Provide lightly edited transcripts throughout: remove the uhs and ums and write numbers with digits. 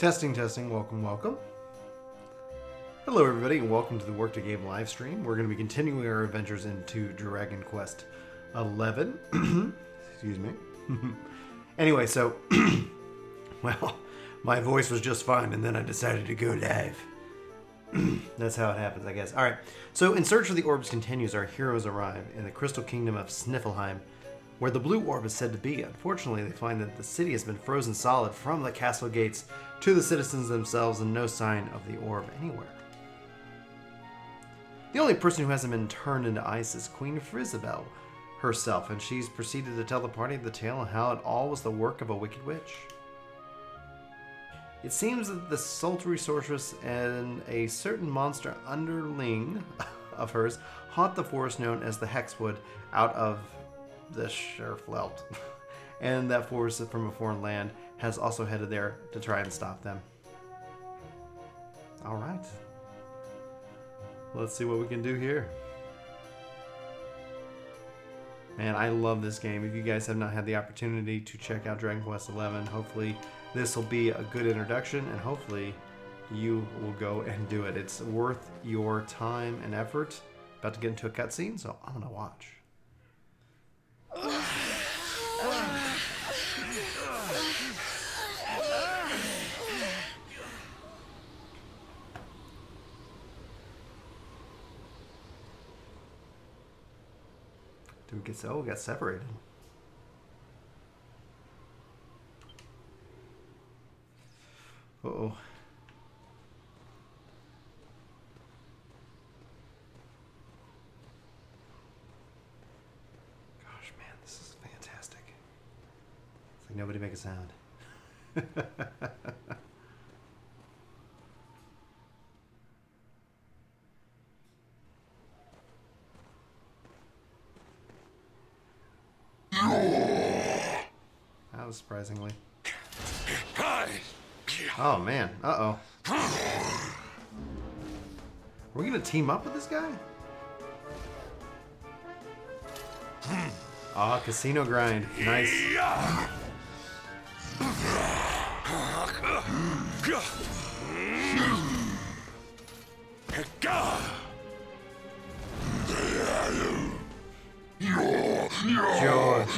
Testing, testing, welcome, welcome. Hello everybody and welcome to the Work To Game live stream. We're going to be continuing our adventures into Dragon Quest XI. Excuse me. Anyway, so, well, my voice was just fine and then I decided to go live. That's how it happens, I guess. Alright, so In Search of the Orbs continues. Our heroes arrive in the Crystal Kingdom of Sniffelheim, where the blue orb is said to be. Unfortunately, they find that the city has been frozen solid from the castle gates to the citizens themselves and no sign of the orb anywhere. The only person who hasn't been turned into ice is Queen Frizabelle herself, and she's proceeded to tell the party the tale of how it all was the work of a wicked witch. It seems that the sultry sorceress and a certain monster underling of hers haunt the forest known as the Hexwood out of the Scherflelt, and that force from a foreign land has also headed there to try and stop them. Alright. Let's see what we can do here. Man, I love this game. If you guys have not had the opportunity to check out Dragon Quest XI, hopefully this will be a good introduction, and hopefully you will go and do it. It's worth your time and effort. About to get into a cutscene, so I'm gonna watch. Did we get so? We got separated. Uh-oh. Gosh, man, this is fantastic. It's like nobody make a sound. That was surprisingly. Oh man, uh-oh. Are we gonna team up with this guy? Ah, casino grind. Nice.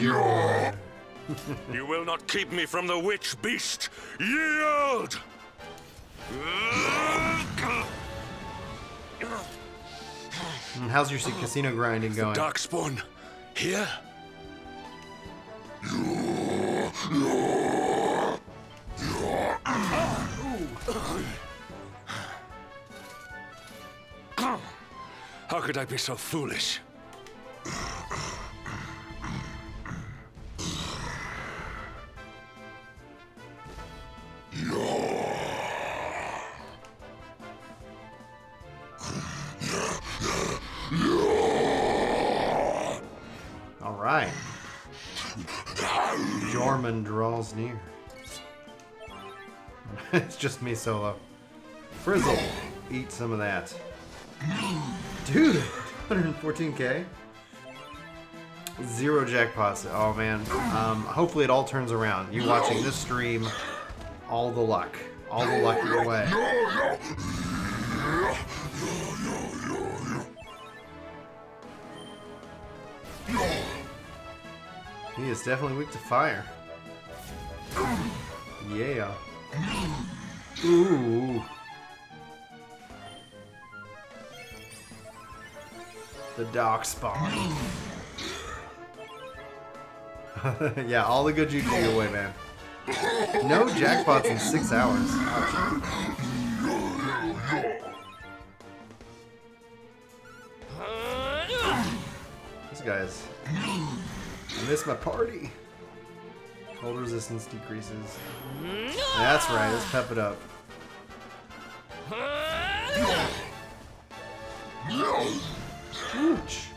Joy. You will not keep me from the witch beast. Yield! How's your casino grinding going? Darkspawn here? How could I be so foolish? Alright. Jorman draws near. It's just me solo. Frizzle, eat some of that. Dude, 114k? 0 jackpots. Oh man. Hopefully it all turns around. You watching this stream, all the luck. All the luck your way. He is definitely weak to fire. Yeah. Ooh. The Darkspawn. Yeah, all the good juju your way, man. No jackpots in 6 hours. Ouch. This guy's... I missed my party. Cold resistance decreases. That's right, let's pep it up. Ouch.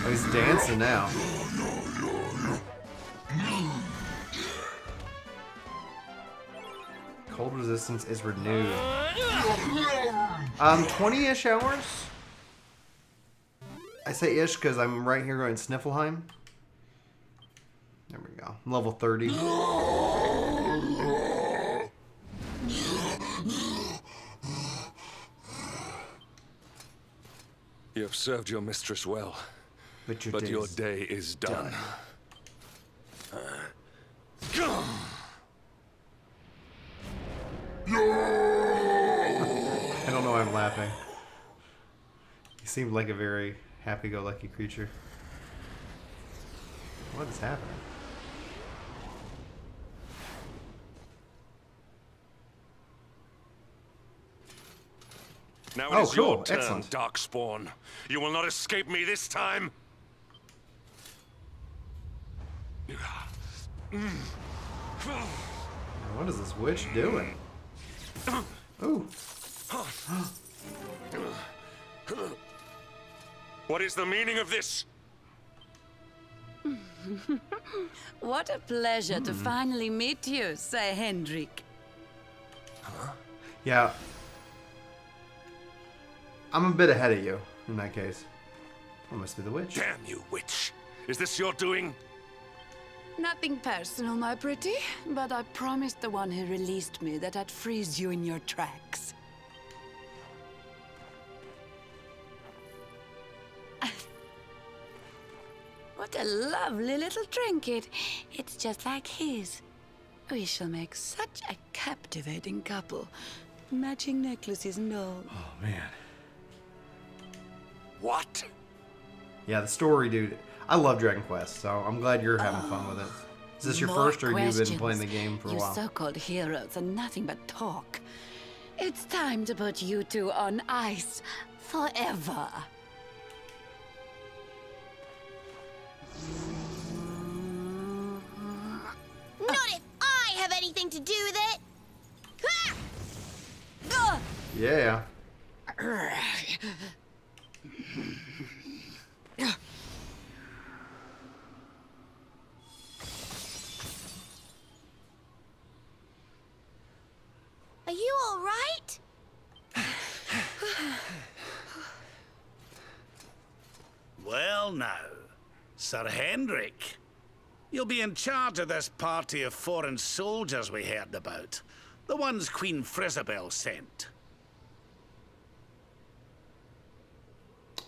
Oh, he's dancing now. Cold resistance is renewed. 20-ish hours? I say ish because I'm right here going Sniffleheim. There we go. Level 30. You have served your mistress well, but your day is done. I don't know why I'm laughing. He seemed like a very happy-go-lucky creature. What is happening? Now Oh, it is your cool. turn, Excellent. Darkspawn. You will not escape me this time. What is this witch doing? Ooh. What is the meaning of this? What a pleasure to finally meet you, Sir Hendrik. Yeah. I'm a bit ahead of you in that case. I must be the witch. Damn you, witch. Is this your doing? Nothing personal, my pretty, but I promised the one who released me that I'd freeze you in your tracks. What a lovely little trinket. It's just like his. We shall make such a captivating couple. Matching necklaces and all. Oh, man. What? Yeah, the story, dude. I love Dragon Quest, so I'm glad you're having fun with it. Is this your first, or you've been playing the game for a while? You so-called heroes are nothing but talk. It's time to put you two on ice forever. Not if I have anything to do with it! Ha! Yeah. Are you all right? Well now, Sir Hendrik, you'll be in charge of this party of foreign soldiers we heard about. The ones Queen Frizzabel sent.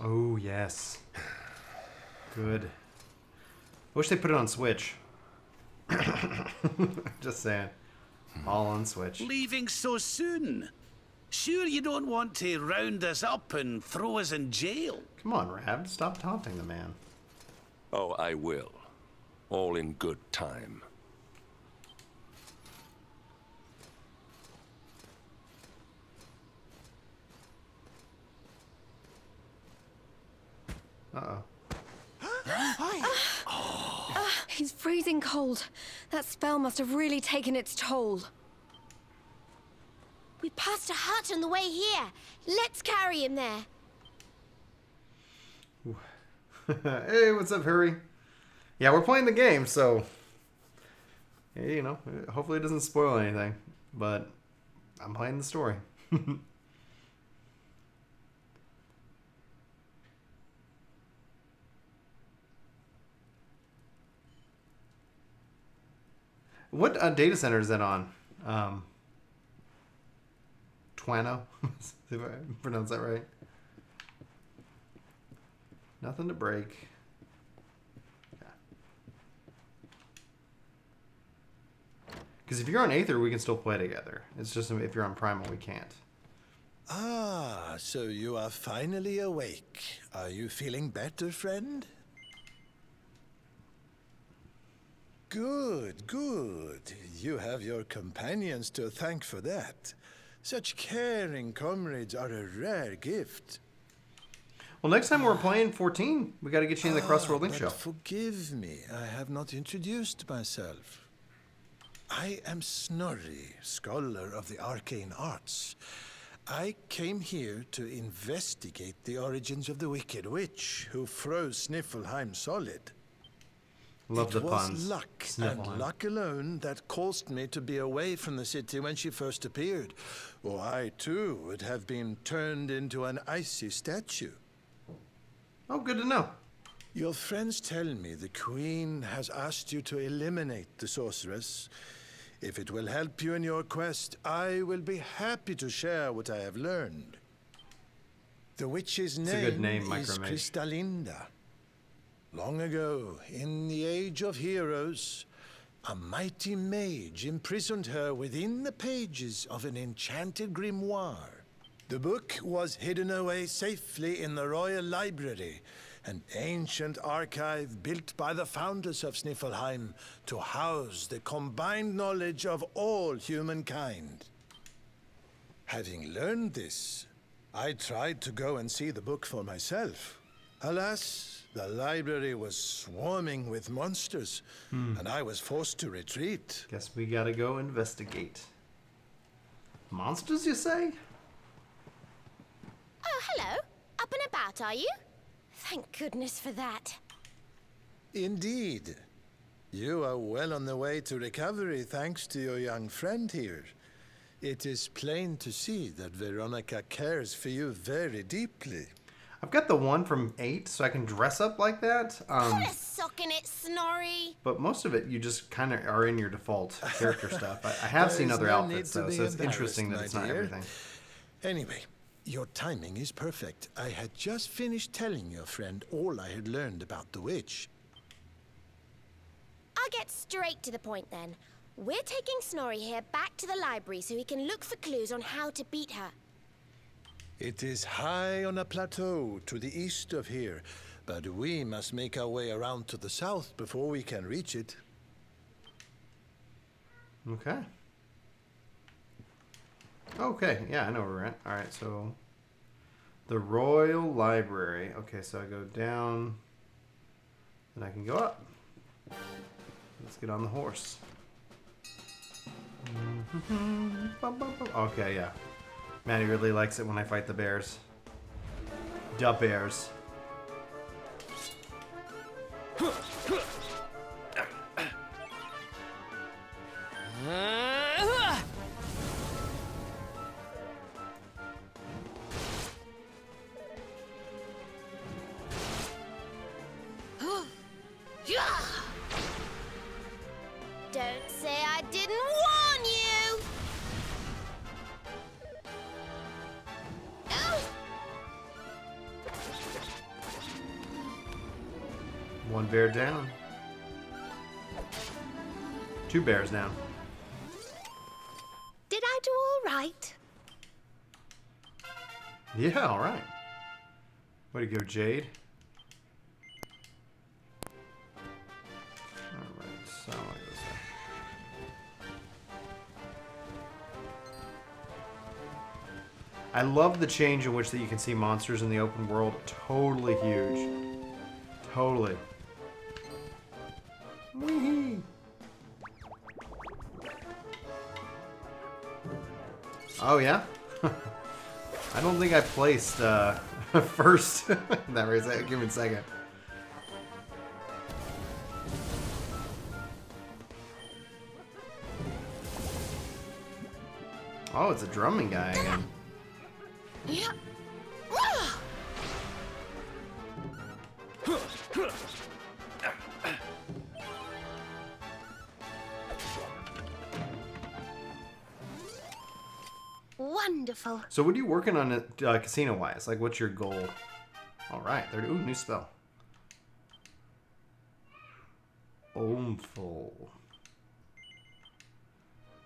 Oh, yes. Good. Wish they put it on Switch. Just saying. All on Switch. Leaving so soon? Sure you don't want to round us up and throw us in jail? Come on, Rab. Stop taunting the man. Oh, I will. All in good time. Uh-oh. He's freezing cold. That spell must have really taken its toll. We passed a hut on the way here. Let's carry him there. Hey, what's up, Harry? Yeah, we're playing the game, so... Yeah, you know, hopefully it doesn't spoil anything. But I'm playing the story. What data center is that on? Twano? If I pronounce that right. Nothing to break. Because if you're on Aether, we can still play together. It's just if you're on Primal, we can't. Ah, so you are finally awake. Are you feeling better, friend? Good, good. You have your companions to thank for that. Such caring comrades are a rare gift. Well, next time we're playing 14, we got to get you in the Crossworld Link but show. Forgive me, I have not introduced myself. I am Snorri, scholar of the arcane arts. I came here to investigate the origins of the Wicked Witch who froze Sniffleheim solid. Love the It was puns. luck, and luck alone, that caused me to be away from the city when she first appeared. Or I, too, would have been turned into an icy statue. Oh, good to know. Your friends tell me the Queen has asked you to eliminate the sorceress. If it will help you in your quest, I will be happy to share what I have learned. The witch's It's a good name, is Micromage. Cristalinda. Long ago, in the Age of Heroes, a mighty mage imprisoned her within the pages of an enchanted grimoire. The book was hidden away safely in the Royal Library, an ancient archive built by the founders of Sniffelheim to house the combined knowledge of all humankind. Having learned this, I tried to go and see the book for myself. Alas, the library was swarming with monsters, and I was forced to retreat. Guess we gotta go investigate. Monsters, you say? Oh, hello. Up and about, are you? Thank goodness for that. Indeed. You are well on the way to recovery thanks to your young friend here. It is plain to see that Veronica cares for you very deeply. I've got the one from 8, so I can dress up like that. Put a sock in it, Snorri. But most of it, you just kind of are in your default character stuff. I have seen other outfits, though, so it's interesting that it's not everything. Anyway, your timing is perfect. I had just finished telling your friend all I had learned about the witch. I'll get straight to the point then. We're taking Snorri here back to the library so he can look for clues on how to beat her. It is high on a plateau to the east of here, but we must make our way around to the south before we can reach it. Okay. Okay, yeah, I know where we're at. Alright, so the Royal Library. Okay, so I go down, then I can go up. Let's get on the horse. Okay, yeah. Maddie really likes it when I fight the bears. Da bears. Don't say I didn't warn you! Oh. One bear down. 2 bears down. Did I do all right? Yeah, alright. Way to go, Jade. Alright, so I go this way. I love the change in which that you can see monsters in the open world. Totally huge. Totally. Whee! Oh yeah? I don't think I placed first in that race. Give me a second. Oh, it's a drumming guy again. Yeah. Wonderful. So what are you working on casino-wise? Like, what's your goal? All right. Ooh, new spell. Omful.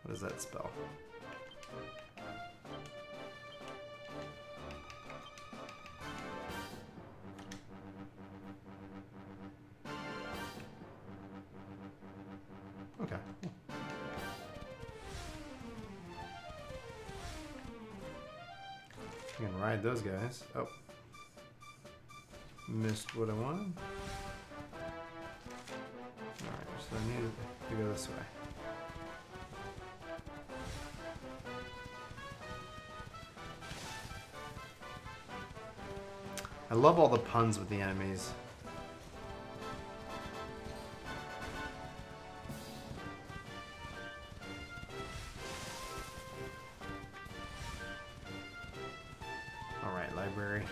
What is that spell? Okay. You can ride those guys. Oh. Missed what I wanted. Alright, so I need to go this way. I love all the puns with the enemies. Alright, library.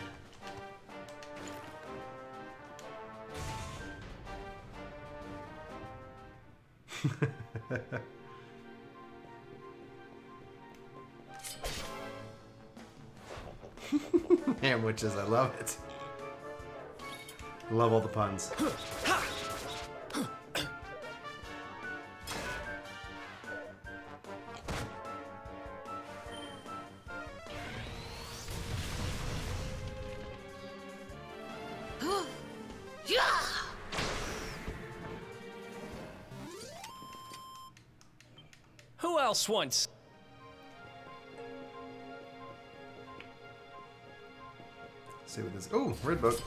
Ham witches, I love it. I love all the puns. Who else wants? See what this. Oh, red book.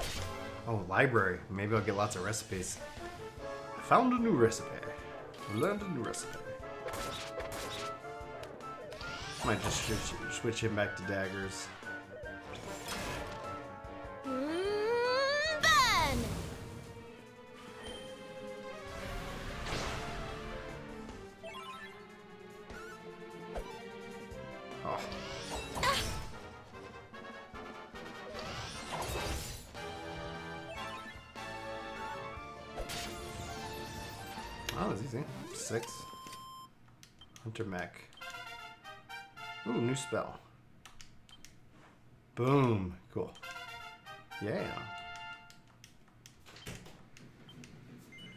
Oh, library. Maybe I'll get lots of recipes. I found a new recipe. Learned a new recipe. Might just switch him back to daggers. Burn! Oh. Oh, that's easy. 6. Hunter mech. Ooh, new spell. Boom. Cool. Yeah. Do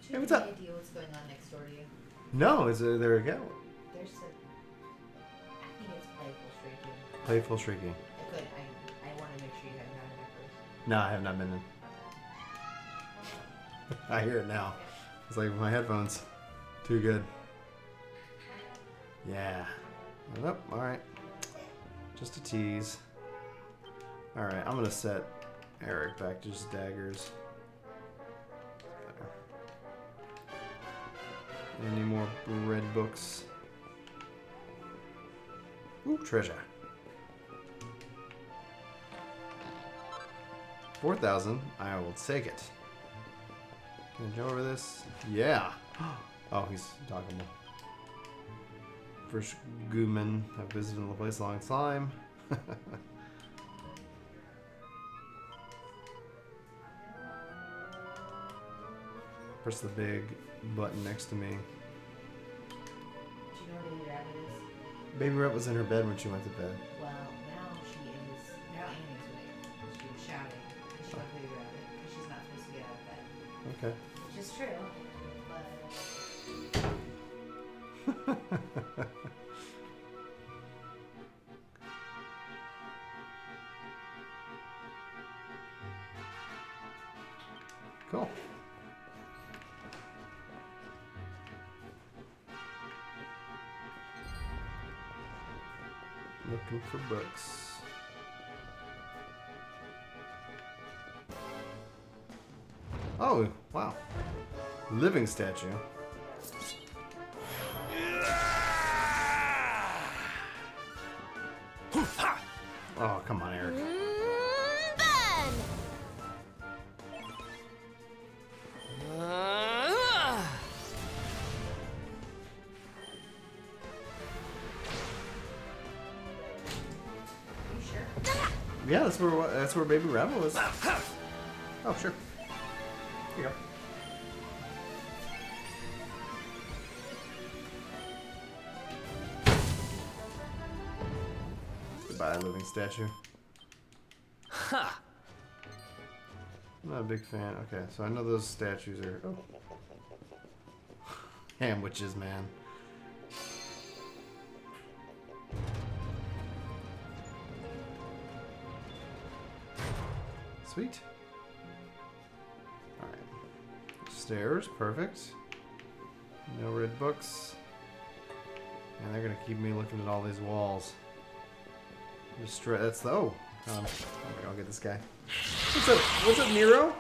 you Hey, what's have up? any idea what's going on next door to you? No, is there we go. There's a... I think it's playful shrieking. Playful shrieking. I want to make sure you haven't gotten there first. No, I have not been in. I hear it now. It's like my headphones. Too good. Yeah. Nope. All right. Just a tease. All right. I'm gonna set Eric back to just daggers. Any more red books? Ooh, treasure. 4,000. I will take it. Can I jump over this? Yeah. Oh, he's talkable. First Gooman. I've visited the place a long time. Press the big button next to me. Do you know where Baby Rabbit is? Baby Rat was in her bed when she went to bed. Well, now she is... Now Annie's awake. She was shouting. And she went Baby Rabbit. Because she's not supposed to get out of bed. Okay. Which is true. But... Cool. Looking for books. Oh, wow. Living statue. Oh, come on, Eric. Burn! you sure? Yeah, that's where Baby Rabbit was. Oh, sure. Here you go. Goodbye, living statue. Ha! I'm not a big fan. Okay, so I know those statues are. Oh. Ham witches, man. Sweet. Alright. Stairs, perfect. No red books. And they're gonna keep me looking at all these walls. That's the. Oh! I'll get this guy. What's up, Nero?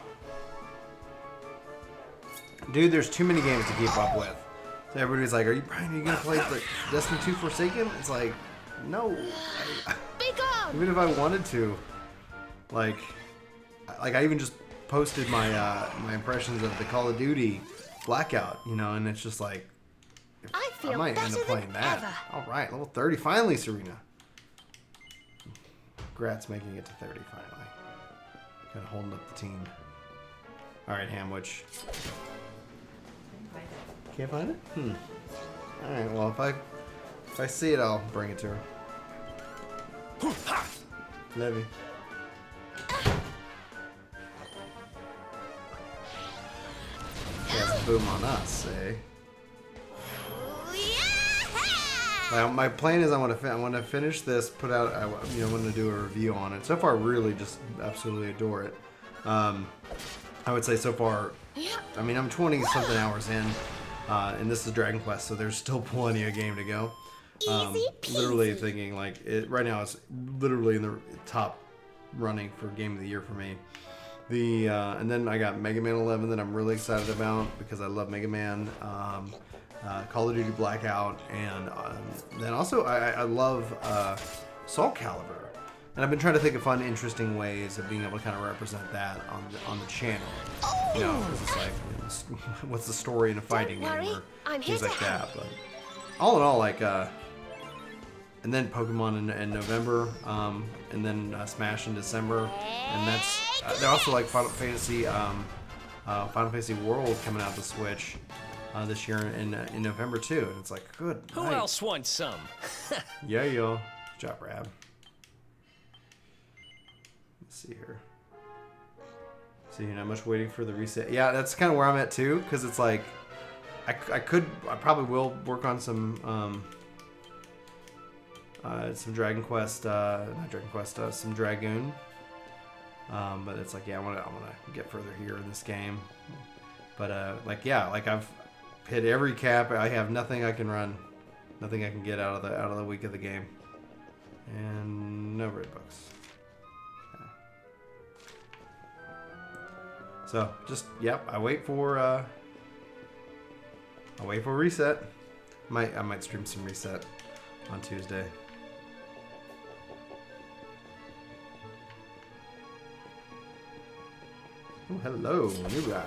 Dude, there's too many games to keep up with. So everybody's like, Brian, are you gonna play like Destiny 2 Forsaken? It's like, no. Be gone! Even if I wanted to, like I even just posted my my impressions of the Call of Duty Blackout, you know, and it's just like, I feel I might end better up playing than that. ever. All right, level 30, finally, Serena. Congrats, making it to 30 finally. Kind of holding up the team. All right, Hamwich. Can't find it? Alright, well, if I see it, I'll bring it to her. Levy. Yes, boom on us, eh? My plan is I want to finish this, put out, I want to do a review on it. So far, I really just absolutely adore it. I would say so far, I mean, I'm 20-something hours in, and this is Dragon Quest, so there's still plenty of game to go. Literally thinking, like, right now it's literally in the top running for Game of the Year for me. And then I got Mega Man 11 that I'm really excited about because I love Mega Man. Call of Duty Blackout, and then also I love Soul Calibur, and I've been trying to think of fun, interesting ways of being able to kind of represent that on the channel. You know, 'cause it's like, you know, what's the story in a fighting game or things like that. But all in all, like, and then Pokemon in November, and then Smash in December, and that's they're also like Final Fantasy World coming out to Switch. This year in November too, and it's like, good Who night. else wants some? Yeah, yo. Good job, Rab. Let's see here. So you're not much waiting for the reset. Yeah, that's kind of where I'm at too, because it's like, I probably will work on some Dragon Quest, not Dragon Quest, some Dragoon. But it's like, yeah, I want to get further here in this game. But like, yeah, like I've hit every cap. I have nothing I can run, nothing I can get out of the week of the game, and no red books. Okay. So just I wait for reset. I might stream some reset on Tuesday. Oh, hello, new guy.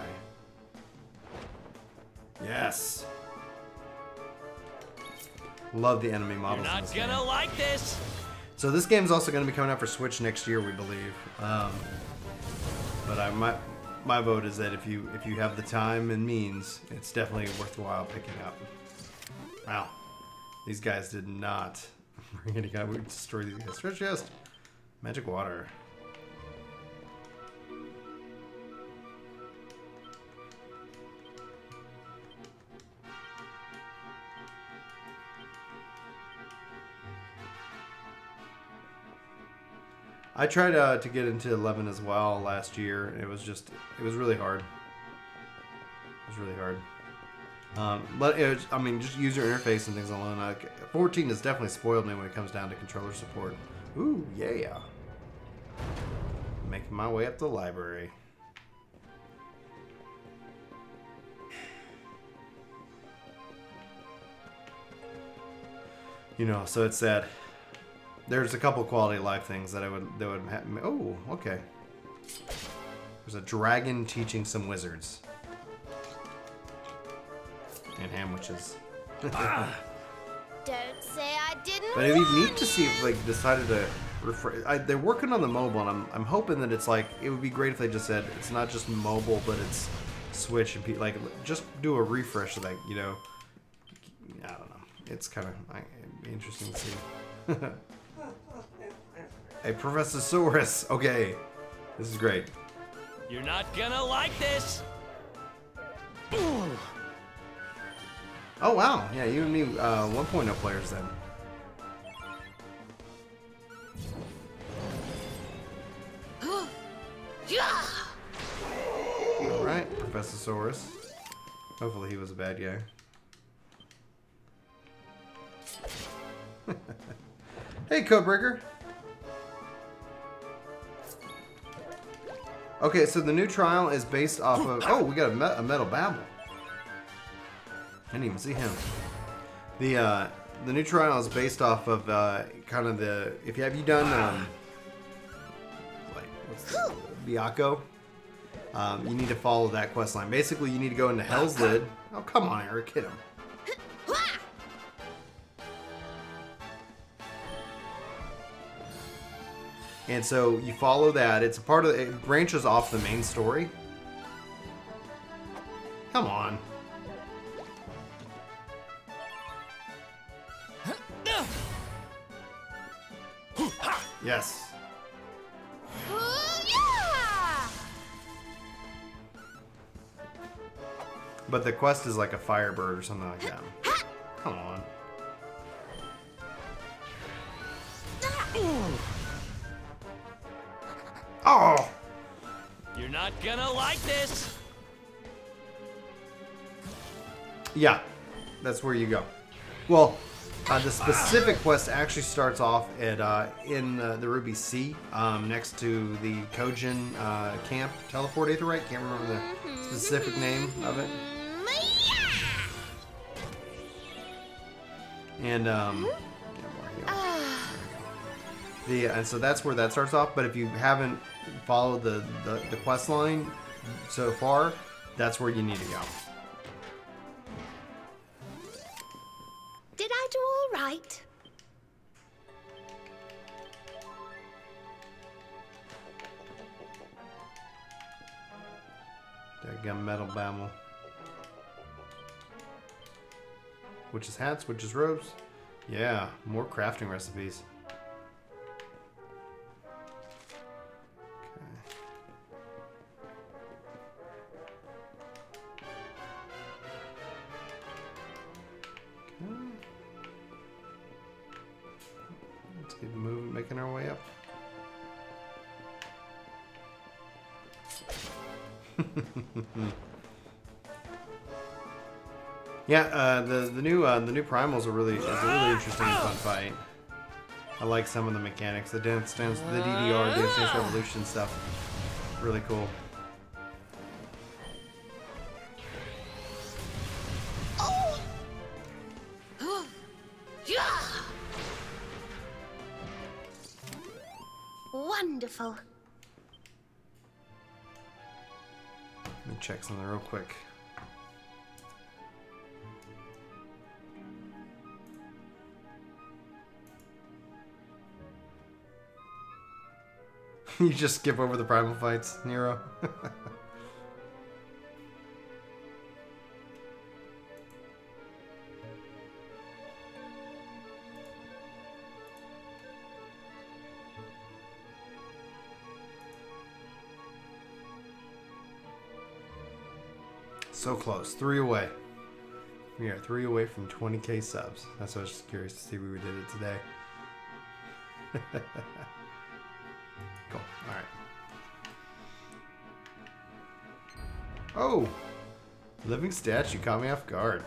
Yes. Love the enemy models. You're not gonna like this. So this game's also going to be coming out for Switch next year, we believe. But my vote is that if you have the time and means, it's definitely worthwhile picking up. Wow, these guys did not bring any guy. We destroyed these guys. Stretch chest, magic water. I tried to get into 11 as well last year, and it was really hard. It was really hard. But I mean, just user interface and things alone. 14 has definitely spoiled me when it comes down to controller support. Ooh, yeah. Making my way up the library. You know, so it's that. There's a couple quality of life things that would have. Oh, okay. There's a dragon teaching some wizards. And hamwitches. Don't say I didn't. But it'd be neat to see if like decided to they're working on the mobile, and I'm hoping that it's like, it would be great if they just said it's not just mobile, but it's Switch and like just do a refresh of that. You know, I don't know. It's kind of interesting to see. Hey, Professor Saurus. Okay, this is great. You're not gonna like this. Oh wow, yeah, you and me 1.0 players then. All right, Professor Saurus. Hopefully he was a bad guy. Hey, Codebreaker. Okay, so the new trial is based off of... Oh, we got a metal babble. I didn't even see him. The new trial is based off of kind of the... Have you done like what's the, Byakko? You need to follow that quest line. Basically, you need to go into Hell's Lid. Oh, come on, Eric, hit him. And so you follow that. It's a part of it branches off the main story. Come on. Yes. Yeah! But the quest is like a firebird or something like that. Come on. Oh! You're not gonna like this. Yeah, that's where you go. Well, the specific quest actually starts off at in the Ruby Sea, next to the Kojin camp teleport aetherite. Can't remember the specific name of it. And yeah, more healing. And so that's where that starts off. But if you haven't followed the quest line so far, that's where you need to go. Did I do all right? Dadgum metal babble. Witches' hats, witches' robes. Yeah, more crafting recipes. Let's keep moving, making our way up. Yeah, the new primals are really a really interesting and fun fight. I like some of the mechanics, the Dance Dance, the DDR, Dance Dance Revolution stuff. Really cool. Wonderful. Let me check something real quick. You just skip over the primal fights, Nero. So close. 3 away. We are 3 away from 20k subs. That's why I was just curious to see if we did it today. Cool. Alright. Oh! Living statue caught me off guard.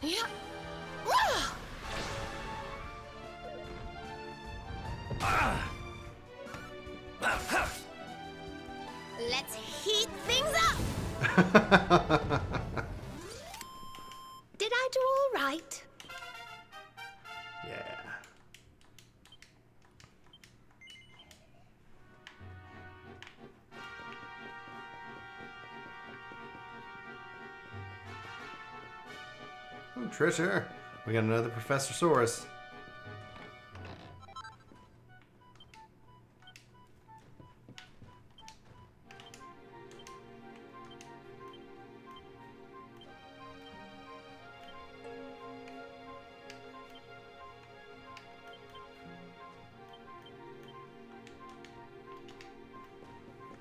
Yeah. Let's heat things up. Did I do all right? Yeah. Oh, treasure. We got another Professor Saurus.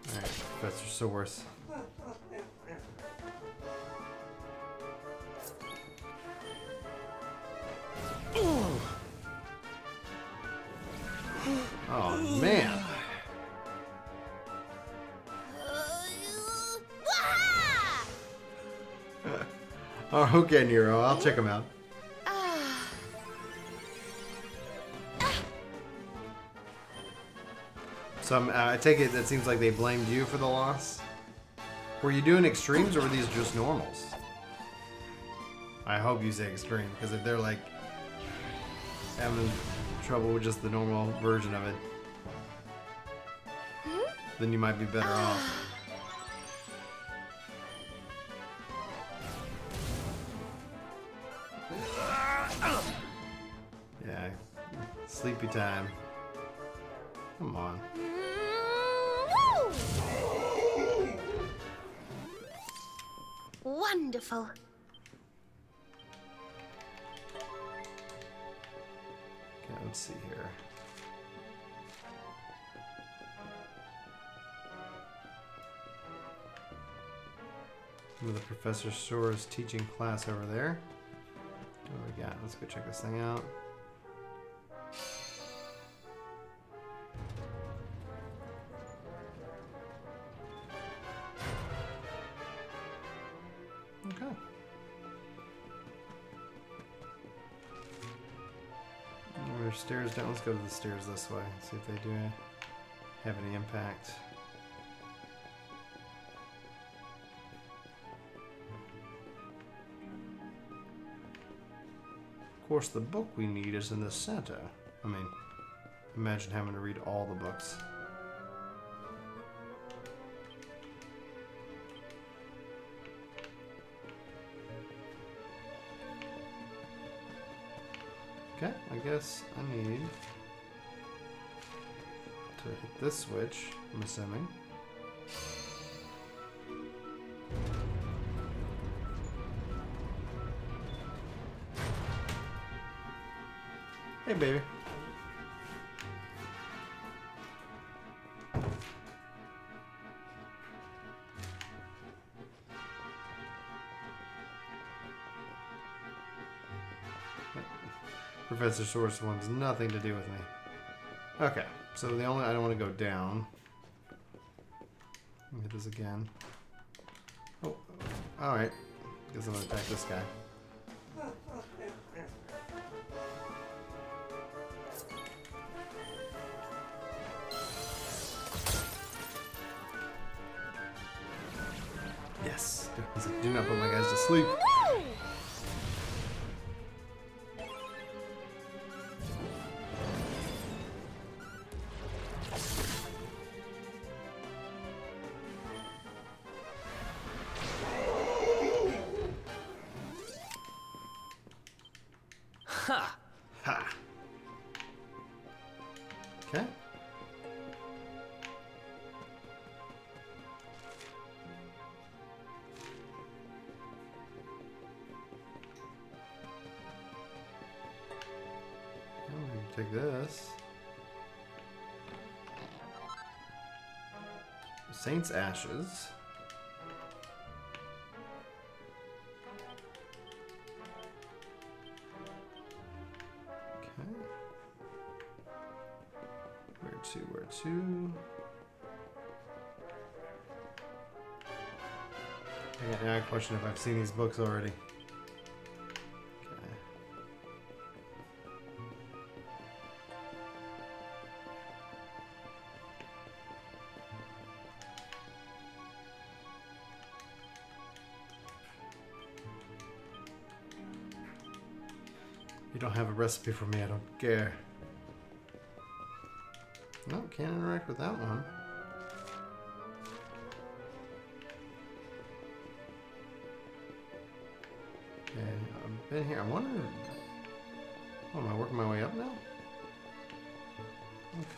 Alright, Professor Saurus. Oh, man. Oh, okay, Nero. I'll check him out. So I take it that seems like they blamed you for the loss. Were you doing extremes or were these just normals? I hope you say extreme, because if they're like having trouble with just the normal version of it, then you might be better off. Sleepy time. Come on. Wonderful. Okay, let's see here. The Professor Sora's teaching class over there. What do we got? Let's go check this thing out. Okay. There's stairs down. Let's go to the stairs this way. See if they do have any impact. Of course, the book we need is in the center. I mean, imagine having to read all the books. Okay, I guess I need to hit this switch, I'm assuming. Hey, baby. Professor Source wants nothing to do with me. Okay, so the only I don't want to go down. Let me hit this again. Oh, all right. Guess I'm gonna attack this guy. Yes. Do not put my guys to sleep. Ha! Ha! Okay. Take this. Saint's Ashes. Okay. Where to? I got a question if I've seen these books already. You don't have a recipe for me, I don't care. No, can't interact with that one. Okay, I've been here. I wonder... Oh, am I working my way up now?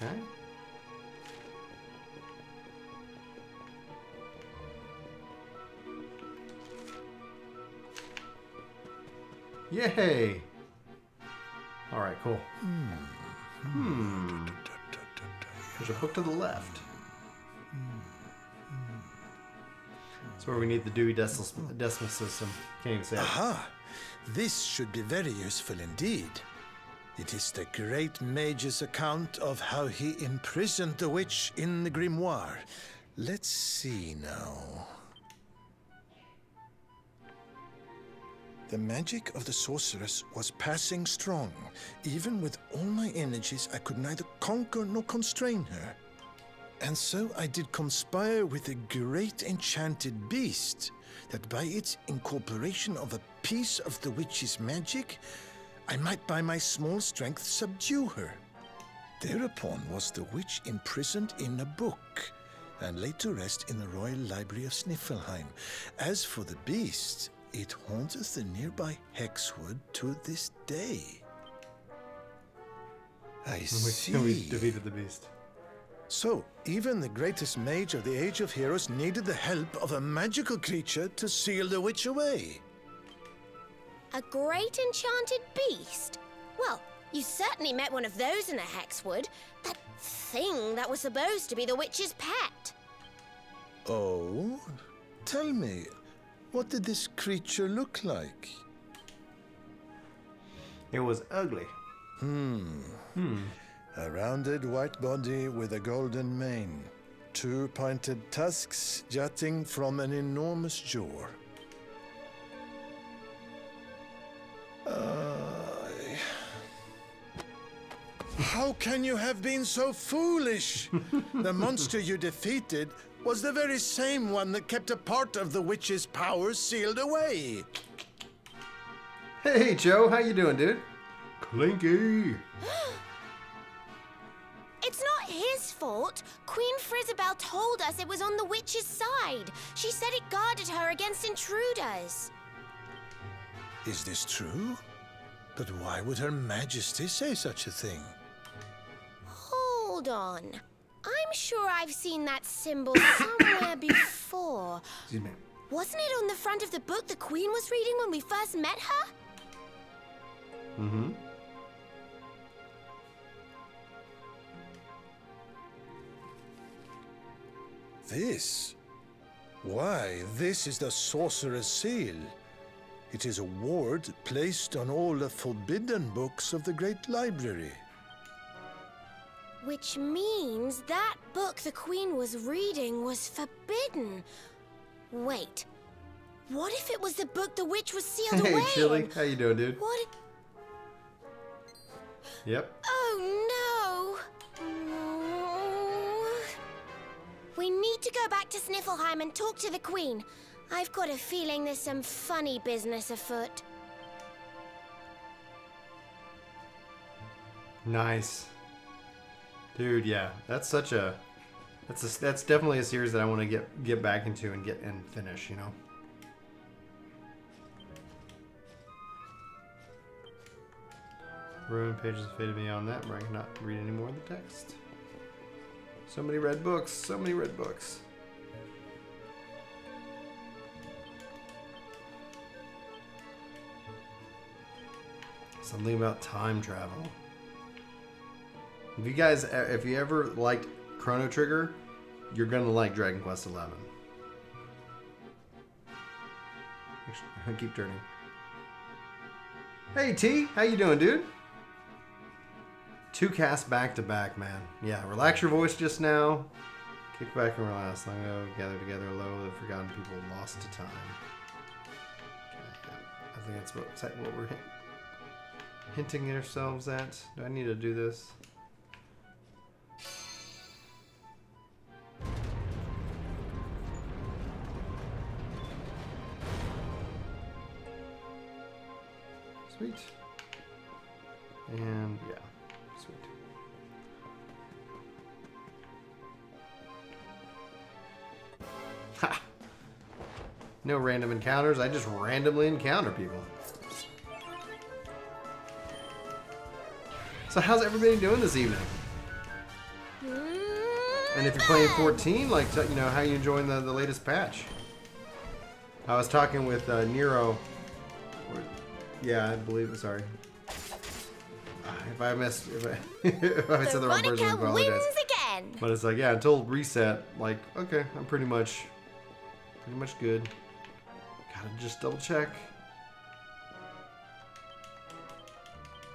Okay. Yay! Alright, cool. There's a book to the left. That's where we need the Dewey Decimal System. Can't even say it. Aha! This should be very useful indeed. It is the great mage's account of how he imprisoned the witch in the grimoire. Let's see now. The magic of the sorceress was passing strong. Even with all my energies, I could neither conquer nor constrain her. And so I did conspire with a great enchanted beast, that by its incorporation of a piece of the witch's magic, I might by my small strength subdue her. Thereupon was the witch imprisoned in a book, and laid to rest in the Royal Library of Sniffelheim. As for the beast, it haunteth the nearby Hexwood to this day. I We see. defeated the beast. So, even the greatest mage of the Age of Heroes needed the help of a magical creature to seal the witch away. A great enchanted beast? Well, you certainly met one of those in a hexwood. That thing that was supposed to be the witch's pet. Oh? Tell me, what did this creature look like? It was ugly. A rounded white body with a golden mane. 2 pointed tusks jutting from an enormous jaw. How can you have been so foolish? The monster you defeated was the very same one that kept a part of the witch's powers sealed away. Hey, Joe, how you doing, dude? Clinky. It's not his fault. Queen Frizzabel told us it was on the witch's side. She said it guarded her against intruders. Is this true? But why would Her Majesty say such a thing? Hold on. I'm sure I've seen that symbol somewhere before. Excuse me. Wasn't it on the front of the book the Queen was reading when we first met her? Mm-hmm. This? Why, this is the Sorcerer's Seal. It is a ward placed on all the forbidden books of the Great Library. Which means that book the Queen was reading was forbidden. Wait. What if it was the book the witch was sealed away Hey, Chili, in? how you doing, dude? What? Yep. Oh, no. We need to go back to Sniffelheim and talk to the Queen. I've got a feeling there's some funny business afoot. Nice. Dude, yeah. That's such a... That's definitely a series that I want to get back into and finish, you know? Ruined pages have faded me on that, where I cannot read any more of the text. So many red books, so many red books. Something about time travel. If you ever liked Chrono Trigger, you're gonna like Dragon Quest XI. I keep turning. Hey T, how you doing, dude? 2 casts back to back, man. Yeah, relax your voice just now. Kick back and relax. Long ago, gather together low, the forgotten people lost to time. Okay, yeah. I think that's what we're hinting at ourselves at. Do I need to do this? Sweet. And yeah, sweet. Ha! No random encounters, I just randomly encounter people. So how's everybody doing this evening? And if you're playing 14, like, you know, how you enjoying the latest patch? I was talking with Nero. Yeah, I believe. Sorry. If I missed, if I said the wrong person, I apologize. Wins again. But it's like, yeah, until reset, like, okay, I'm pretty much good. Gotta just double check.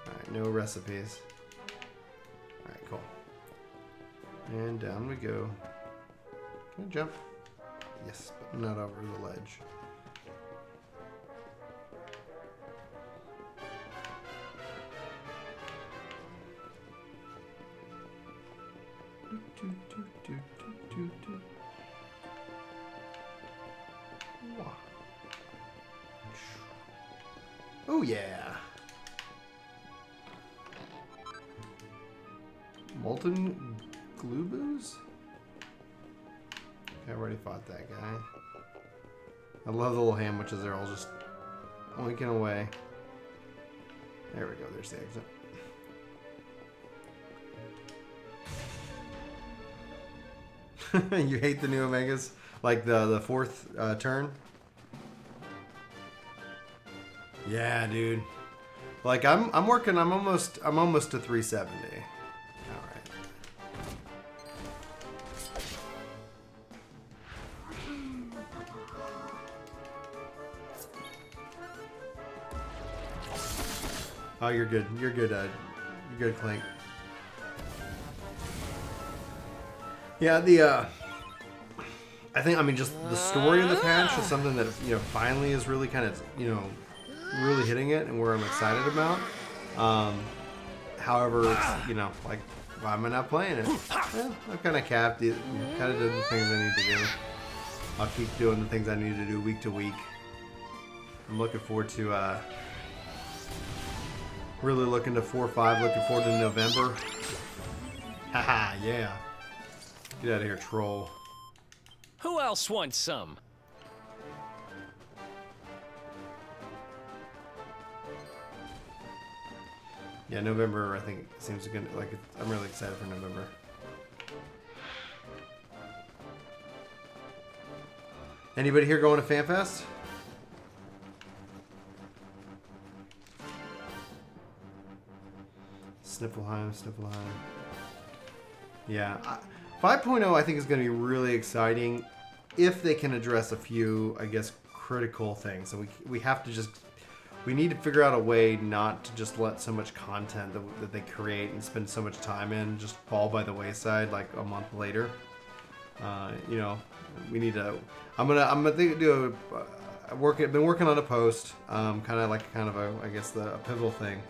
All right, no recipes. All right, cool. And down we go. Can I jump? Yes, but not over the ledge. Oh yeah. Molten Gluboos? I already fought that guy. I love the little sandwiches. They're all just oinking away. There we go. There's the exit. You hate the new Omegas? Like the fourth turn? Yeah, dude. Like I'm almost to 370. All right. Oh, you're good. You're good. You're good, Clank. Yeah, I think, I mean, just the story of the patch is something that, you know, finally is really kind of, you know, really hitting it and where I'm excited about. However, it's, you know, like, why am I not playing it? Well, I've kind of capped it, kind of did the things I need to do. I'll keep doing the things I need to do week to week. I'm looking forward to, really looking to 4-5, looking forward to November. Haha, yeah. Get out of here, troll. Who else wants some? Yeah, November, I think, seems good. Like, I'm really excited for November. Anybody here going to FanFest? Sniffleheim. Yeah, 5.0 I think is going to be really exciting if they can address a few, I guess, critical things. And we have to just, we need to figure out a way not to just let so much content that they create and spend so much time in just fall by the wayside like a month later. You know, we need to, I'm gonna do I've been working on a post, kind of a, I guess, a pivotal thing.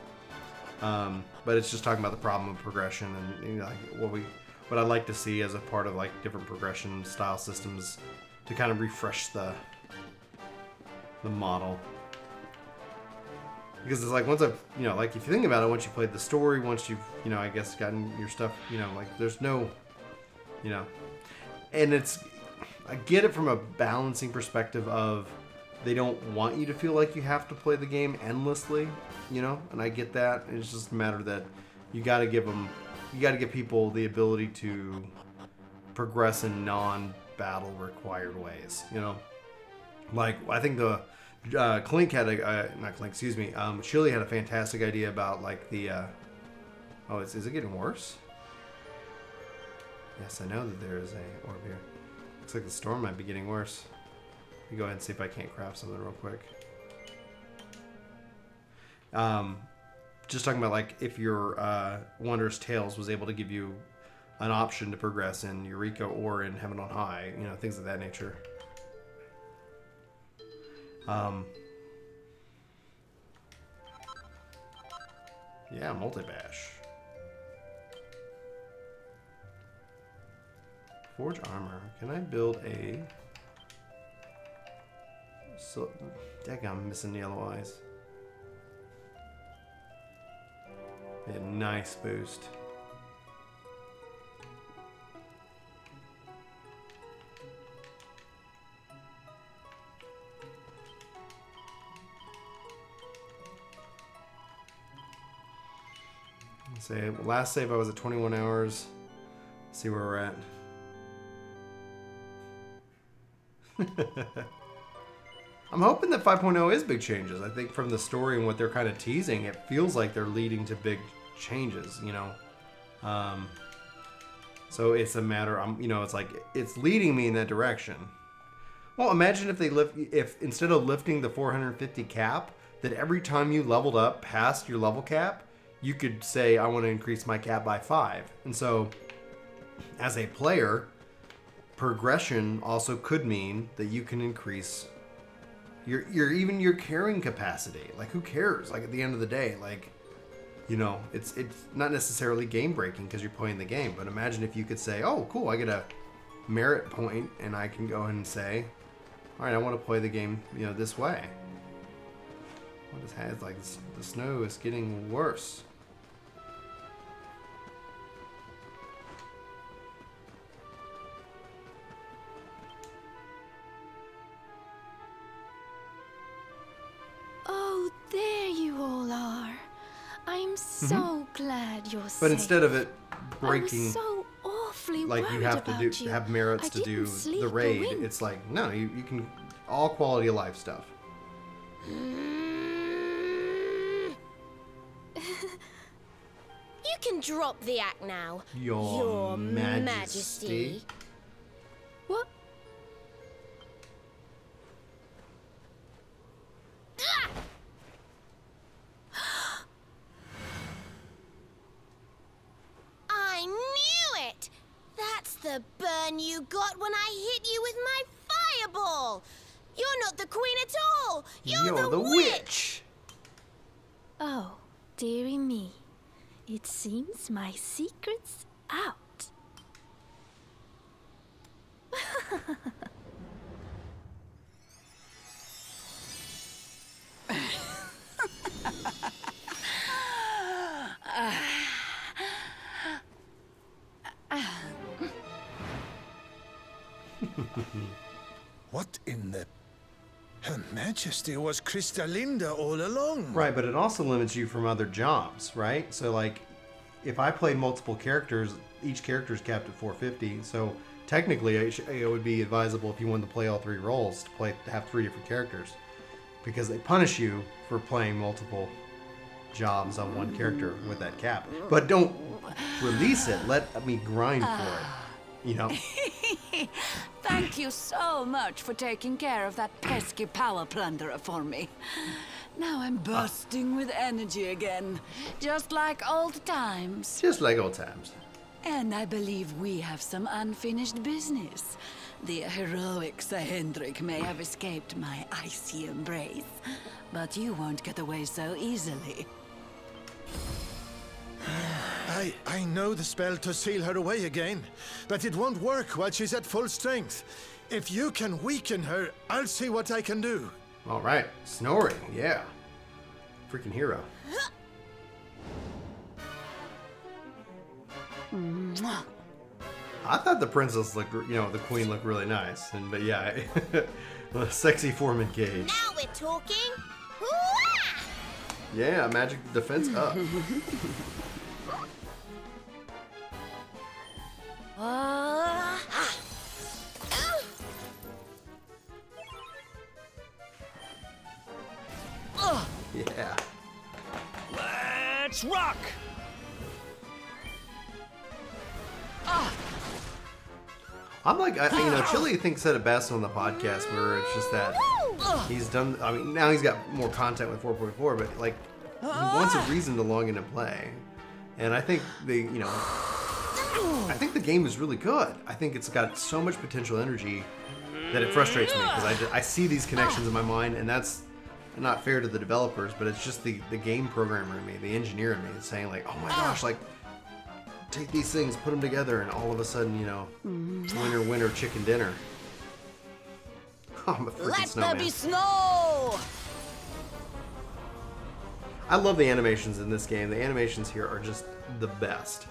But it's just talking about the problem of progression and, you know, like what I'd like to see as a part of like different progression style systems to kind of refresh the model. Because it's like, once I've, you know, like if you think about it, once you played the story, once you've, you know, I guess gotten your stuff, you know, like there's no, you know, and it's, I get it from a balancing perspective of they don't want you to feel like you have to play the game endlessly, you know, and I get that. It's just a matter that you got to give people the ability to progress in non-battle required ways, you know. Like, I think the Clink had not Clink, excuse me, Chili had a fantastic idea about like the, oh, is it getting worse? Yes, I know that there is a orb here. Looks like the storm might be getting worse. Let me go ahead and see if I can't craft something real quick. Just talking about like if your Wondrous Tales was able to give you an option to progress in Eureka or in Heaven on High, you know, things of that nature. Yeah, multi-bash. Forge armor. Can I build a... So, dang, I'm missing the yellow eyes. A nice boost. Say last save I was at 21 hours. Let's see where we're at. I'm hoping that 5.0 is big changes. I think from the story and what they're kind of teasing, it feels like they're leading to big changes, you know. So it's a matter, you know, it's like, it's leading me in that direction. Well, imagine if if instead of lifting the 450 cap, that every time you leveled up past your level cap, you could say, I want to increase my cap by 5. And so, as a player, progression also could mean that you can increase even your carrying capacity. Like, who cares? Like, at the end of the day, like, you know, it's not necessarily game breaking because you're playing the game. But imagine if you could say, oh, cool, I get a merit point, and I can go ahead and say, all right, I want to play the game, you know, this way. What is it's like the snow is getting worse. Oh, there you all are. I'm so glad you're safe. But instead of it breaking... I was so awfully like you worried have to about you. have merits I to do didn't sleep the a raid. wink. It's like, no, you can all quality of life stuff. You can drop the act now. Your Majesty. Majesty. What? I knew it! That's the burn you got when I hit you with my fireball! You're not the queen at all! You're the witch! Oh, dearie me. It seems my secret's out. What in the... Her Majesty was Crystalinda all along. Right, but it also limits you from other jobs, right? So, like, if I played multiple characters, each character is capped at 450. So, technically, it would be advisable if you wanted to play all 3 roles to have 3 different characters, because they punish you for playing multiple jobs on one character with that cap. But don't release it. Let me grind for it. You know. Thank you so much for taking care of that pesky power plunderer for me. Now I'm bursting with energy again, just like old times. Just like old times. And I believe we have some unfinished business. The heroic Sir Hendrik may have escaped my icy embrace, but you won't get away so easily. I know the spell to seal her away again, but it won't work while she's at full strength. If you can weaken her, I'll see what I can do. All right, Snorri, yeah. Freaking hero. I thought the princess looked, the queen looked really nice, but yeah, a sexy form engaged. Now we're talking. Yeah, magic defense up. Yeah. Let's rock! I'm like, Chili thinks said it best on the podcast where it's just that he's done, now he's got more content with 4.4, but like, he wants a reason to log in and play. And I think I think the game is really good. I think it's got so much potential energy that it frustrates me because I see these connections in my mind, and that's not fair to the developers, but it's just the game programmer in me, the engineer in me, is saying like, oh my gosh, like, take these things, put them together, and all of a sudden, winner, winner, chicken dinner. Oh, I'm a freaking snowman. Let there be snow! I love the animations in this game. The animations here are just the best.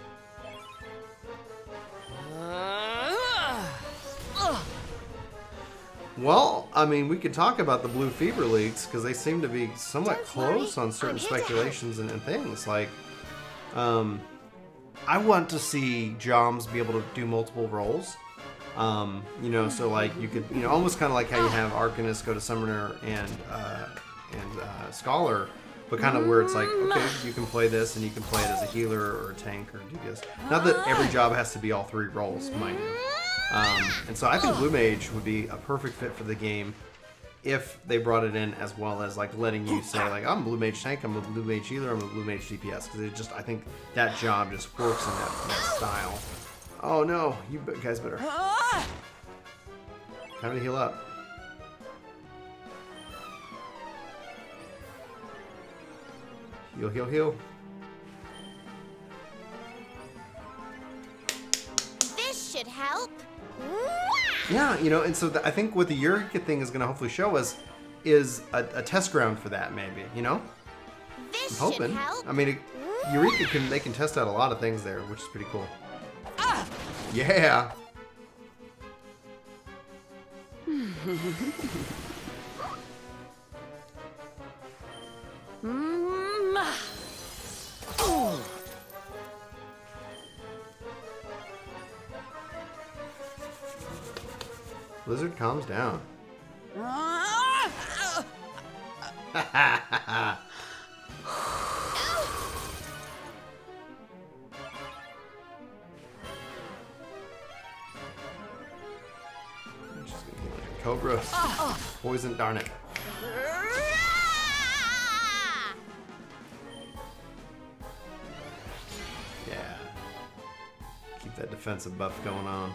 Well, we could talk about the Blue Fever leaks because they seem to be somewhat close on certain speculations and things. Like, I want to see Joms be able to do multiple roles. So like you could, almost kind of like how you have Arcanist go to Summoner and Scholar, but kind of where it's like, okay, you can play this and you can play it as a healer or a tank or DPS. Not that every job has to be all 3 roles, mind you. And so I think Blue Mage would be a perfect fit for the game if they brought it in, as well as like letting you say like, I'm a Blue Mage tank, I'm a Blue Mage healer, I'm a Blue Mage DPS, because I think that job just works in that style. Oh no, you guys better. Time to heal up. Heal, heal, heal. This should help. Yeah, and so I think what the Eureka thing is going to hopefully show us is a test ground for that, maybe, This I'm hoping. should help. Eureka they can test out a lot of things there, which is pretty cool. Yeah. Blizzard calms down. Cobra. Poison, darn it. Yeah. Keep that defensive buff going on.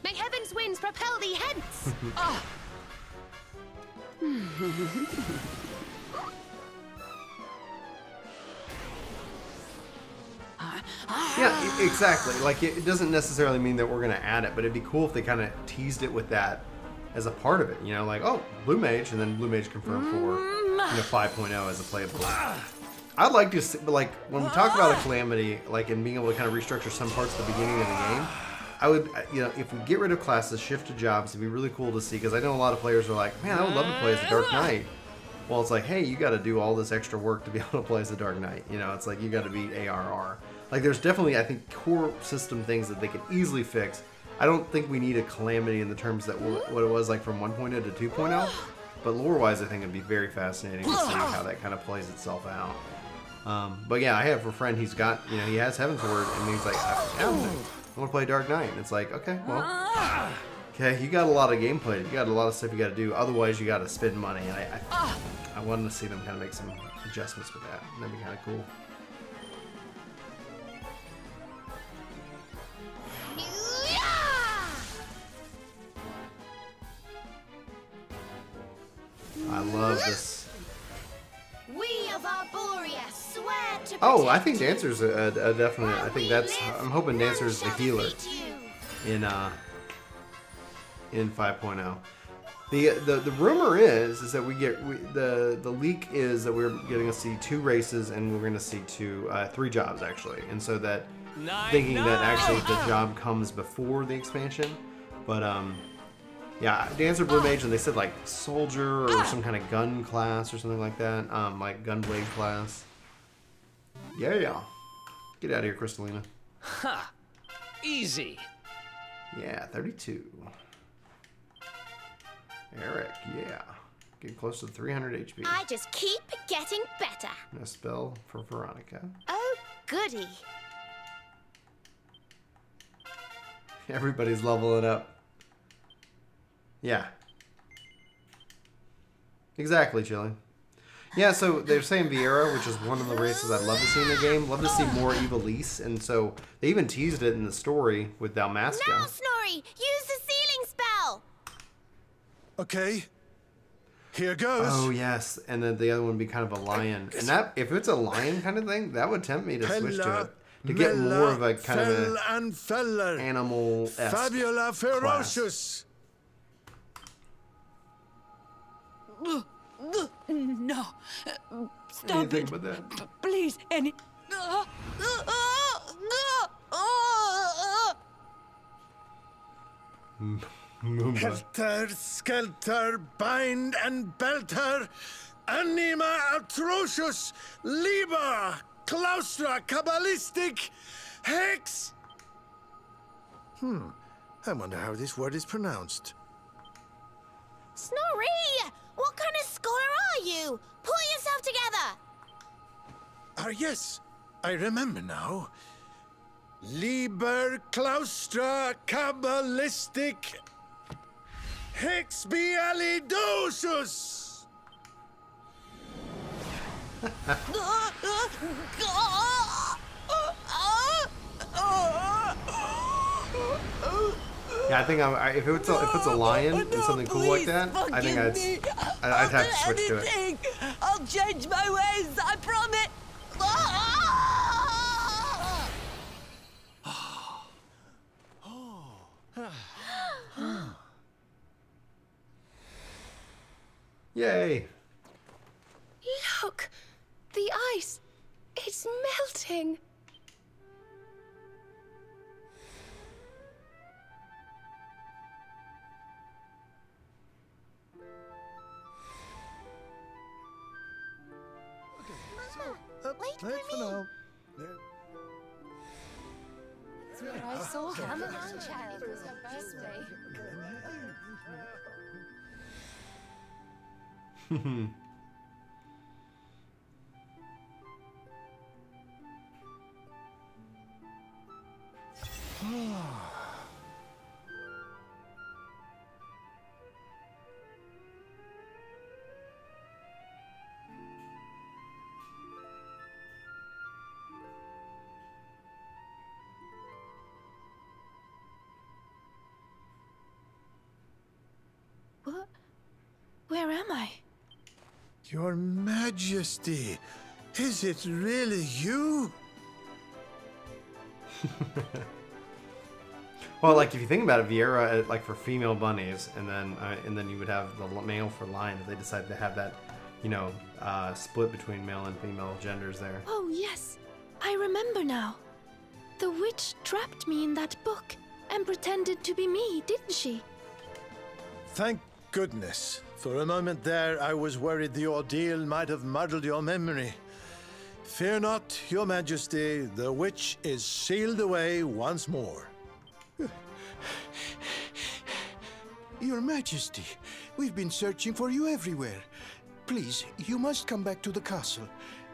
May heaven's winds propel thee hence! Yeah, exactly. Like, it doesn't necessarily mean that we're going to add it, but it'd be cool if they kind of teased it with that as a part of it. You know, like, oh, Blue Mage, and then Blue Mage confirmed for 5.0 as a playable. I'd like to see, like, when we talk about a Calamity, like, and being able to kind of restructure some parts at the beginning of the game, I would, you know, if we get rid of classes, shift to jobs, it'd be really cool to see, because I know a lot of players are like, man, I would love to play as a Dark Knight. Well, it's like, hey, you got to do all this extra work to be able to play as a Dark Knight. You know, it's like, you got to beat ARR. Like, there's definitely, I think, core system things that they could easily fix. I don't think we need a Calamity in the terms that what it was like from 1.0 to 2.0, but lore-wise, I think it'd be very fascinating to see how that kind of plays itself out. But yeah, I have a friend, he's got, you know, he has Heaven's Word, and he's like, I want to play Dark Knight. And it's like, okay, well, okay, you got a lot of gameplay, you got a lot of stuff you got to do, otherwise you got to spend money, and I wanted to see them kind of make some adjustments with that. That'd be kind of cool. I love this. We of Arborea swear to Oh, I think Dancer's a definite. I think that's. I'm hoping Dancer's the healer in 5.0. The rumor is that we get the leak is that we're getting to see 2 races and we're going to see 3 jobs actually, and so that thinking that actually the job comes before the expansion, but yeah, Dancer, Blue Mage, and they said like Soldier or some kind of gun class or something like that, like Gunblade class. Yeah. Get out of here, Crystalina. Ha! Easy. Yeah, 32. Eric, yeah. Getting close to 300 HP. I just keep getting better. A spell for Veronica. Oh, goody. Everybody's leveling up. Yeah. Exactly, Chili. Yeah, so they're saying Vieira, which is one of the races I'd love to see in the game. Love to see more Evilise, and so they even teased it in the story with Dalmasca. Now, Snorri, use the sealing spell. Okay. Here goes. Oh, yes, and then the other one would be kind of a lion. And that, if it's a lion kind of thing, that would tempt me to switch to it. To get more of a kind of a animal-esque Fabula ferocious. No. Stop Anything it. but that. Please, any... Moomba. Helter, skelter, bind and belt her. Anima atrocious. Liber. Claustra, Kabbalistic, Hex! I wonder how this word is pronounced. Snorri, what kind of scholar are you? Pull yourself together. Yes, I remember now. Liber, Claustra, Kabbalistic, Hex Bialidocious! Yeah, I think if it's a lion and something cool like that, I think I'd have to switch to it. I'll change my ways, I promise. Yay! Look! The ice! It's melting! Wait Wait for for me. now. I saw come along, child. It was your birthday. What? Where am I? Your Majesty, is it really you? Well, like if you think about it, Vieira, like for female bunnies, and then you would have the male for lion. If they decided to have that, split between male and female genders there. Oh, yes. I remember now. The witch trapped me in that book and pretended to be me, didn't she? Thank goodness. For a moment there, I was worried the ordeal might have muddled your memory. Fear not, Your Majesty. The witch is sealed away once more. Your Majesty, we've been searching for you everywhere. Please, you must come back to the castle.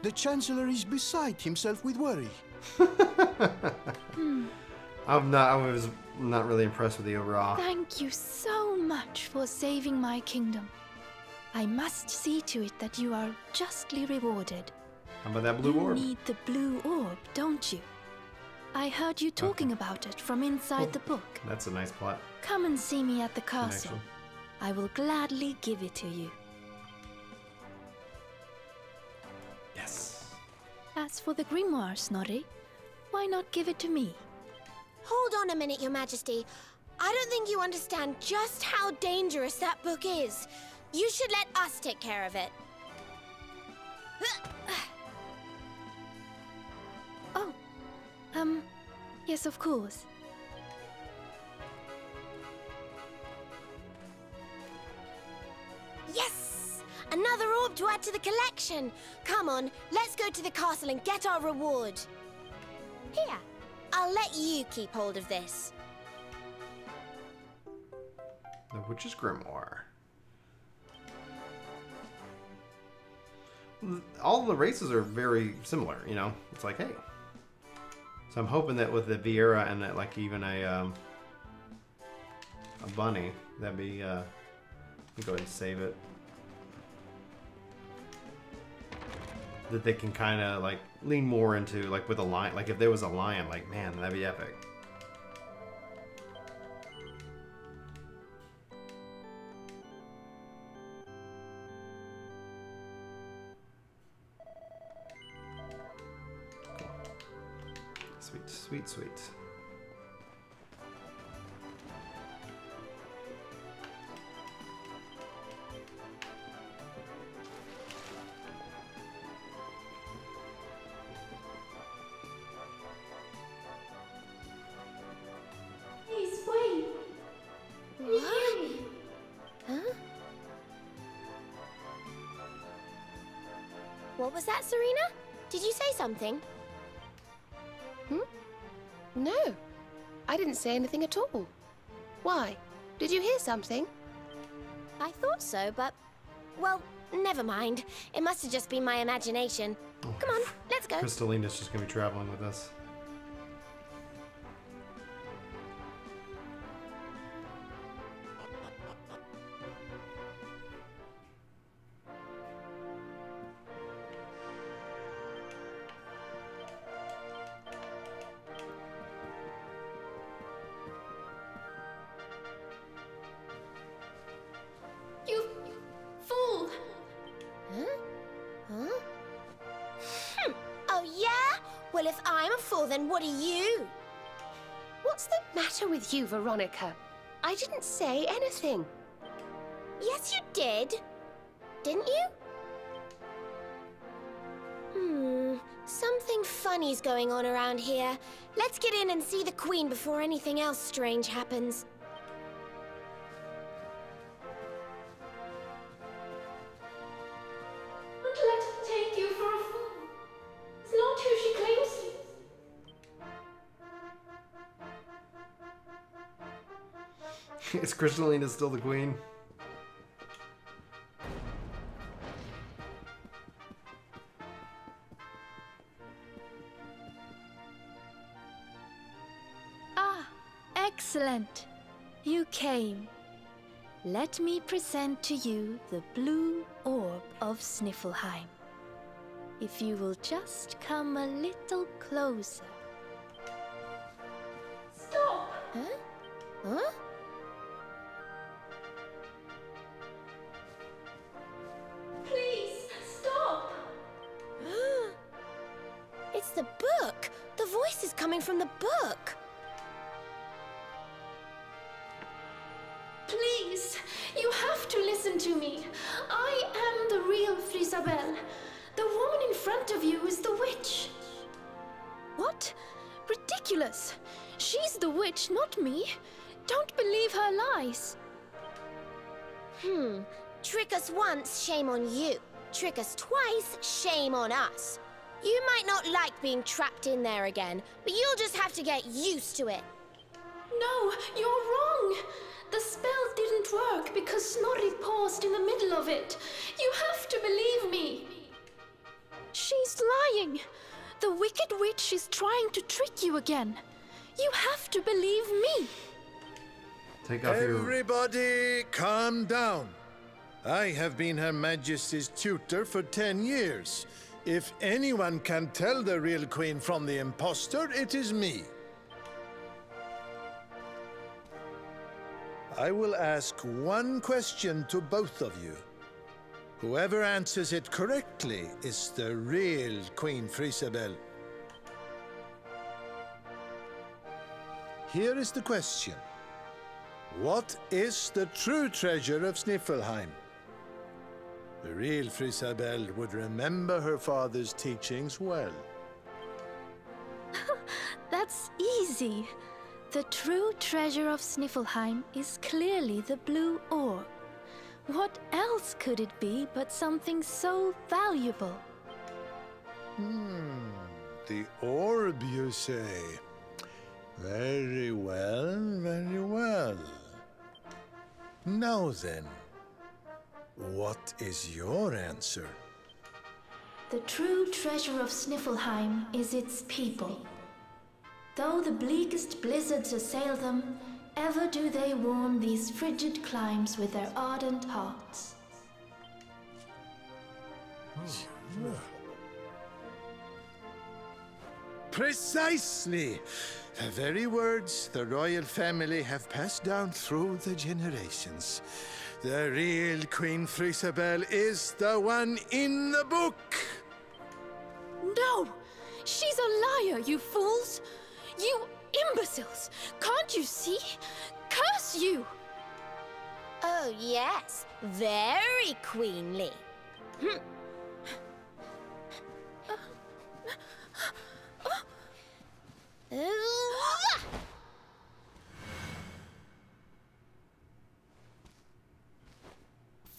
The Chancellor is beside himself with worry. I was not really impressed with the overall. Thank you so much for saving my kingdom. I must see to it that you are justly rewarded. How about that blue orb? You need the blue orb, don't you? I heard you talking about it from inside the book. That's a nice plot. Come and see me at the castle. Connection. I will gladly give it to you. Yes. As for the grimoire, Snorri, why not give it to me? Hold on a minute, Your Majesty. I don't think you understand just how dangerous that book is. You should let us take care of it. Oh, yes, of course. Yes! Another orb to add to the collection. Come on, let's go to the castle and get our reward. Here, I'll let you keep hold of this. The Witch's Grimoire. All the races are very similar, It's like, hey. So I'm hoping that with the Vieira and that, like even a bunny, that'd be. Let me go ahead and save it. That they can kind of like lean more into, like with a lion. Like if there was a lion, like man, that'd be epic. Sweet, sweet, sweet. Please wait. What? Huh? What was that, Serena? Did you say something? No, I didn't say anything at all. Why? Did you hear something? I thought so, but... Well, never mind. It must have just been my imagination. Come on, let's go. Crystallina's just gonna be traveling with us. You fool! Huh? Oh, yeah? Well, if I'm a fool, then what are you? What's the matter with you, Veronica? I didn't say anything. Yes, you did. Didn't you? Something funny's going on around here. Let's get in and see the Queen before anything else strange happens. Don't let him take you for a fool. Is Crystalina still the queen? Ah, excellent. You came. Let me present to you the blue orb of Sniffelheim. If you will just come a little closer. Stop! Huh? Huh? Please, stop! It's the book! The voice is coming from the book! Please, you have to listen to me. I am the real Frisabelle. The woman in front of you is the witch. What? Ridiculous. She's the witch, not me. Don't believe her lies. Trick us once, shame on you. Trick us twice, shame on us. You might not like being trapped in there again, but you'll just have to get used to it. No, you're wrong. The spell didn't work because Snorri paused in the middle of it. You have to believe me. She's lying. The wicked witch is trying to trick you again. You have to believe me. Take off your... Everybody, calm down. I have been Her Majesty's tutor for 10 years. If anyone can tell the real queen from the impostor, it is me. I will ask one question to both of you. Whoever answers it correctly is the real Queen Frisabelle. Here is the question. What is the true treasure of Sniffelheim? The real Frisabelle would remember her father's teachings well. That's easy. The true treasure of Sniffelheim is clearly the blue orb. What else could it be but something so valuable? The orb, you say? Very well, very well. Now then, what is your answer? The true treasure of Sniffelheim is its people. Though the bleakest blizzards assail them, ever do they warm these frigid climes with their ardent hearts. Precisely! The very words the royal family have passed down through the generations. The real Queen Frisabelle is the one in the book! No! She's a liar, you fools! You imbeciles! Can't you see? Curse you! Oh, yes. Very queenly.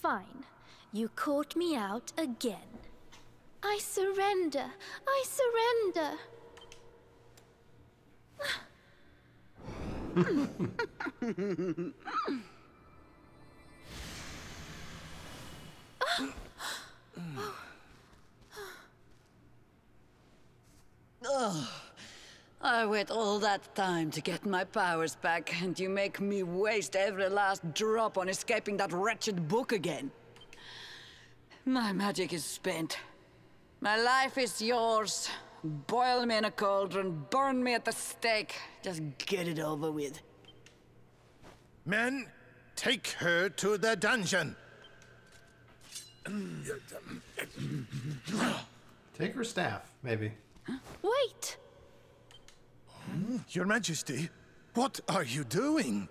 Fine. You caught me out again. I surrender. I surrender. I wait all that time to get my powers back, and you make me waste every last drop on escaping that wretched book again. My magic is spent. My life is yours. Boil me in a cauldron, burn me at the stake. Just get it over with. Men, take her to the dungeon. Take her staff, maybe. Wait! Your Majesty, what are you doing?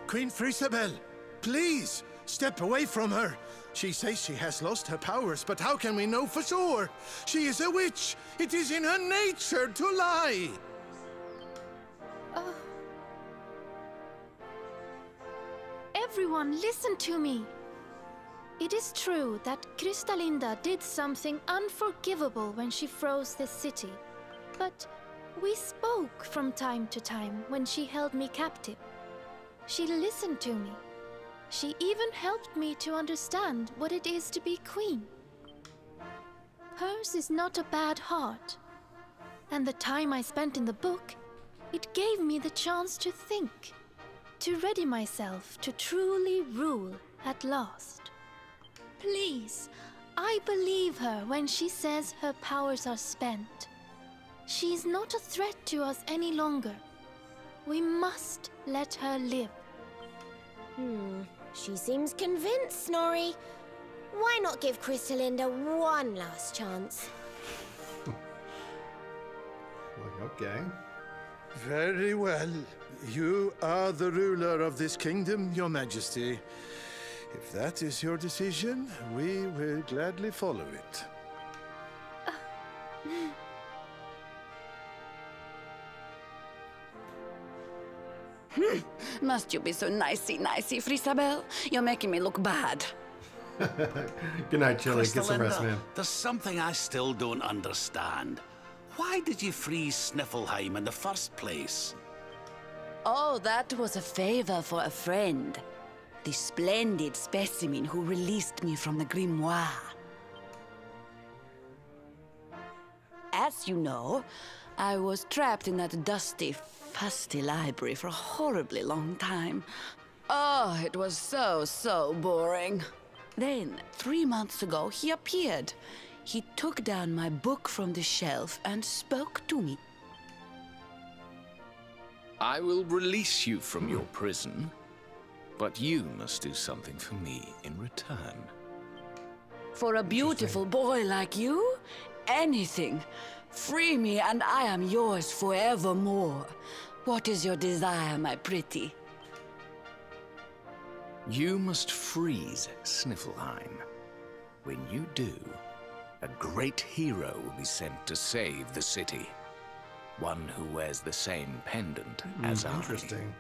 Queen Frisabelle, please, step away from her. She says she has lost her powers, but how can we know for sure? She is a witch. It is in her nature to lie. Everyone, listen to me. It is true that Kristalinda did something unforgivable when she froze this city. But we spoke from time to time when she held me captive. She listened to me. She even helped me to understand what it is to be queen. Hers is not a bad heart. And the time I spent in the book, it gave me the chance to think, to ready myself to truly rule at last. Please, I believe her when she says her powers are spent. She is not a threat to us any longer. We must let her live. She seems convinced, Snorri. Why not give Kristalinda one last chance? Okay. Very well. You are the ruler of this kingdom, Your Majesty. If that is your decision, we will gladly follow it. Must you be so nicey, Frisabel? You're making me look bad. Good night, Chili. Get some rest, Kristalinda, man. there's something I still don't understand. Why did you freeze Sniffleheim in the first place? Oh, that was a favor for a friend. The splendid specimen who released me from the grimoire. As you know, I was trapped in that dusty, fusty library for a horribly long time. Oh, it was so boring. Then, 3 months ago, he appeared. He took down my book from the shelf and spoke to me. I will release you from your prison, but you must do something for me in return. For a beautiful boy like you, anything. Free me and I am yours forevermore. What is your desire, my pretty? You must freeze Sniffleheim. When you do, a great hero will be sent to save the city. One who wears the same pendant as I. Interesting.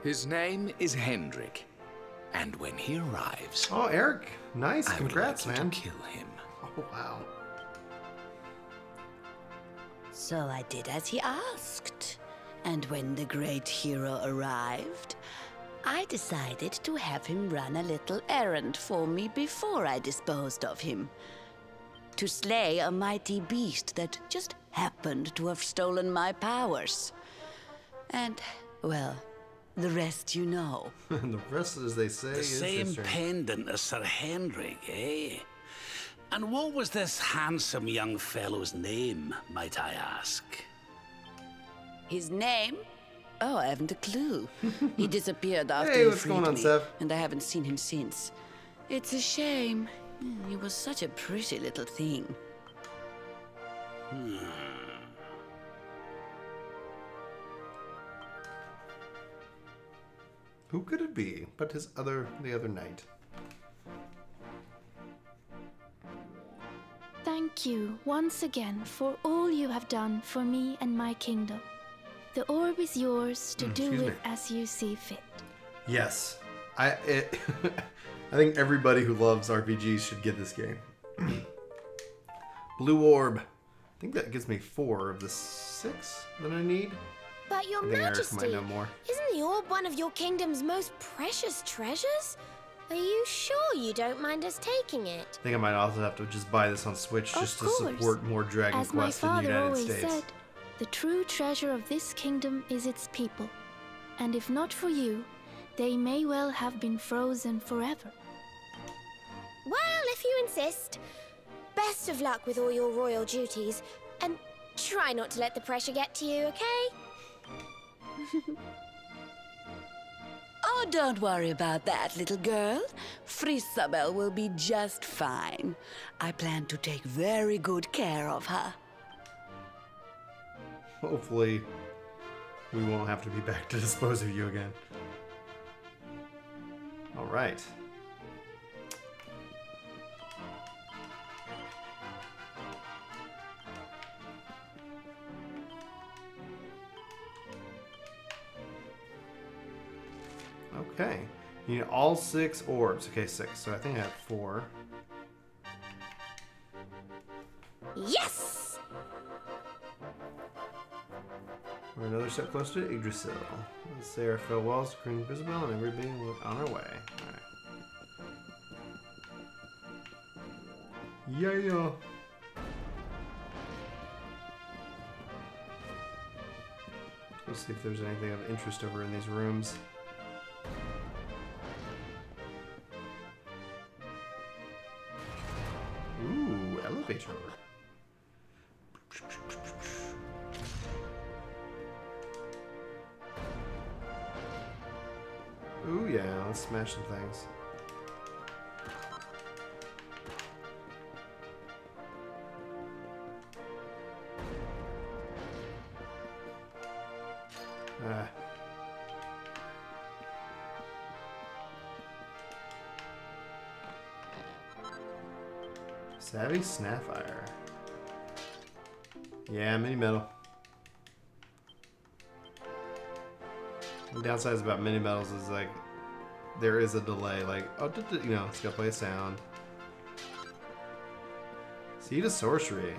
His name is Hendrik, and when he arrives... Oh, Eric. Nice. I would Congrats, like you man. to kill him. Oh, wow. So I did as he asked. And when the great hero arrived, I decided to have him run a little errand for me before I disposed of him. To slay a mighty beast that just happened to have stolen my powers. And, well, the rest you know. And the rest, as they say, The is same history. pendant as Sir Hendrik, eh? And what was this handsome young fellow's name, might I ask? His name? Oh, I haven't a clue. He disappeared after Hey, he what's freed going on, me, Seth? and I haven't seen him since. It's a shame. He was such a pretty little thing. Who could it be but the other knight? Thank you once again for all you have done for me and my kingdom. The orb is yours to do excuse with me. as you see fit. Yes. I think everybody who loves RPGs should get this game. Blue Orb. I think that gives me 4 of the 6 that I need. But Your I think Eric Majesty, might know more. isn't the orb one of your kingdom's most precious treasures? Are you sure you don't mind us taking it? I think I might also have to just buy this on Switch Of just to course. support more Dragon As my Quest in the father United always States. said, the true treasure of this kingdom is its people. And if not for you, they may well have been frozen forever. Well, if you insist. Best of luck with all your royal duties, and try not to let the pressure get to you, okay? Oh, don't worry about that, little girl. Frisabel will be just fine. I plan to take very good care of her. Hopefully, we won't have to be back to dispose of you again. All right. Okay. You need all 6 orbs. Okay, 6. So I think I have 4. Yes! We're another step closer to Yggdrasil. Let's say our farewells to Queen Isabel and everybody on our way. Alright. Yeah. Let's see if there's anything of interest over in these rooms. Ooh, elevator. Ooh, yeah, let's smash some things. Savvy Snapfire. Yeah, mini metal. The downsides about mini metals is like there is a delay. Like, oh, you know, it's gotta play a sound. Seed of Sorcery.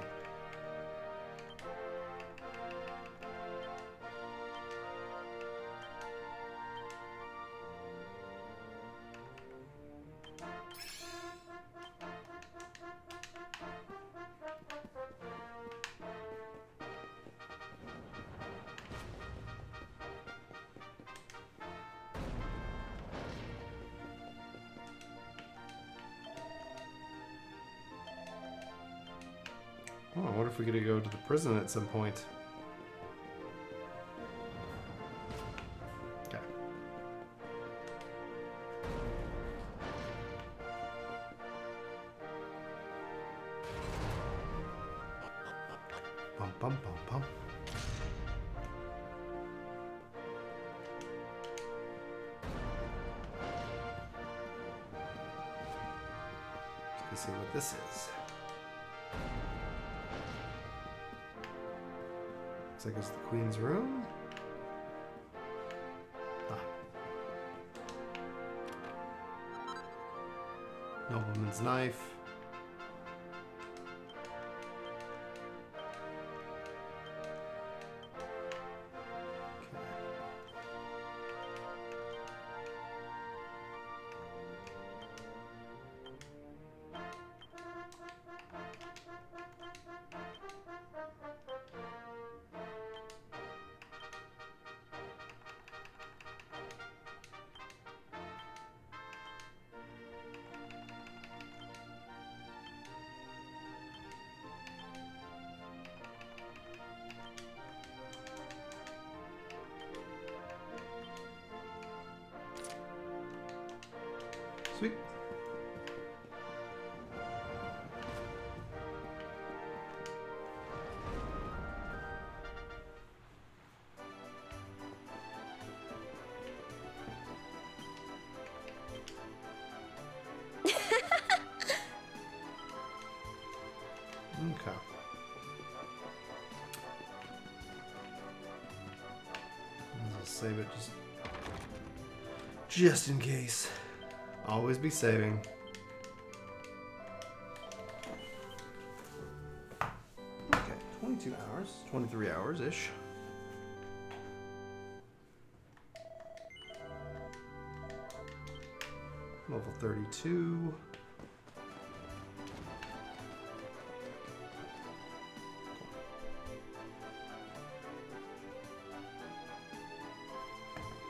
Oh, I wonder if we could go to the prison at some point. Okay. Bum bum bum bum. Let's see what this is. Looks like it's the Queen's room. Nobleman's knife. Sweet. Okay. I'll save it just in case. Always be saving. Okay, 22 hours, 23 hours-ish. Level 32.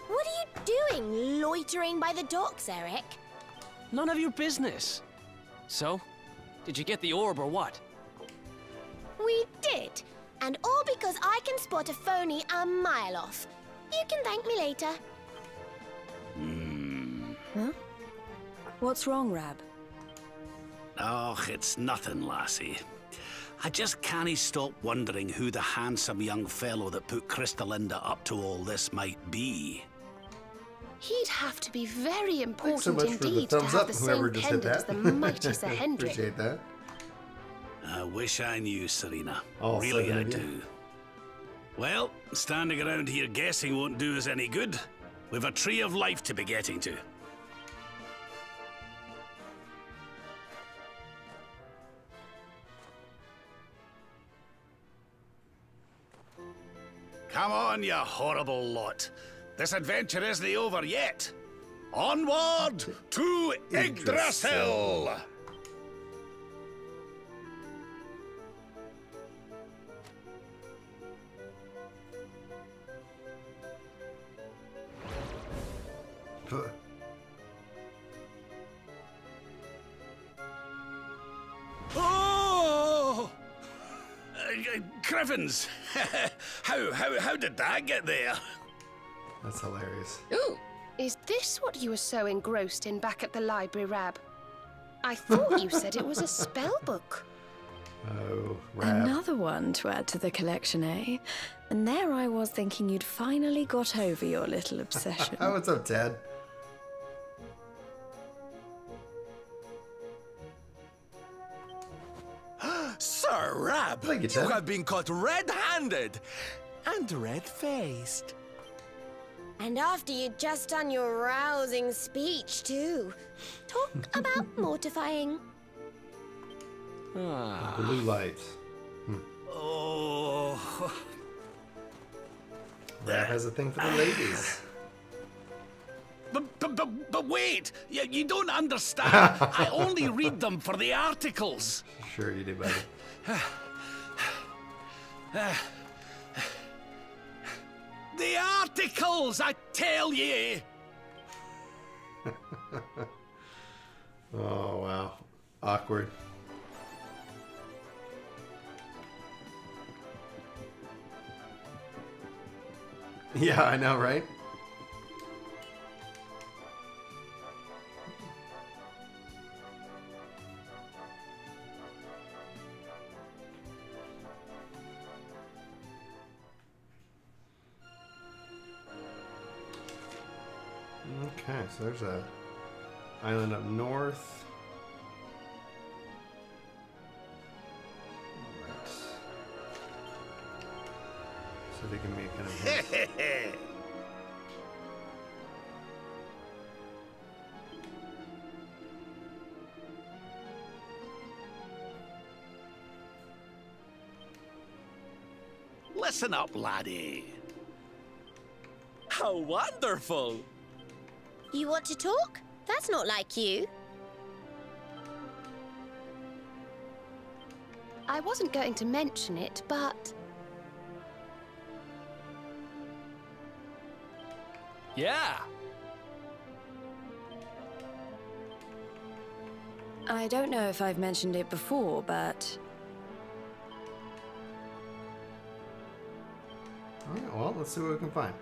What are you doing, loitering by the docks, Eric? None of your business. So, did you get the orb or what? We did. And all because I can spot a phony a mile off. You can thank me later. Huh? What's wrong, Rab? Oh, it's nothing, lassie. I just can't stop wondering who the handsome young fellow that put Crystalinda up to all this might be. He'd have to be very Thanks so important much for the indeed to thumbs have up, the whoever same just hit pendant as that. the mighty Sir Hendrik. Appreciate that. I wish I knew, Serena. All Really, 7 I of you. do. Well, standing around here guessing won't do us any good. We've a tree of life to be getting to. Come on, you horrible lot. This adventure isn't over yet. Onward to Yggdrasil! Oh! Griffins! How did that get there? That's hilarious. Ooh, is this what you were so engrossed in back at the library, Rab? I thought you said it was a spell book. Oh, Rab. Another one to add to the collection, eh? And there I was thinking you'd finally got over your little obsession. Oh, what's up, Ted? Sir Rab, Thank you, you Ted. have been caught red-handed and red-faced. And after you'd just done your rousing speech, too. Talk about mortifying. Blue light. Oh. Rab has a thing for the ladies. But wait! You don't understand. I only read them for the articles. Sure you do, buddy. The articles, I tell ye! Oh, wow. Awkward. Yeah, I know, right? Okay, so there's a island up north. Right. So they can make kind of Listen up, laddie. How wonderful! You want to talk? That's not like you. I wasn't going to mention it, but... Yeah. I don't know if I've mentioned it before, but... Alright, well, let's see what we can find.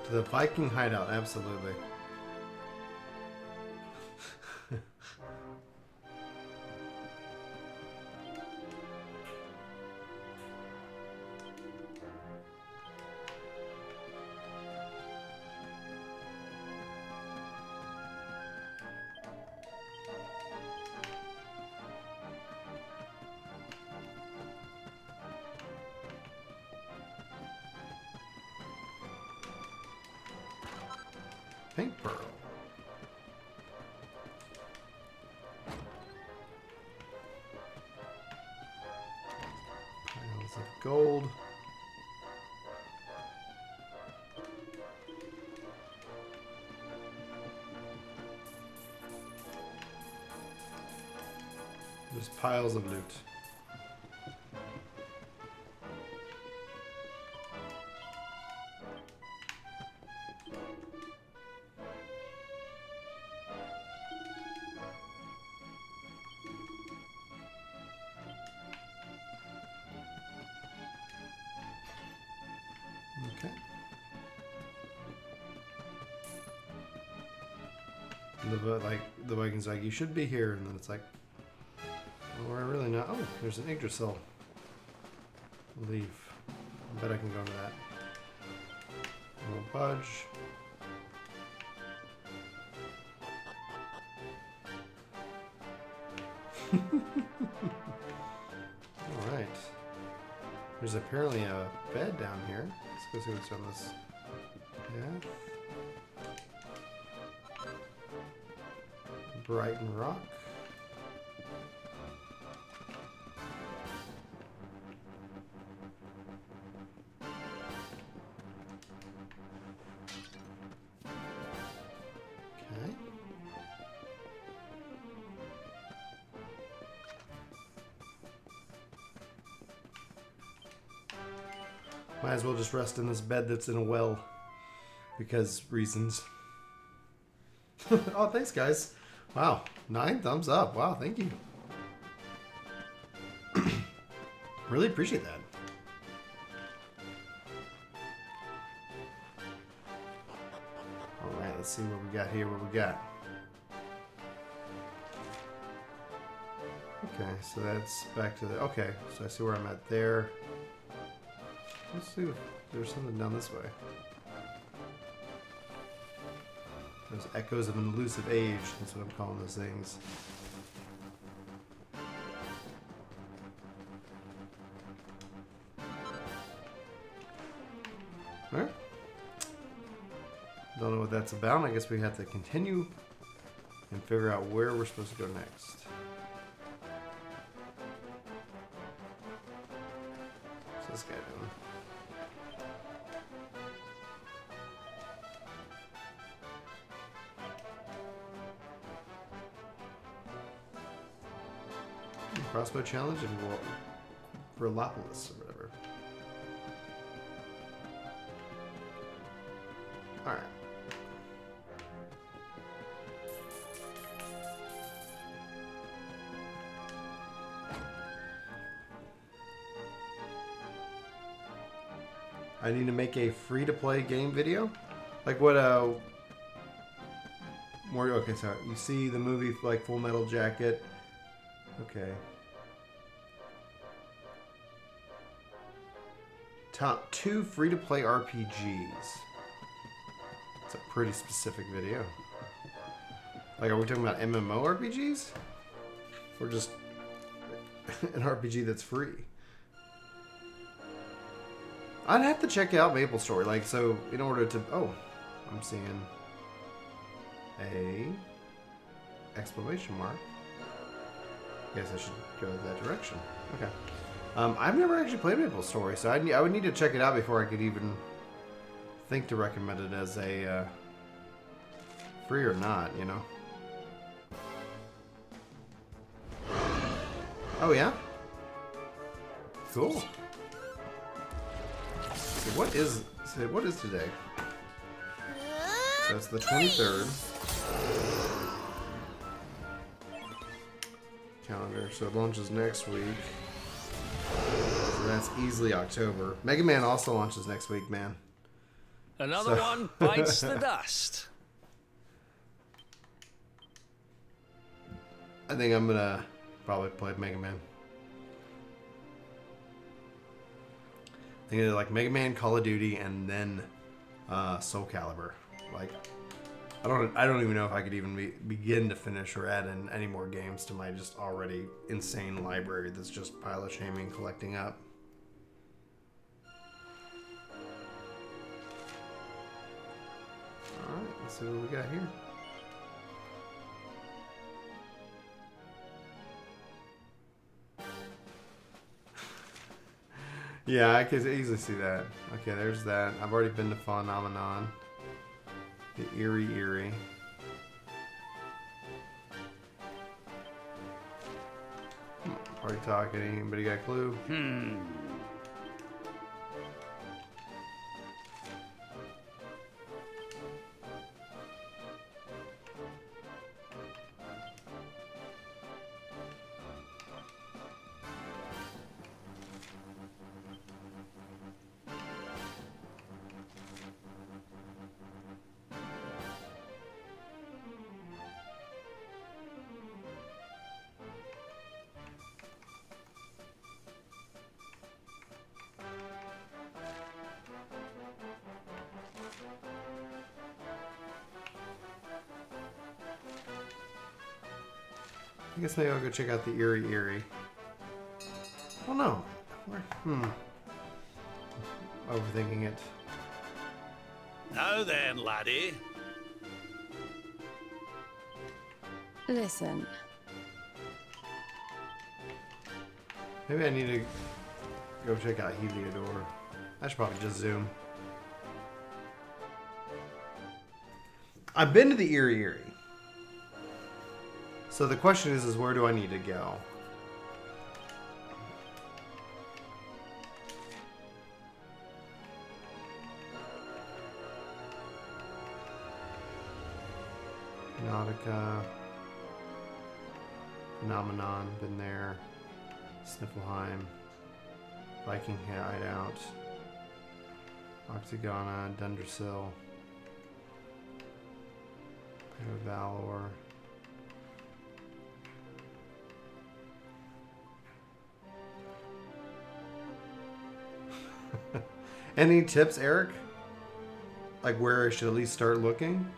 To the Viking hideout, absolutely. Pink pearl. Piles of gold. There's piles of loot. Okay. The Vikings like, you should be here, and then it's like, well, we're really not. Oh, there's an Yggdrasil leaf. I bet I can go to that. We'll budge. All right. There's apparently a bed down here. Let's go see what's on this. Yeah. Brighton Rock. Okay. Might as well just rest in this bed that's in a well. Because reasons. Oh, thanks, guys. Wow, 9 thumbs up. Wow, thank you. Really appreciate that. All right, let's see what we got here. What we got? Okay, so that's back to the. Okay, so I see where I'm at there. Let's see if there's something down this way. There's echoes of an elusive age. That's what I'm calling those things. Alright. Don't know what that's about. I guess we have to continue and figure out where we're supposed to go next. What's this guy doing? Crossbow challenge and Velopolis or whatever. Alright. I need to make a free-to-play game video? Like what, more, okay, sorry. You see the movie like Full Metal Jacket. Okay. Top 2 free-to-play RPGs. It's a pretty specific video. Like, are we talking about MMORPGs? Or just an RPG that's free? I'd have to check out MapleStory. Like, so, in order to... Oh, I'm seeing a exclamation mark. Guess I should go that direction. Okay. I've never actually played MapleStory, so I would need to check it out before I could even think to recommend it as a free or not, you know. Oh yeah? Cool. So what is today? That's the 23rd. Calendar, so it launches next week. So that's easily October. Mega Man also launches next week, man. Another one bites the dust. I think I'm gonna probably play Mega Man. I think like Mega Man, Call of Duty, and then Soul Calibur. Like, I don't even know if I could even begin to finish or add in any more games to my just already insane library that's just pile of shaming collecting up. Alright, let's see what we got here. Yeah, I could easily see that. Okay, there's that. I've already been to Phenomenon. The Eerie. Already talking. Anybody got a clue? I guess maybe I'll go check out the Eerie. Oh no. overthinking it. Now then, laddie. Listen. Maybe I need to go check out Heliodor. I should probably just zoom. I've been to the Eyrie. So the question is where do I need to go? Nautica. Phenomenon, been there. Sniffleheim. Viking Hideout. Oxygona, Dundersill. Valor. Any tips, Eric? Like where I should at least start looking?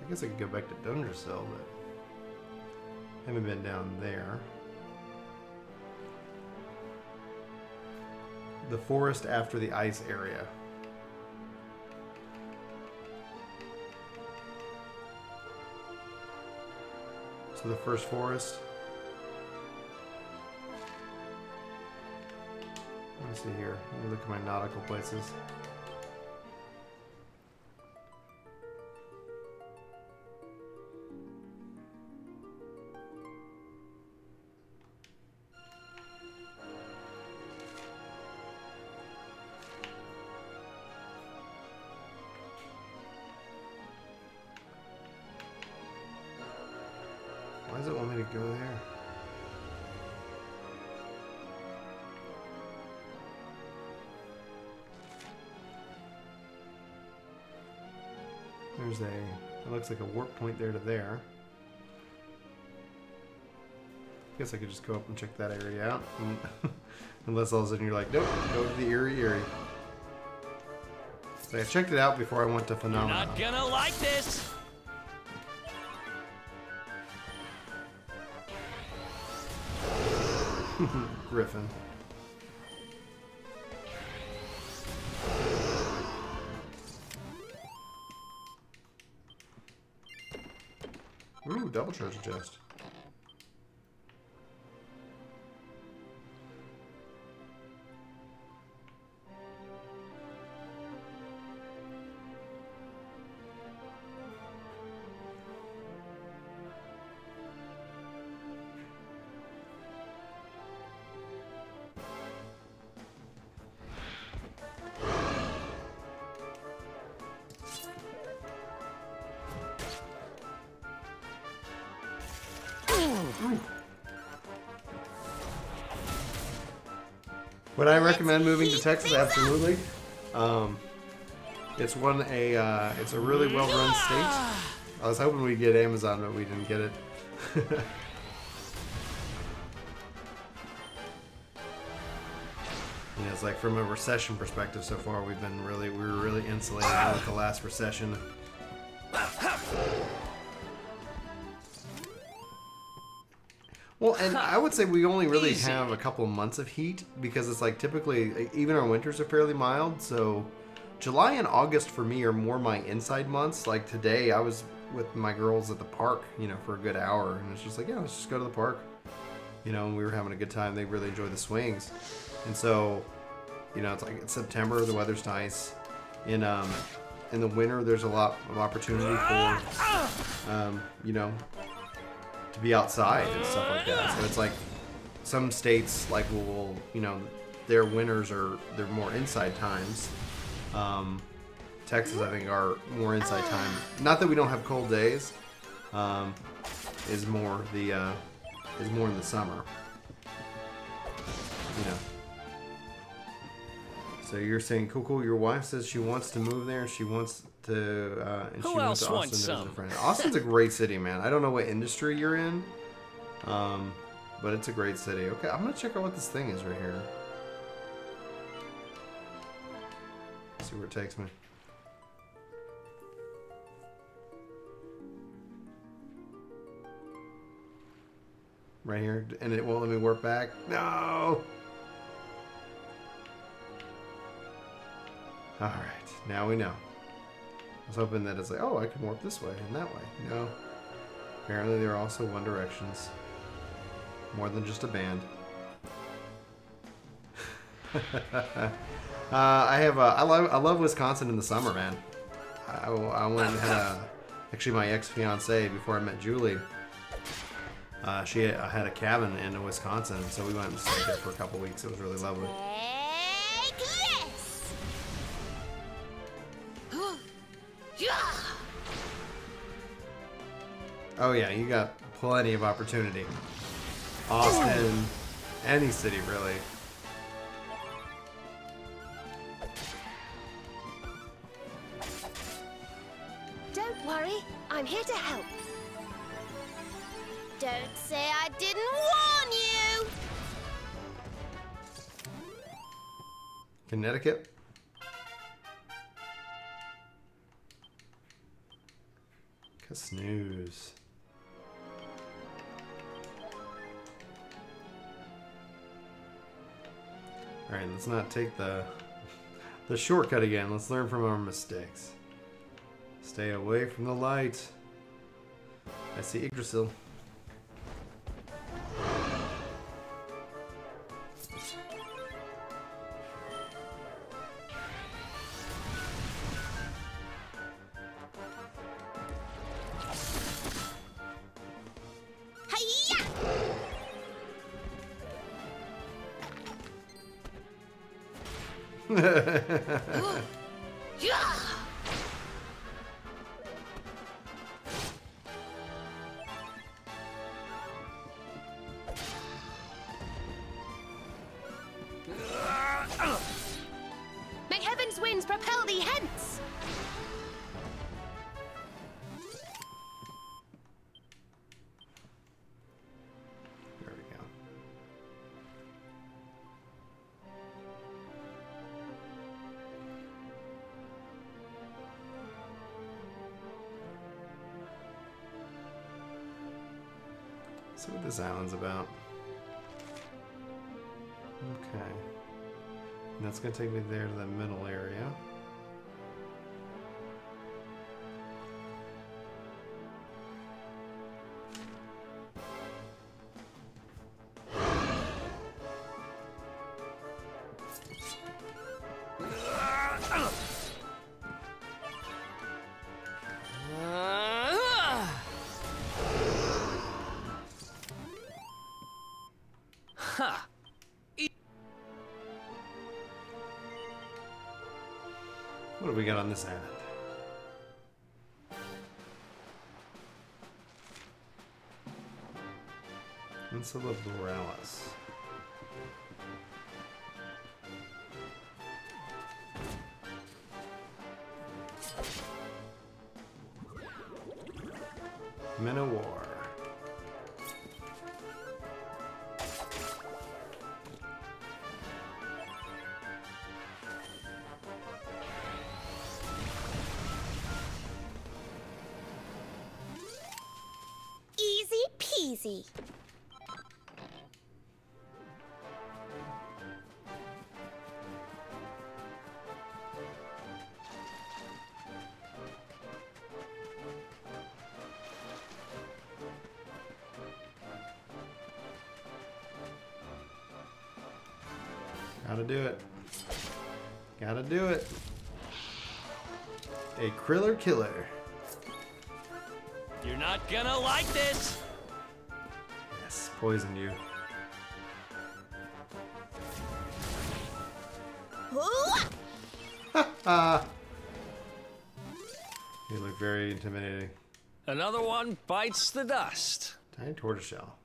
I guess I could go back to Dundersill, but haven't been down there. The forest after the ice area. So the first forest. Let me see here. Let me look at my nautical places. Why does it want me to go there? There's it looks like a warp point there to there. Guess I could just go up and check that area out. Unless all of a sudden you're like, nope, go to the Eyrie. So I checked it out before I went to Phenomenon. You're not gonna like this! Griffin. Ooh, double treasure chest. Would I recommend moving to Texas? Absolutely. It's it's a really well-run state. I was hoping we'd get Amazon, but we didn't get it. It's like from a recession perspective so far, we were really insulated with the last recession. Well, and I would say we only really have a couple of months of heat because it's like typically, even our winters are fairly mild. So July and August for me are more my inside months. Like today I was with my girls at the park, for a good hour. And it's just like, yeah, let's just go to the park. And we were having a good time. They really enjoy the swings. And so, it's like it's September, the weather's nice. In the winter, there's a lot of opportunity for, to be outside and stuff like that. So it's like some states like will their winters they're more inside times. Texas I think are more inside time. Not that we don't have cold days. Is more in the summer. So you're saying cool. Your wife says she wants to move there. She wants to, and she wants to Austin as a friend. Austin's a great city, man. I don't know what industry you're in, but it's a great city. Okay, I'm gonna check out what this thing is right here. See where it takes me. right here, and it won't let me warp back. No! Alright, now we know. I was hoping that it's like, oh, I can warp this way and that way. No. Apparently there are also One Directions. More than just a band. I love Wisconsin in the summer, man. I went and had actually my ex-fiance before I met Julie. She had a cabin in Wisconsin, so we went and stayed there for a couple weeks. It was really lovely. Oh yeah, you got plenty of opportunity. Austin, any city really. Don't worry, I'm here to help. Don't say I didn't warn you! Connecticut? Snooze. Alright, let's not take the shortcut again. Let's learn from our mistakes. Stay away from the light. I see Yggdrasil. May heaven's winds propel thee hence! There we go. Let's see what this island's about. Okay. And that's going to take me there to the middle area. Ha! What do we got on this island? Insula Borealis. Men of War. Easy peasy. Gotta do it. Gotta do it. A Kriller Killer. You're not gonna like this! Yes, poison you. You look very intimidating. Another one bites the dust. Tiny tortoiseshell.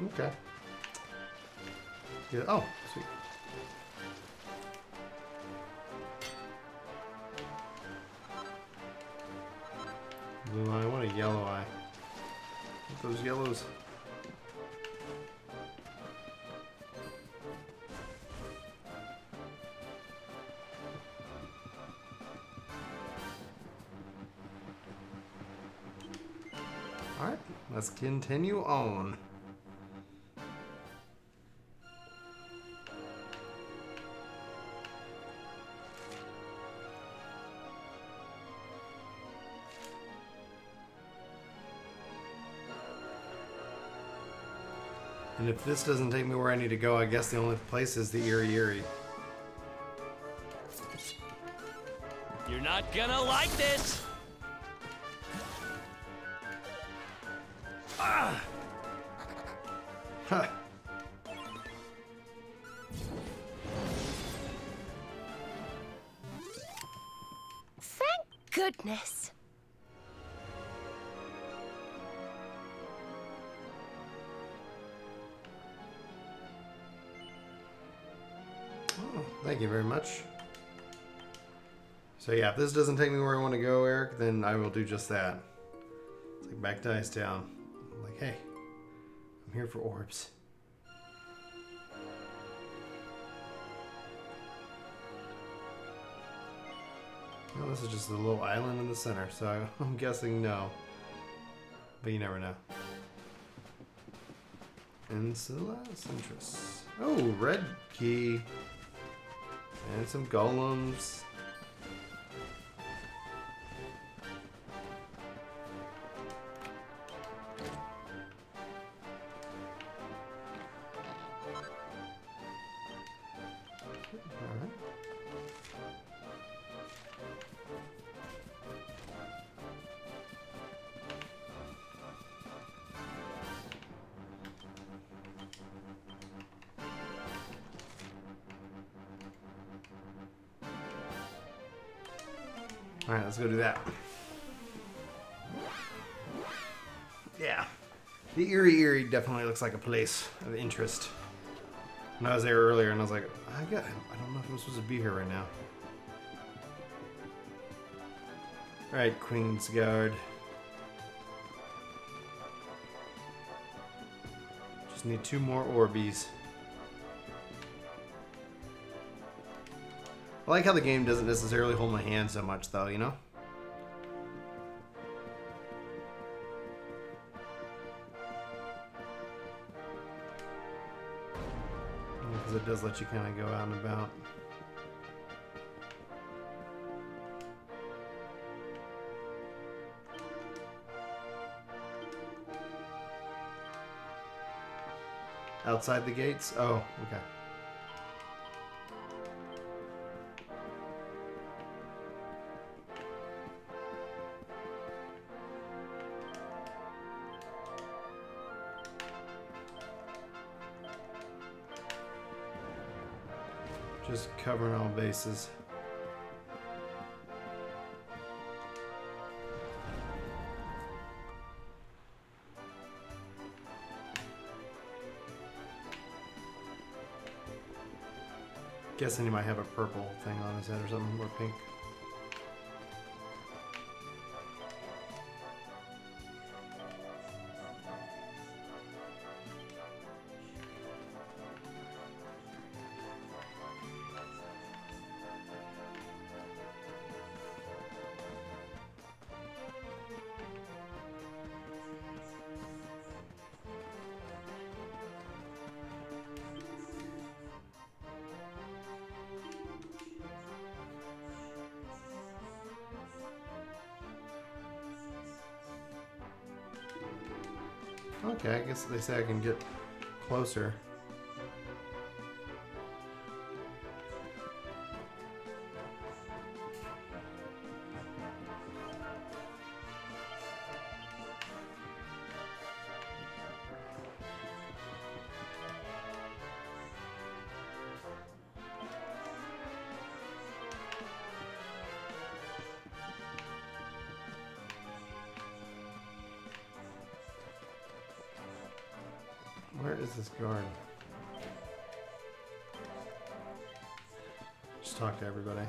Okay. Yeah, oh, sweet. Blue eye, what a yellow eye. Look at those yellows. Alright, let's continue on. And if this doesn't take me where I need to go, I guess the only place is the Eerie. You're not gonna like this! Ah! Huh. Thank goodness. Oh, thank you very much. So yeah, if this doesn't take me where I want to go, Eric, then I will do just that. It's like back to Icetown. I'm like, hey, I'm here for orbs. Well, this is just a little island in the center, so I'm guessing no. But you never know. Insula Centris. Oh, red key. And some golems. Alright, let's go do that. Yeah. The Eerie definitely looks like a place of interest. When I was there earlier and I was like, I don't know if I'm supposed to be here right now. Alright, Queen's Guard. Just need 2 more Orbies. I like how the game doesn't necessarily hold my hand so much, though, you know? Because it does let you kind of go out and about. Outside the gates? Oh, okay. Just covering all bases. Guessing he might have a purple thing on his head or something, or pink. Okay, I guess they say I can get closer. Where is this guard? Just talk to everybody.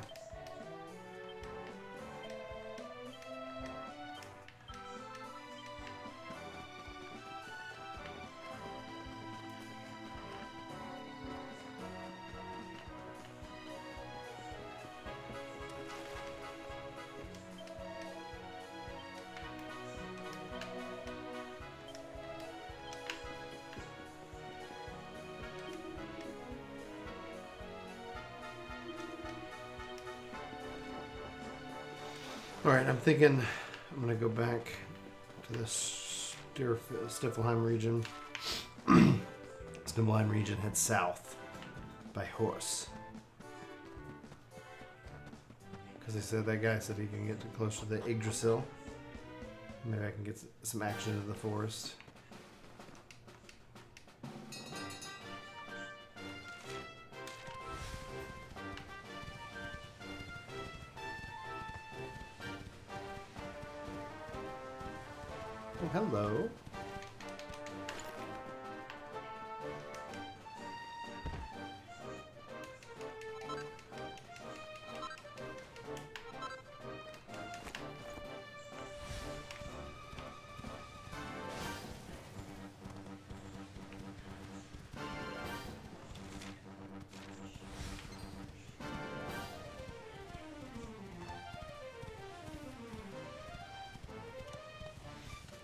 Alright, I'm thinking I'm going to go back to this Stiflheim region. Stiflheim region heads south by horse. Because they said that guy said he can get close to the Yggdrasil. Maybe I can get some action into the forest. Oh, hello.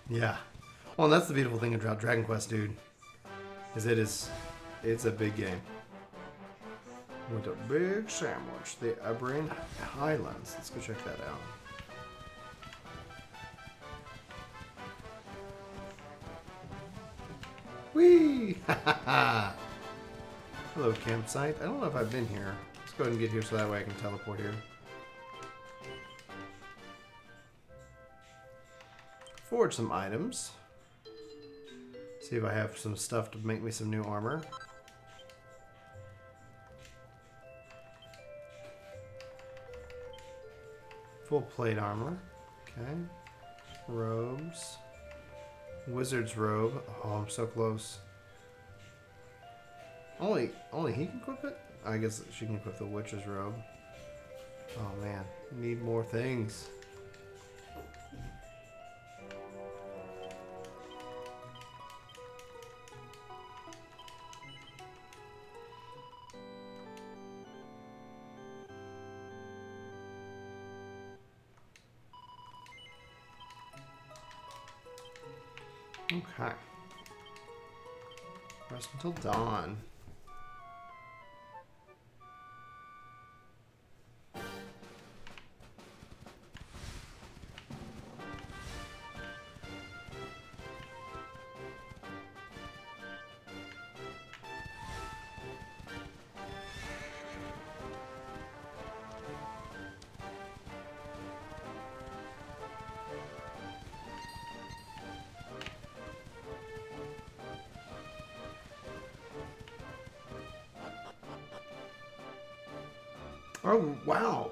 Yeah. Well, and that's the beautiful thing about Dragon Quest, dude. It's a big game. With a big sandwich. The Iberian Highlands. Let's go check that out. Whee! Hello, campsite. I don't know if I've been here. Let's go ahead and get here so that way I can teleport here. Forge some items. See if I have some stuff to make me some new armor. Full plate armor. Okay. Robes. Wizard's robe. Oh, I'm so close. Only he can equip it? I guess she can equip the witch's robe. Oh man, need more things. Okay. Rest until dawn. Oh wow,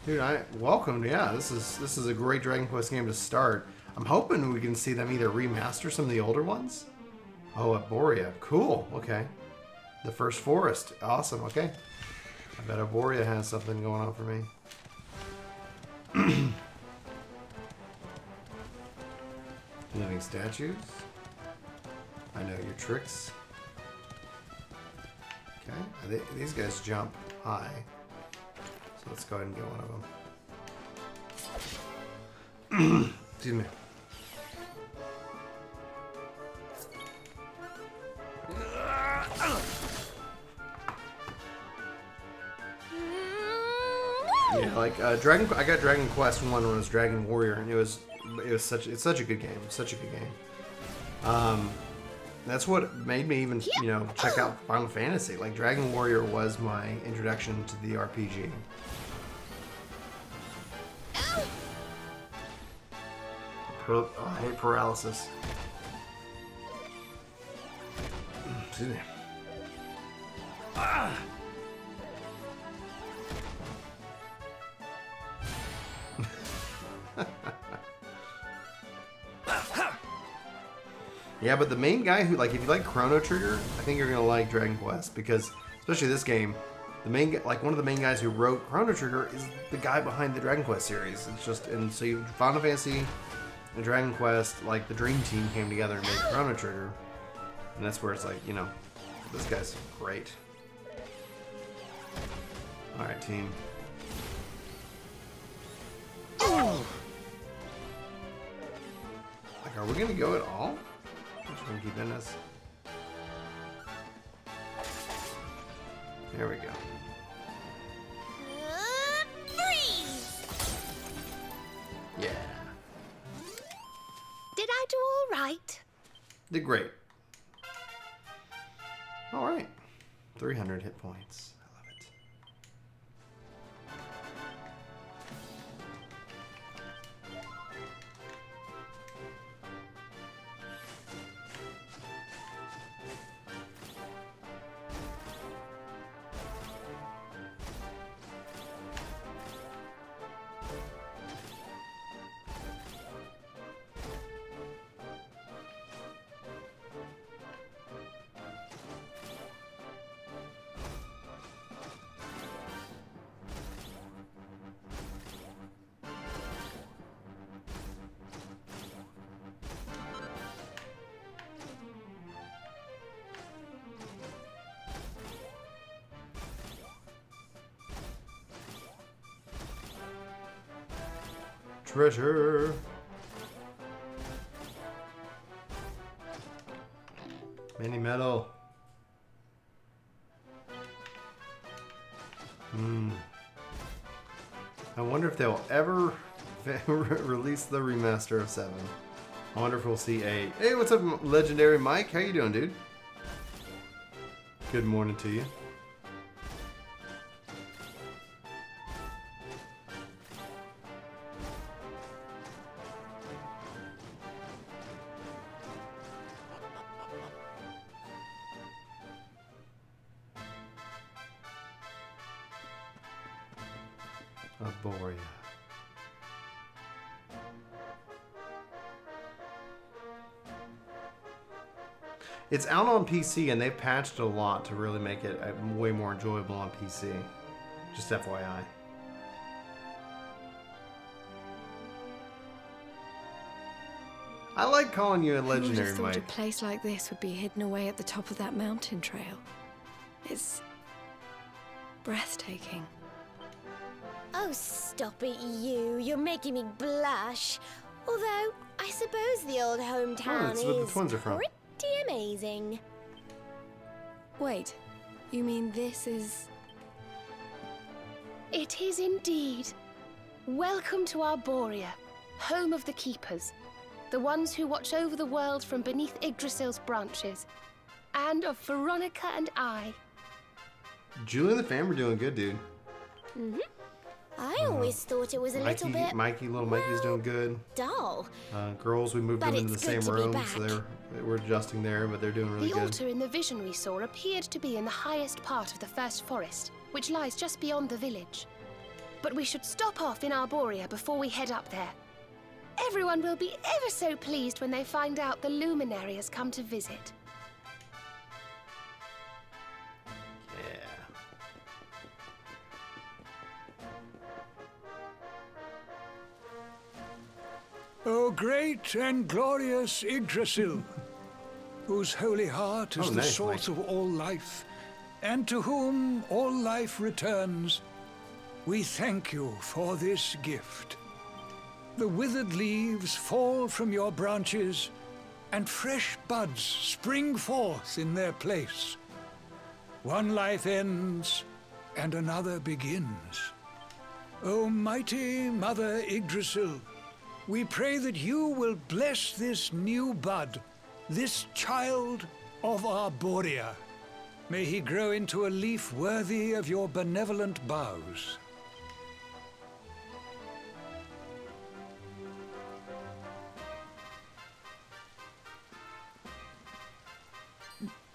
dude! Welcome. Yeah, this is a great Dragon Quest game to start. I'm hoping we can see them either remaster some of the older ones. Oh, Arborea, cool. Okay, the first forest, awesome. Okay, I bet Arborea has something going on for me. Living statues. I know your tricks. Okay, these guys jump high, so let's go ahead and get one of them. Excuse me. Yeah, like I got Dragon Quest 1 when it was Dragon Warrior, and it's such a good game. It's such a good game. That's what made me even, check out Final Fantasy. Like, Dragon Warrior was my introduction to the RPG. Oh, I hate paralysis. Excuse me. Ah! Yeah, but the main guy who, like, if you like Chrono Trigger, I think you're gonna like Dragon Quest, because especially this game, the main, like, one of the main guys who wrote Chrono Trigger is the guy behind the Dragon Quest series. It's just, and so you Final Fantasy and Dragon Quest, like, the Dream Team came together and made Chrono Trigger, and that's where it's like, you know, this guy's great. All right, team. Oh. Like, are we gonna go at all? I'm just gonna keep in this. There we go. Freeze! Yeah. Did I do all right? Did great. All right. 300 hit points. I love it. Treasure. Mini metal. I wonder if they'll ever release the remaster of 7. I wonder if we'll see a... Hey, what's up, Legendary Mike? How you doing, dude? Good morning to you. Arborea. It's out on PC and they've patched it a lot to really make it way more enjoyable on PC. Just FYI. I like calling you a legendary, Who would have Mike. thought a place like this would be hidden away at the top of that mountain trail? It's breathtaking. Oh, stop it, you. You're making me blush. Although, I suppose the old hometown that's where the twins are is from. pretty amazing. Wait, you mean this is... It is indeed. Welcome to Arborea, home of the Keepers, the ones who watch over the world from beneath Yggdrasil's branches, and of Veronica and I. Julie and the fam are doing good, dude. Mm-hmm. I always thought it was a little bit... Little Mikey's doing good. dull. Girls, we moved But them into the it's same good to be room, back. so we're adjusting there, but they're doing really The good. altar in the vision we saw appeared to be in the highest part of the first forest, which lies just beyond the village. But we should stop off in Arborea before we head up there. Everyone will be ever so pleased when they find out the luminary has come to visit. O great and glorious Yggdrasil, whose holy heart is the source of all life, and to whom all life returns, we thank you for this gift. The withered leaves fall from your branches, and fresh buds spring forth in their place. One life ends, and another begins. O mighty Mother Yggdrasil, we pray that you will bless this new bud, this child of Arborea. May he grow into a leaf worthy of your benevolent boughs.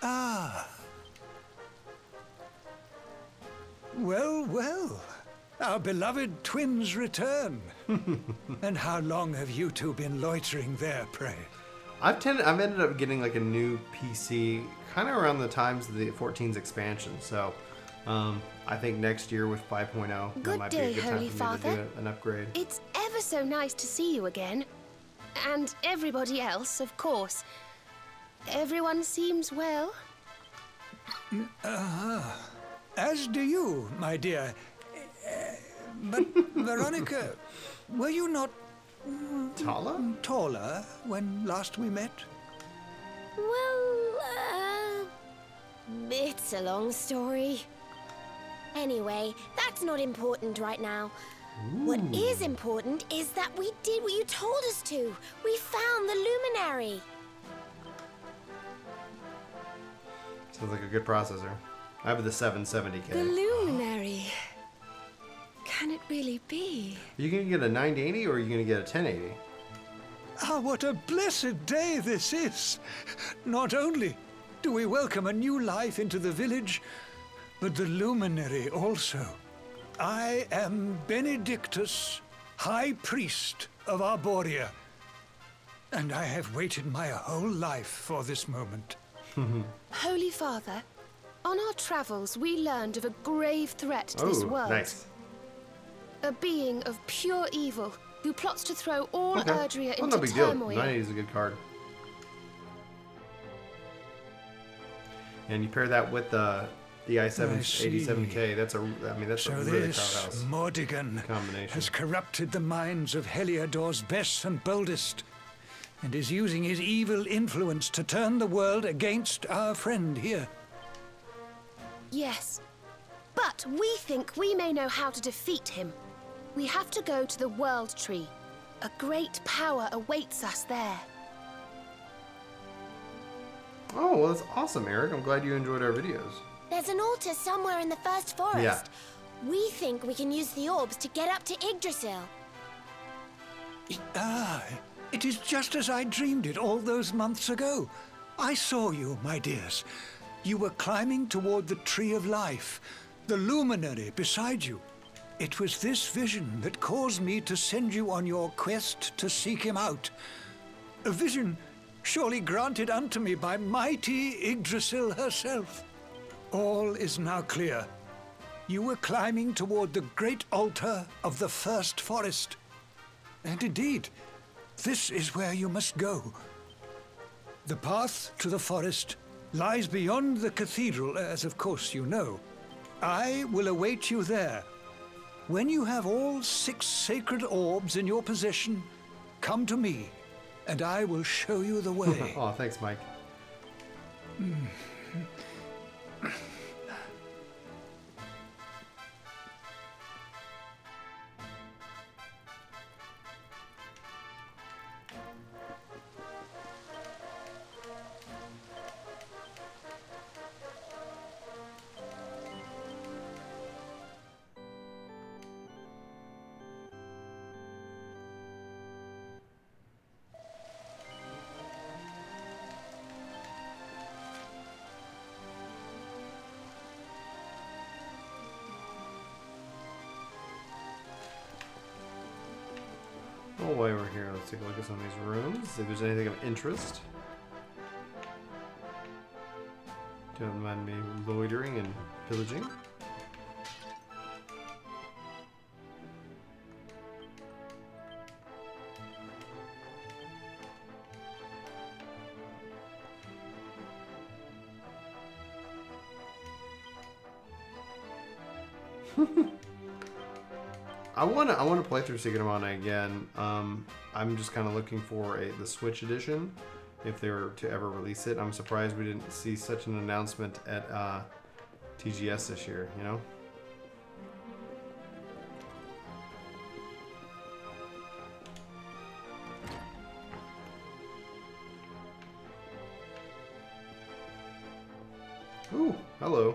Ah. Well, well. Our beloved twins return. And how long have you two been loitering there, pray? I've ended up getting like a new PC kind of around the times of the 14's expansion. So I think next year with 5.0, that might be a good time Holy for me Father. to do an upgrade. It's ever so nice to see you again. And everybody else, of course. Everyone seems well. As do you, my dear. But, Veronica, were you not... taller when last we met? Well, it's a long story. Anyway, that's not important right now. What is important is that we did what you told us to. We found the luminary. Sounds like a good processor. I have the 770K. The luminary. Can it really be? Are you going to get a 980 or are you going to get a 1080? Ah, what a blessed day this is! Not only do we welcome a new life into the village, but the luminary also. I am Benedictus, High Priest of Arborea, and I have waited my whole life for this moment. Holy Father, on our travels we learned of a grave threat to this world. Nice. A being of pure evil who plots to throw all Erdrea Well, into no big deal. turmoil. 980 is a good card. And you pair that with the i7 87K. That's a really powerhouse Mordigan combination. has corrupted the minds of Heliodor's best and boldest, and is using his evil influence to turn the world against our friend here. Yes, but we think we may know how to defeat him. We have to go to the World Tree. A great power awaits us there. Oh, well, that's awesome, Eric. I'm glad you enjoyed our videos. There's an altar somewhere in the first forest. Yeah. We think we can use the orbs to get up to Yggdrasil. It is just as I dreamed it all those months ago. I saw you, my dears. You were climbing toward the Tree of Life, the luminary beside you. It was this vision that caused me to send you on your quest to seek him out. A vision surely granted unto me by mighty Yggdrasil herself. All is now clear. You were climbing toward the great altar of the first forest. And indeed, this is where you must go. The path to the forest lies beyond the cathedral, as of course you know. I will await you there. When you have all 6 sacred orbs in your possession, come to me, and I will show you the way. Oh, thanks, Mike. Oh, while we're here, let's take a look at some of these rooms, see if there's anything of interest. Don't mind me loitering and pillaging. I want to play through Sargatanas again. I'm just kind of looking for the Switch edition, if they were to ever release it. I'm surprised we didn't see such an announcement at TGS this year. You know. Ooh, hello.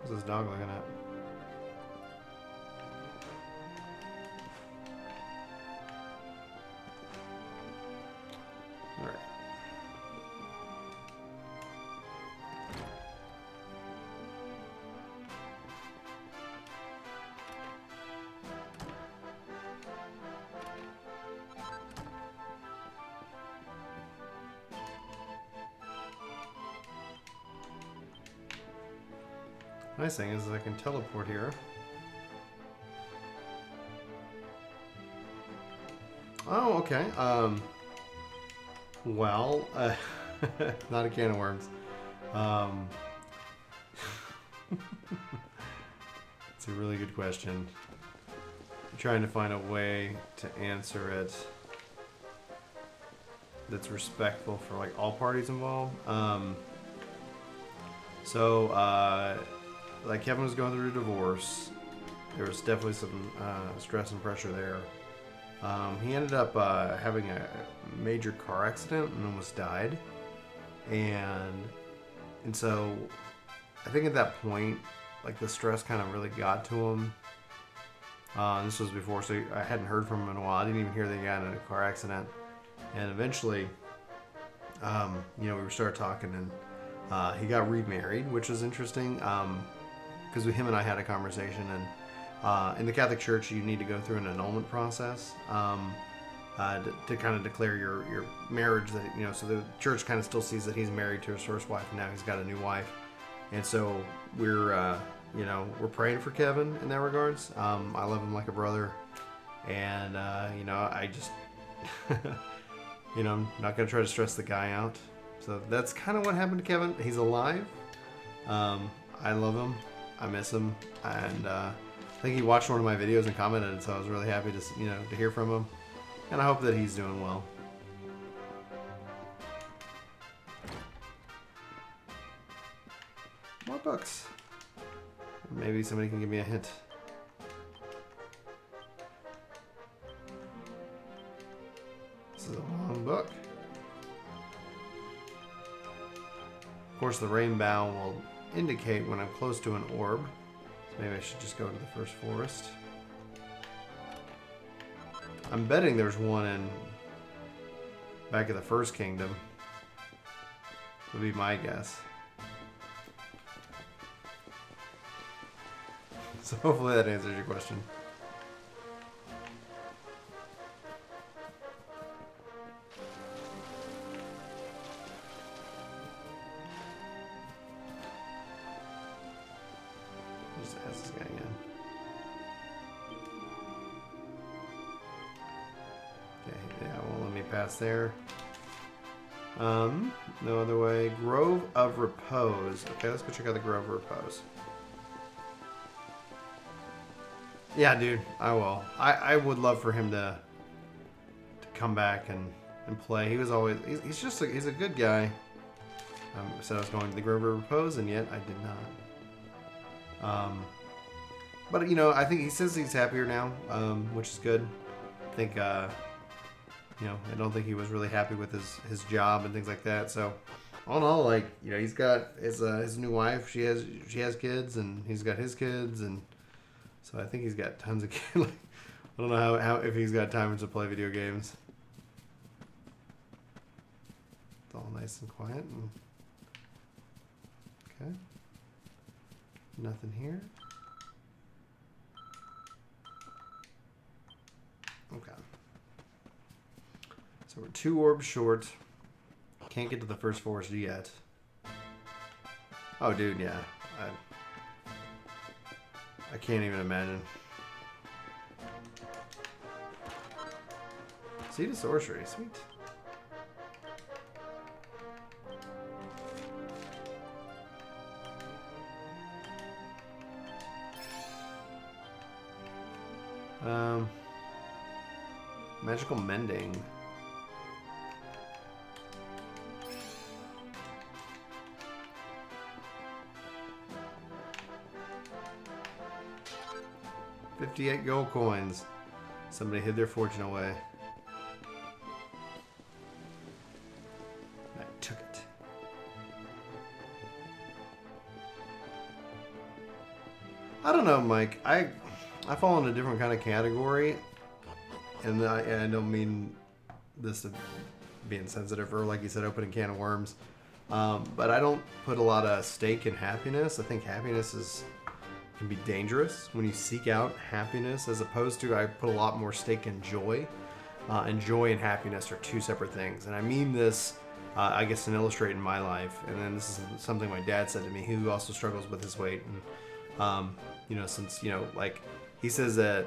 What's this dog looking at? Nice thing is I can teleport here. Oh, okay. Well, not a can of worms. It's a really good question. I'm trying to find a way to answer it that's respectful for like all parties involved. Like Kevin was going through a divorce. There was definitely some stress and pressure there. He ended up having a major car accident and almost died. And so I think at that point, like the stress kind of really got to him. This was before, so I hadn't heard from him in a while. I didn't even hear they got in a car accident. And eventually, we started talking, and he got remarried, which was interesting because him and I had a conversation. And in the Catholic Church, you need to go through an annulment process to kind of declare your marriage. That so the church kind of still sees that he's married to his first wife, and now he's got a new wife. And so we're praying for Kevin in that regards. I love him like a brother, and I just I'm not gonna try to stress the guy out. So that's kind of what happened to Kevin. He's alive. I love him. I miss him, and I think he watched one of my videos and commented, so I was really happy to to hear from him, and I hope that he's doing well. More books. Maybe somebody can give me a hint. This is a long book. Of course, the rainbow will indicate when I'm close to an orb. So maybe I should just go to the first forest. I'm betting there's one in back of the first kingdom. Would be my guess. So hopefully that answers your question. Just ask this guy again. Okay, yeah, won't let me pass there. No other way. Grove of Repose. Okay, let's go check out the Grove of Repose. Yeah, dude, I will. I would love for him to come back and play. He was always he's a good guy. Said I was going to the Grove of Repose, and yet I did not. But I think he says he's happier now, which is good. I think I don't think he was really happy with his job and things like that. So all in all, like he's got his new wife. She has kids, and he's got his kids, and so I think he's got tons of kids. Like, I don't know how if he's got time to play video games. It's all nice and quiet. Okay. Nothing here. Okay. So we're 2 orbs short. Can't get to the first forest yet. Oh, dude, yeah. I can't even imagine. Seed of Sorcery, sweet. Magical Mending. $58 gold coins. Somebody hid their fortune away. I took it. I don't know, Mike. I fall in a different kind of category, and I don't mean this to be insensitive or, like you said, opening a can of worms. But I don't put a lot of stake in happiness. I think happiness can be dangerous when you seek out happiness, as opposed to I put a lot more stake in joy. And joy and happiness are 2 separate things. And I mean this I guess, an illustrate in my life. And then this is something my dad said to me, who also struggles with his weight. And, you know, since, you know, like, he says that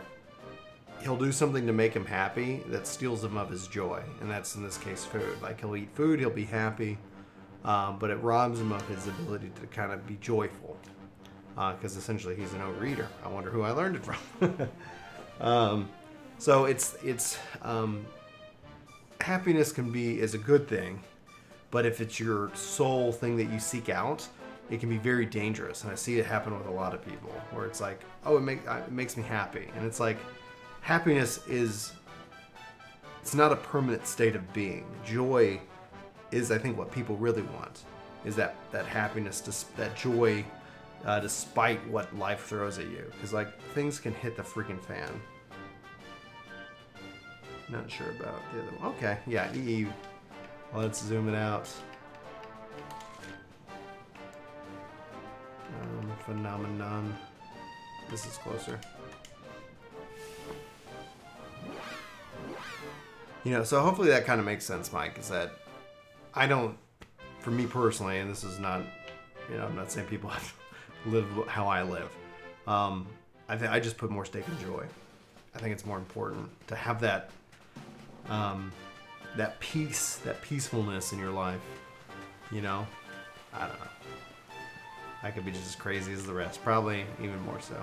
he'll do something to make him happy that steals him of his joy. And that's, in this case, food. Like, he'll eat food, he'll be happy, but it robs him of his ability to kind of be joyful. Because essentially he's an overeater. I wonder who I learned it from. So it's happiness is a good thing. But if it's your sole thing that you seek out, it can be very dangerous. And I see it happen with a lot of people, where it's like, oh, it makes me happy. And it's like, happiness it's not a permanent state of being. Joy is, I think, what people really want, is that happiness, that joy, despite what life throws at you. Because, like, things can hit the freaking fan. Not sure about the other one. Okay, yeah, EE. Let's zoom it out. Phenomenon. This is closer. You know, so hopefully that kind of makes sense, Mike, is that I don't, for me personally, and this is not, you know, I'm not saying people have to live how I live. I just put more stake in joy. I think it's more important to have that that peace, that peacefulness in your life, you know? I don't know. I could be just as crazy as the rest, probably even more so.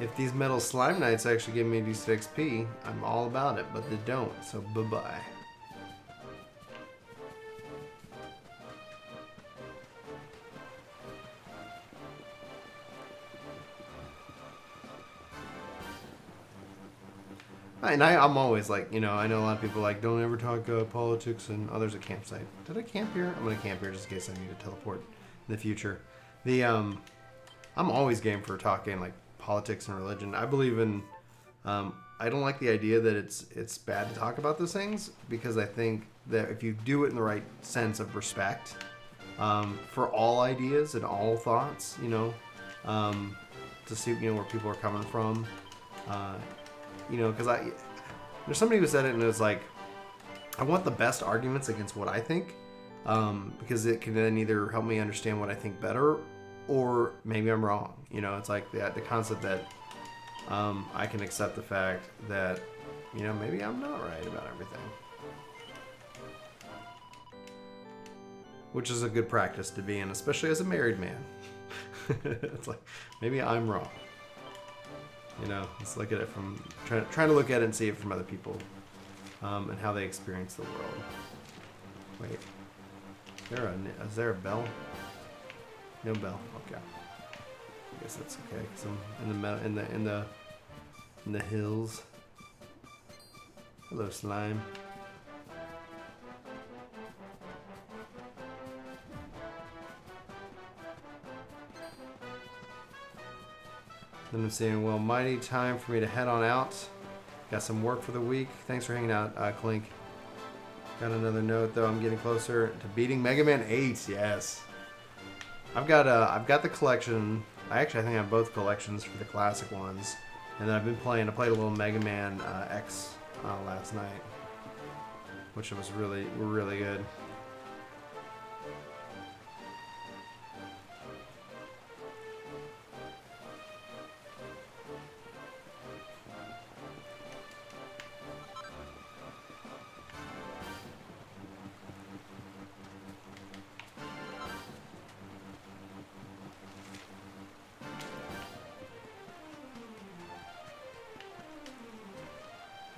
If these metal slime knights actually give me a decent XP, I'm all about it, but they don't, so bye-bye. And I'm always like, you know, I know a lot of people like, don't ever talk politics and others at campsite. Did I camp here? I'm going to camp here just in case I need to teleport in the future. I'm always game for talking like politics and religion. I believe in, I don't like the idea that it's bad to talk about those things, because I think that if you do it in the right sense of respect, for all ideas and all thoughts, you know, to see, you know, where people are coming from, you know, because there's somebody who said it and it was like, I want the best arguments against what I think, because it can then either help me understand what I think better, or maybe I'm wrong. You know, it's like the concept that I can accept the fact that, you know, maybe I'm not right about everything. Which is a good practice to be in, especially as a married man. It's like, maybe I'm wrong. You know, let's look at it from, trying to look at it and see it from other people, and how they experience the world. Wait, is there a bell? No bell. Okay. I guess that's okay, because I'm in the hills. Hello, slime. Then I'm saying, well, mighty time for me to head on out. Got some work for the week. Thanks for hanging out, Clink. Got another note though. I'm getting closer to beating Mega Man 8. Yes, I've got the collection. I think I have both collections for the classic ones, and then I've been playing. I played a little Mega Man X last night, which was really good.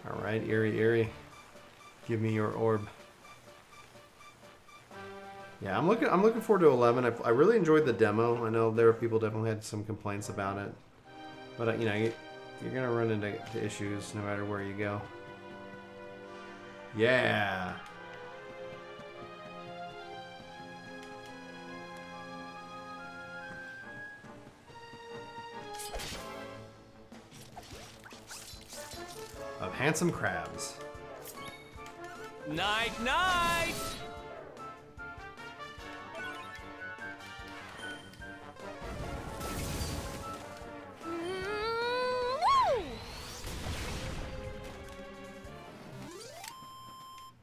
Alright, Eerie. Give me your orb. Yeah, I'm looking forward to 11. I really enjoyed the demo. I know there were people definitely had some complaints about it. But, you know, you're going to run into issues no matter where you go. Yeah. Of handsome crabs. Night, night!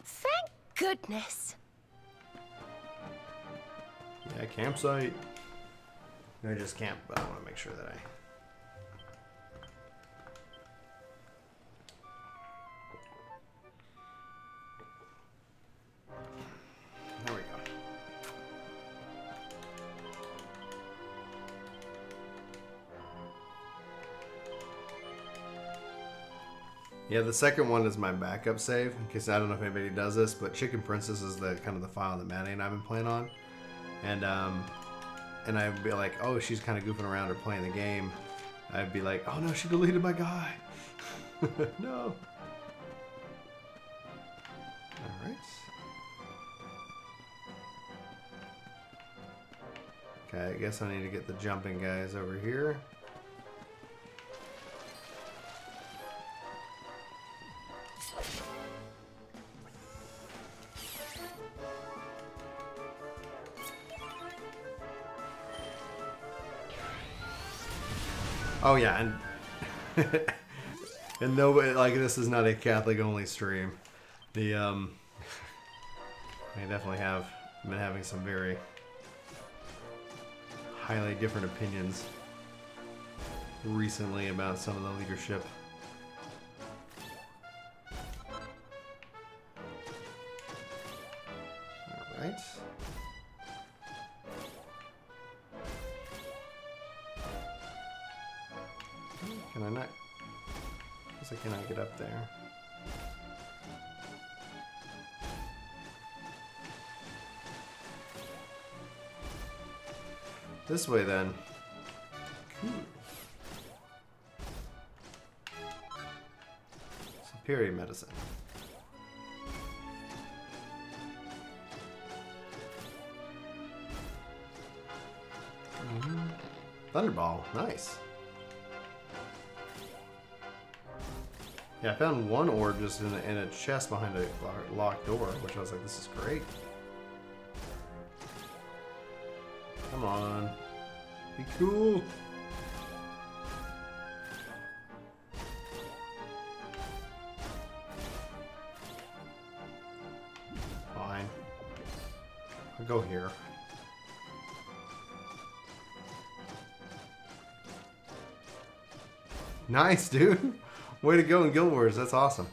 Thank goodness. campsite. I just camp, but I want to make sure that I... There we go. Yeah, the second one is my backup save, in case I don't know if anybody does this, but Chicken Princess is the kind of the file that Maddie and I've been playing on. And I'd be like, oh, she's kind of goofing around or playing the game. I'd be like, oh no, she deleted my guy. No. Alright. Okay, I guess I need to get the jumping guys over here. Oh yeah, and nobody, like, this is not a Catholic only stream. The I definitely have been having some very highly different opinions recently about some of the leadership. All right. Can I not? I guess I cannot get up there. This way then. Cool. Superior medicine. Thunderball, nice. Yeah, I found one orb just in a chest behind a locked door, which I was like, this is great. Come on. Be cool. Fine. I'll go here. Nice, dude. Way to go in Guild Wars. That's awesome.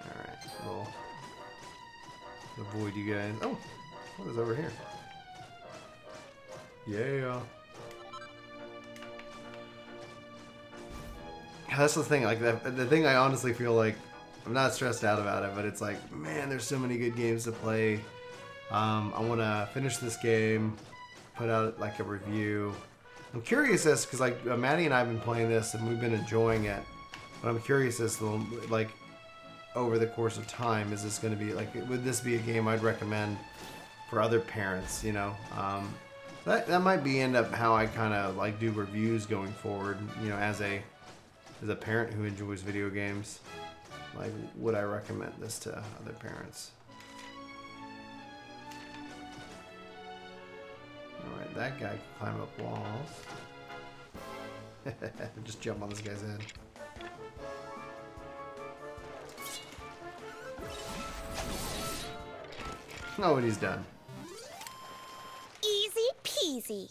Alright, we'll avoid you guys. Oh, what is over here? Yeah. That's the thing. Like the thing I honestly feel like I'm not stressed out about it, but it's like, man, there's so many good games to play. I want to finish this game, put out like a review. I'm curious as because like Maddie and I have been playing this and we've been enjoying it, but I'm curious as to like over the course of time, is this going to be like, would this be a game I'd recommend for other parents? You know. That might be end up how I kind of like do reviews going forward. You know, as a parent who enjoys video games, like would I recommend this to other parents? All right, that guy can climb up walls. Just jump on this guy's head. Oh, and he's done. Easy peasy.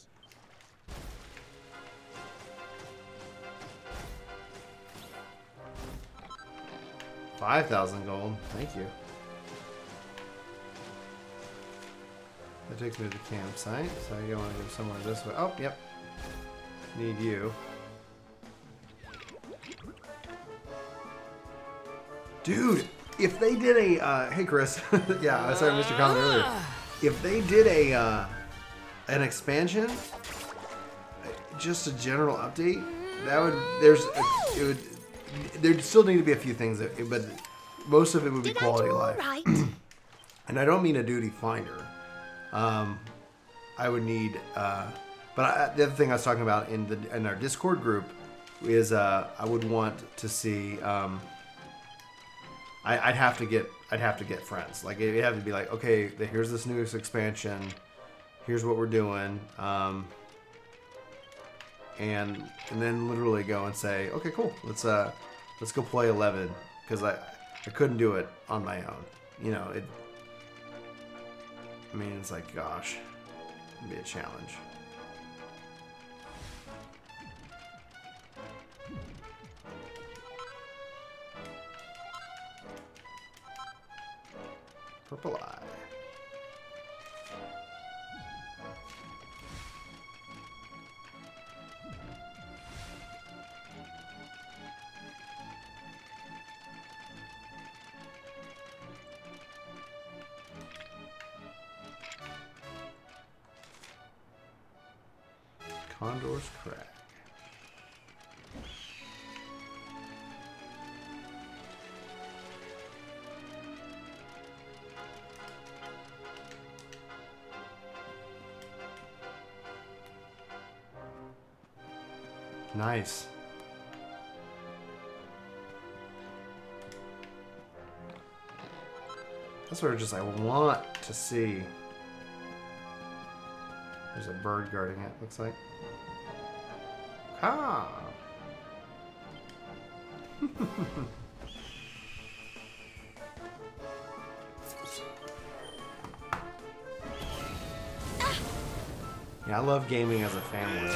$5,000 gold. Thank you. That takes me to the campsite, so I want to go somewhere this way. Oh, yep. Need you. Dude, if they did a... hey, Chris. Yeah, I sorry I missed your comment earlier. If they did a an expansion, just a general update, that would... there'd still need to be a few things, but most of it would be quality of life. Right? And I don't mean a duty finder. I would need, but the other thing I was talking about in our Discord group is I would want to see. I'd have to get friends. Like it'd have to be like, okay, here's this newest expansion. Here's what we're doing. And then literally go and say, okay, cool. Let's go play 11 because I couldn't do it on my own. You know it. I mean, it's like, gosh. Be a challenge. Purple eye. Condor's Crag. Nice. That's what I want to see. There's a bird guarding it, looks like. Ah! Yeah, I love gaming as a family.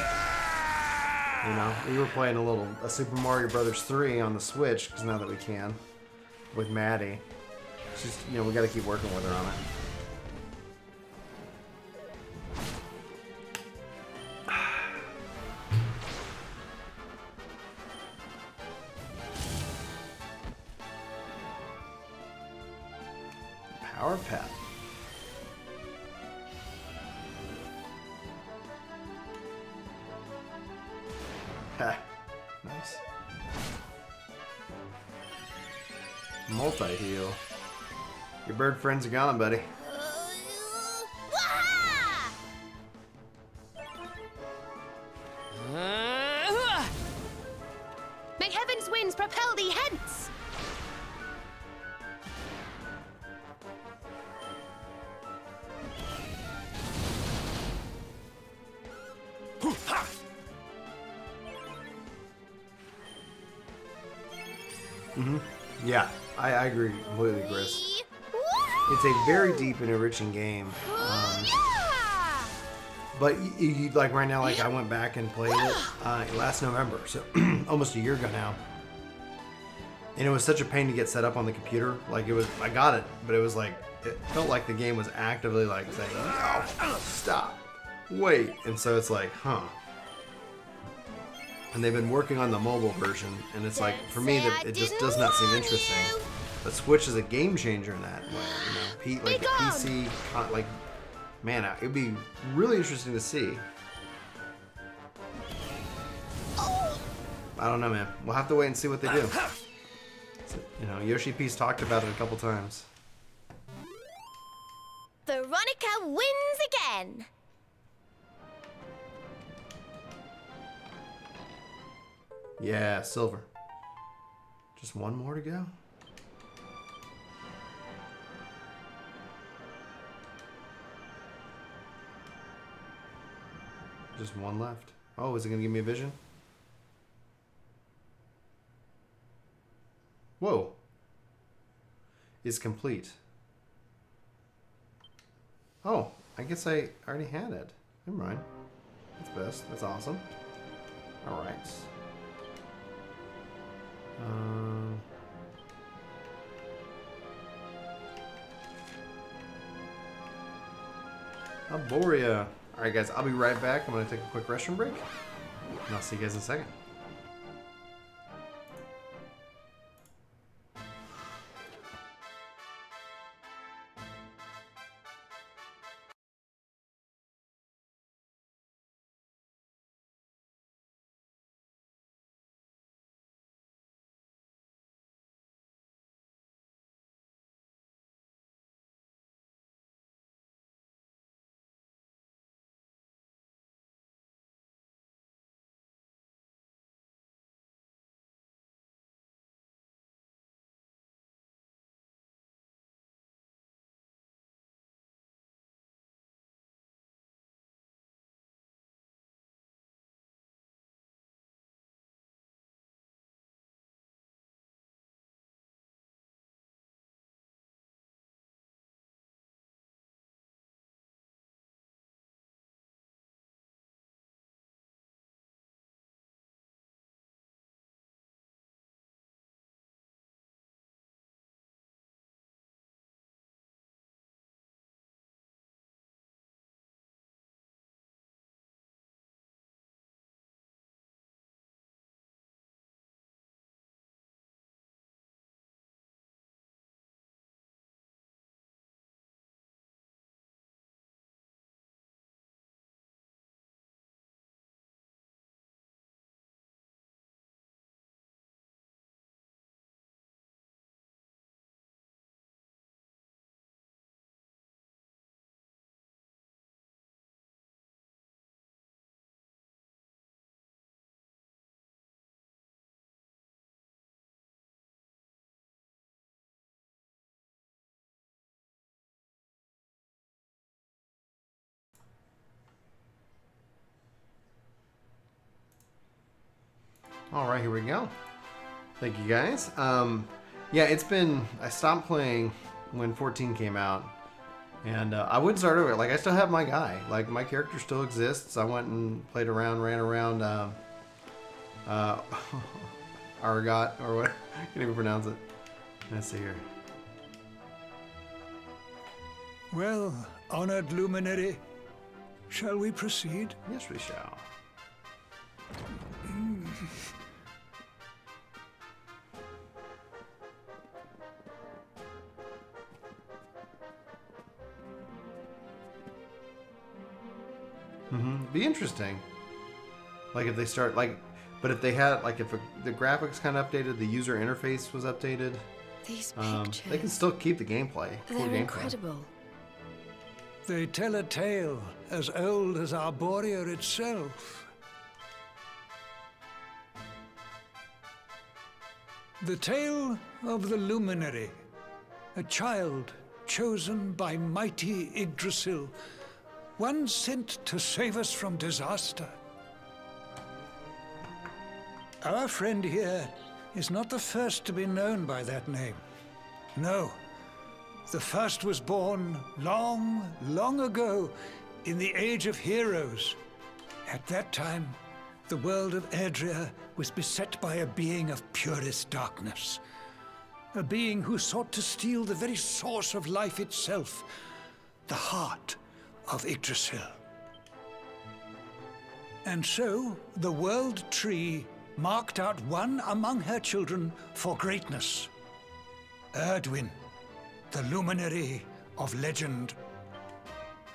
You know, we were playing a Super Mario Brothers 3 on the Switch, because now that we can, with Maddie. She's, you know, we got to keep working with her on it. Power Pet. Ha. Nice. Multi-heal. Your bird friends are gone, buddy. May heaven's winds propel thee hence! Mm-hmm. Yeah, I agree completely, Chris. It's a very deep and enriching game. But like right now, like I went back and played it last November, so almost a year ago now. And it was such a pain to get set up on the computer. Like it was, I got it, but it was like, it felt like the game was actively like saying, no, stop, wait. And so it's like, huh. And they've been working on the mobile version, and it's like, for me, that it just does not seem interesting. But Switch is a game changer in that way, you know. Like the PC, like, man, it'd be really interesting to see. I don't know, man. We'll have to wait and see what they do. So, you know, Yoshi P's talked about it a couple times. Veronica wins again. Yeah, silver. Just one more to go. Just one left. Oh, is it gonna give me a vision? Whoa. Is complete. Oh, I guess I already had it. Never mind. That's best. That's awesome. Alright. Arborea. Alright guys, I'll be right back. I'm going to take a quick restroom break. And I'll see you guys in a second. All right, here we go. Thank you guys. Yeah, it's been, I stopped playing when 14 came out, and I wouldn't start over. Like, I still have my guy. Like, my character still exists. I went and played around, ran around Argot, or what? I can't even pronounce it. Let's see here. Well, honored luminary, shall we proceed? Yes, we shall. Be interesting. Like if they start like, but if they had like if the graphics kind of updated, the user interface was updated. These pictures. They can still keep the gameplay. They're incredible. They tell a tale as old as Arborea itself. The tale of the luminary, a child chosen by mighty Yggdrasil, one sent to save us from disaster. Our friend here is not the first to be known by that name. No, the first was born long, long ago in the Age of Heroes. At that time, the world of Erdrea was beset by a being of purest darkness. A being who sought to steal the very source of life itself, the heart of Yggdrasil. And so, the World Tree marked out one among her children for greatness. Erdwin, the luminary of legend.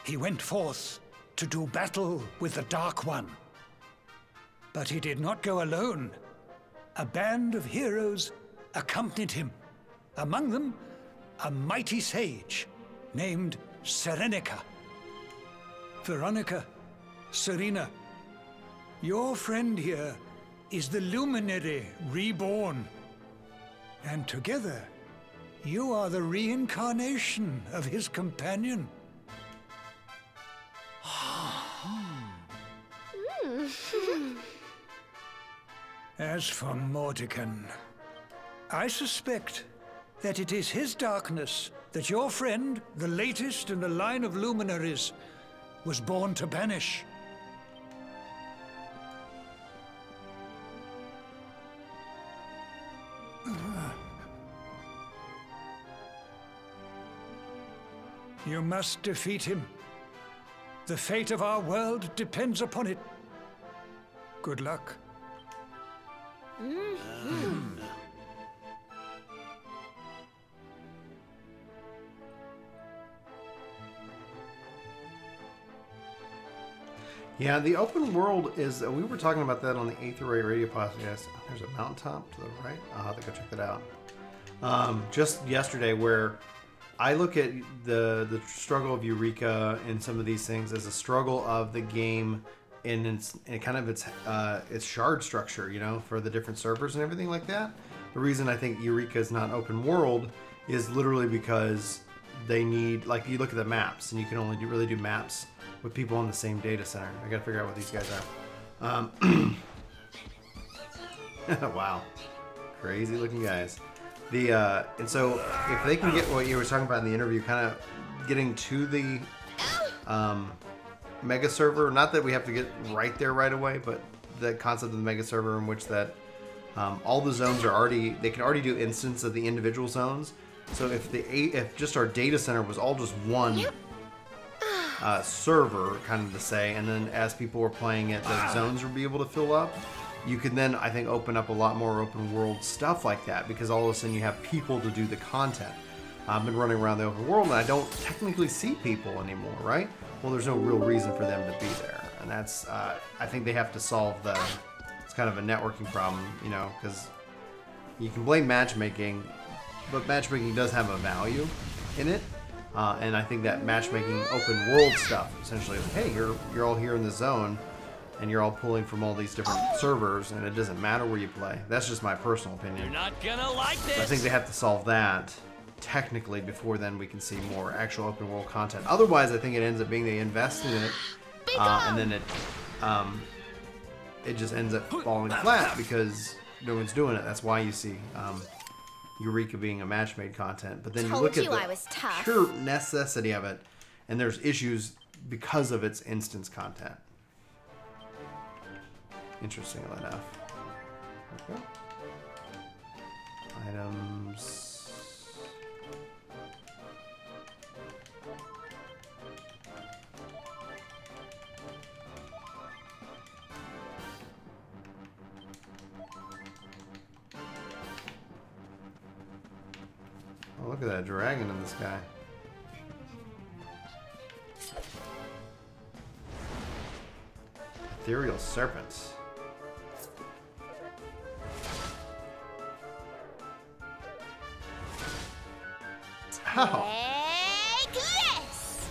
He went forth to do battle with the Dark One. But he did not go alone. A band of heroes accompanied him. Among them, a mighty sage named Serenica. Veronica, Serena, your friend here is the luminary reborn. And together, you are the reincarnation of his companion. As for Mordekan, I suspect that it is his darkness that your friend, the latest in the line of luminaries, was born to banish. You must defeat him. The fate of our world depends upon it. Good luck. Yeah, the open world is, we were talking about that on the Aether Radio podcast. There's a mountaintop to the right. I'll have to go check that out. Just yesterday, where I look at the struggle of Eureka and some of these things as a struggle of the game in its shard structure, you know, for the different servers and everything like that. The reason I think Eureka is not open world is literally because they need, like, you look at the maps and you can only really do maps with people on the same data center. I gotta figure out what these guys are. Wow, crazy looking guys. And so if they can get what you were talking about in the interview, kind of getting to the mega server, not that we have to get right there right away, but the concept of the mega server in which that all the zones are already, they can already do instance of the individual zones. So if just our data center was all just one server, kind of to say, and then as people were playing it, the zones would be able to fill up. You can then, I think, open up a lot more open world stuff like that, because all of a sudden you have people to do the content. I've been running around the open world and I don't technically see people anymore, right? Well, there's no real reason for them to be there. And that's, I think they have to solve it's kind of a networking problem, you know, because you can blame matchmaking, but matchmaking does have a value in it. And I think that matchmaking open world stuff, essentially, like, hey, you're all here in the zone, and you're all pulling from all these different servers, and it doesn't matter where you play. That's just my personal opinion. You're not gonna like this. So I think they have to solve that technically before then we can see more actual open world content. Otherwise, I think it ends up being they invest in it, and then it just ends up falling flat because no one's doing it. That's why you see Eureka being a match-made content. But then you look at the pure necessity of it, and there's issues because of its instance content. Interestingly enough. Okay. Items. Oh, look at that dragon in the sky. Ethereal serpents. How? Take this!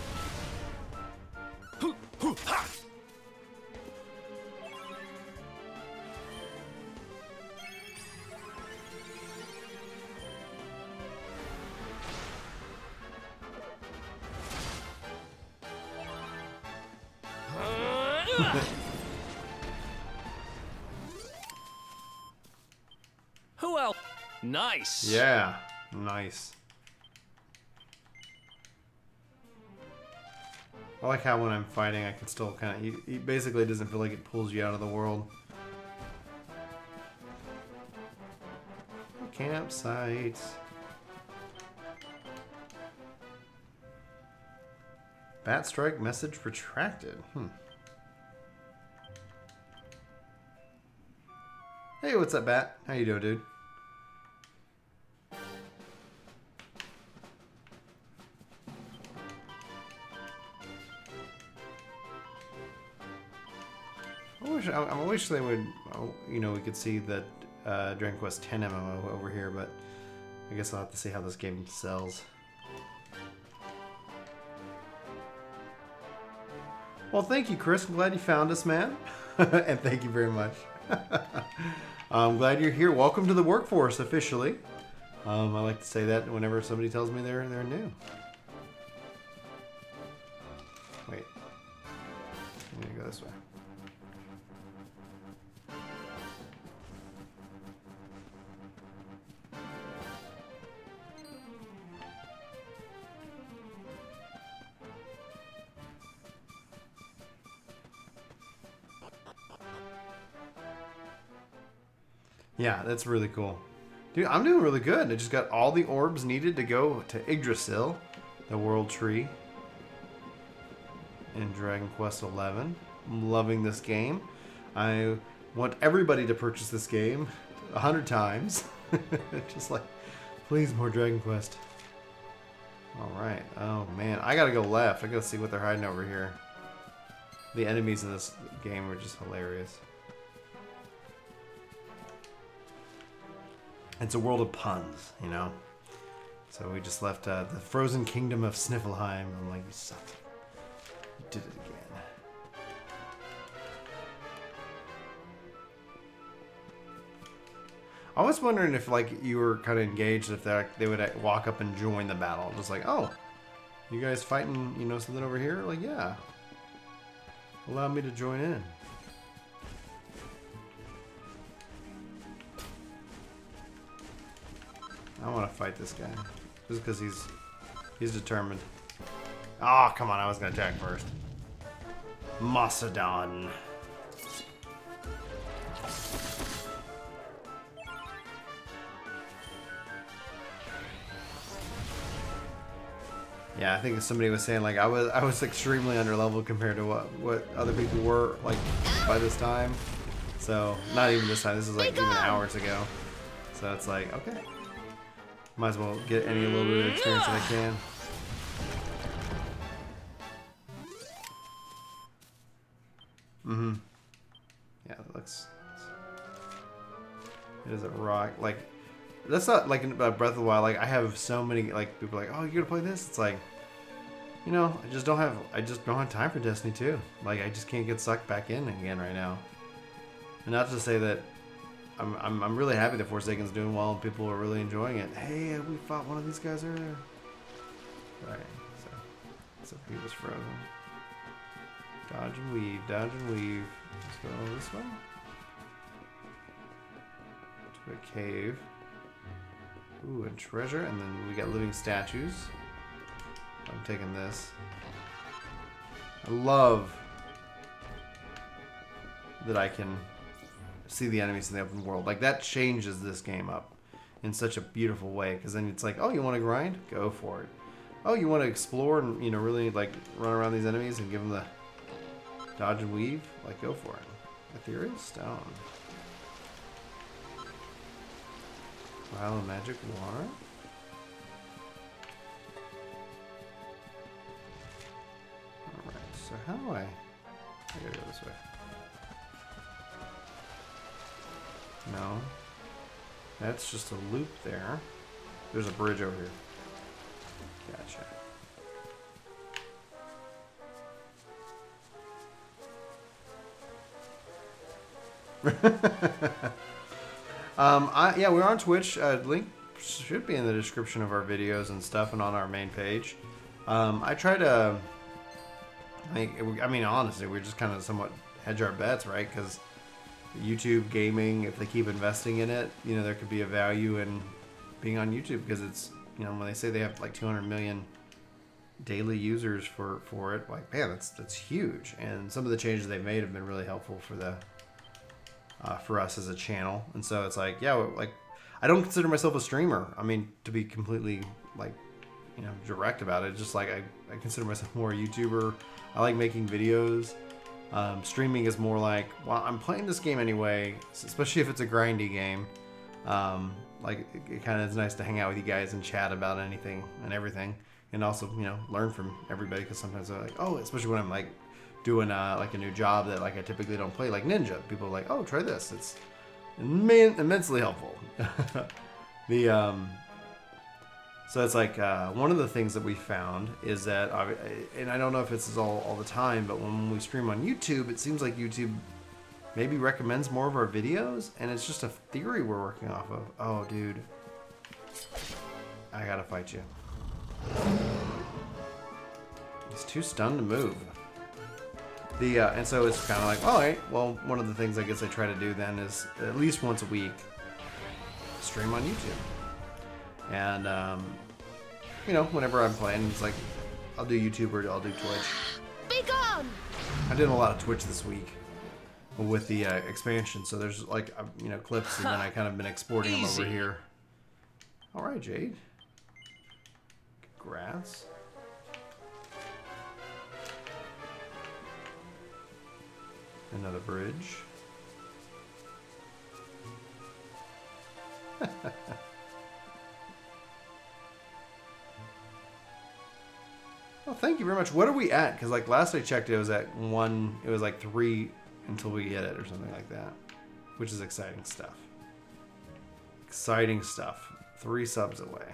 Who else? Nice. Yeah, nice. I like how when I'm fighting, I can still kind of... He basically doesn't feel like it pulls you out of the world. Campsite. Bat strike message retracted. Hey, what's up, Bat? How you doing, dude? I wish they would, you know, we could see that Dragon Quest X MMO over here, but I guess I'll have to see how this game sells. Well, thank you, Chris. I'm glad you found us, man. And thank you very much. I'm glad you're here. Welcome to the workforce, officially. I like to say that whenever somebody tells me they're new. Wait. I'm gonna go this way. Yeah, that's really cool. Dude, I'm doing really good. I just got all the orbs needed to go to Yggdrasil, the world tree, in Dragon Quest XI. I'm loving this game. I want everybody to purchase this game 100 times. Just like, please, more Dragon Quest. Alright. Oh, man. I gotta go left. I gotta see what they're hiding over here. The enemies in this game are just hilarious. It's a world of puns, you know? So we just left the frozen kingdom of Sniffelheim. I'm like, you suck. You did it again. I was wondering if, like, you were kind of engaged, if they would walk up and join the battle. Just like, oh, you guys fighting, you know, something over here? Like, yeah. Allow me to join in. I want to fight this guy. Just because he's determined. Oh, come on. I was going to attack first. Macedon. Yeah, I think somebody was saying, like, I was extremely underleveled compared to what other people were, like, by this time. So, not even this time. This is, like, even hours ago. So it's like, okay. Might as well get any little bit of experience that I can. Yeah, it looks... It is a rock. Like, that's not like Breath of the Wild. Like, I have so many, like, people like, oh, you're gonna play this? It's like, you know, I just don't have time for Destiny 2. Like, I just can't get sucked back in again right now. And not to say that I'm really happy that Forsaken's doing well and people are really enjoying it. Hey, we fought one of these guys earlier. Alright, so he was frozen. Dodge and weave, dodge and weave. Let's go this way. to a cave. Ooh, and treasure, and then we got living statues. I'm taking this. I love that I can see the enemies in the open world. Like, that changes this game up in such a beautiful way, because then it's like, oh, you want to grind? Go for it. Oh, you want to explore and, you know, really, like, run around these enemies and give them the dodge and weave? Like, go for it. Ethereal stone. Vial of magic water. Alright, so how do I gotta go this way. No. That's just a loop there. There's a bridge over here. Gotcha. Yeah, we're on Twitch. Link should be in the description of our videos and stuff, and on our main page. I try to, I mean, honestly, we're just kind of somewhat hedge our bets, right? Because YouTube gaming, if they keep investing in it, you know, there could be a value in being on YouTube, because it's, you know, when they say they have like 200 million daily users for it, like, man, that's huge. And some of the changes they've made have been really helpful for the for us as a channel. And so it's like, yeah, like, I don't consider myself a streamer. I mean, to be completely, like, you know, direct about it, just like I consider myself more a YouTuber. I like making videos. Streaming is more like, well, I'm playing this game anyway, especially if it's a grindy game. Like, it kind of is nice to hang out with you guys and chat about anything and everything, and also, you know, learn from everybody, because sometimes they're like, oh, especially when I'm like doing like a new job that like I typically don't play, like Ninja. People are like, oh, try this. It's immensely helpful. So it's like one of the things that we found is that, and I don't know if this is all the time, but when we stream on YouTube, it seems like YouTube maybe recommends more of our videos, and it's just a theory we're working off of. Oh, dude. I gotta fight you. He's too stunned to move. And so it's kind of like, all right, well, one of the things I guess I try to do then is at least once a week stream on YouTube. And, you know, whenever I'm playing, it's like, I'll do YouTube or I'll do Twitch. Be gone! I did a lot of Twitch this week with the expansion, so there's like, you know, clips, and then I kind of been exporting them over here. All right, Jade. Grass. Another bridge. Well, thank you very much. What are we at? Because like last I checked, it was at 1. It was like 3 until we get it or something like that, which is exciting stuff. Exciting stuff. 3 subs away.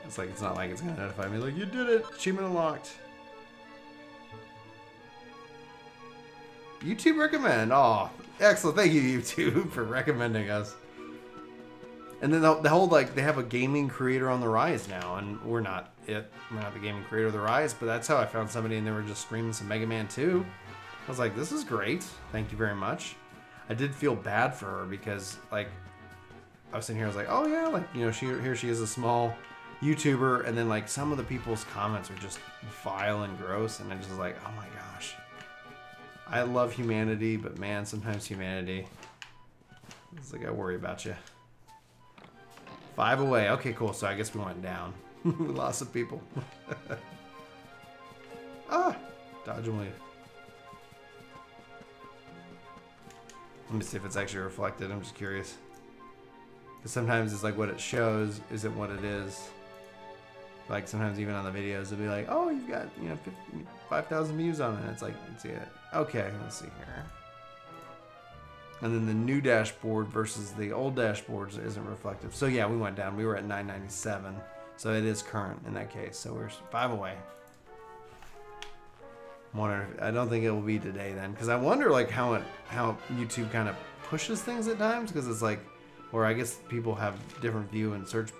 It's like, it's not like it's gonna notify me like, you did it, achievement unlocked. YouTube recommend. Oh, excellent. Thank you, YouTube, for recommending us. And then the whole, like, they have a gaming creator on the rise now, and we're not the gaming creator of the rise, but that's how I found somebody, and they were just streaming some Mega Man 2. I was like, this is great. Thank you very much. I did feel bad for her because, like, I was sitting here, I was like, oh yeah, like, you know, here she is, a small YouTuber, and then like some of the people's comments are just vile and gross, and I just was like, oh my gosh. I love humanity, but man, sometimes humanity, it's like, I worry about you. 5 away. Okay, cool. So I guess we went down. We lost some people. Ah, dodge and weave. Let me see if it's actually reflected. I'm just curious. Because sometimes it's like what it shows isn't what it is. Like sometimes even on the videos, it'll be like, oh, you've got, you know, 5,000 views on it. It's like, let's see it. Okay, let's see here. And then the new dashboard versus the old dashboards isn't reflective. So yeah, we went down. We were at 997. So it is current in that case. So we're 5 away. I'm wondering if, I don't think it will be today then, because I wonder like how YouTube kind of pushes things at times, because it's like, or I guess people have different view and search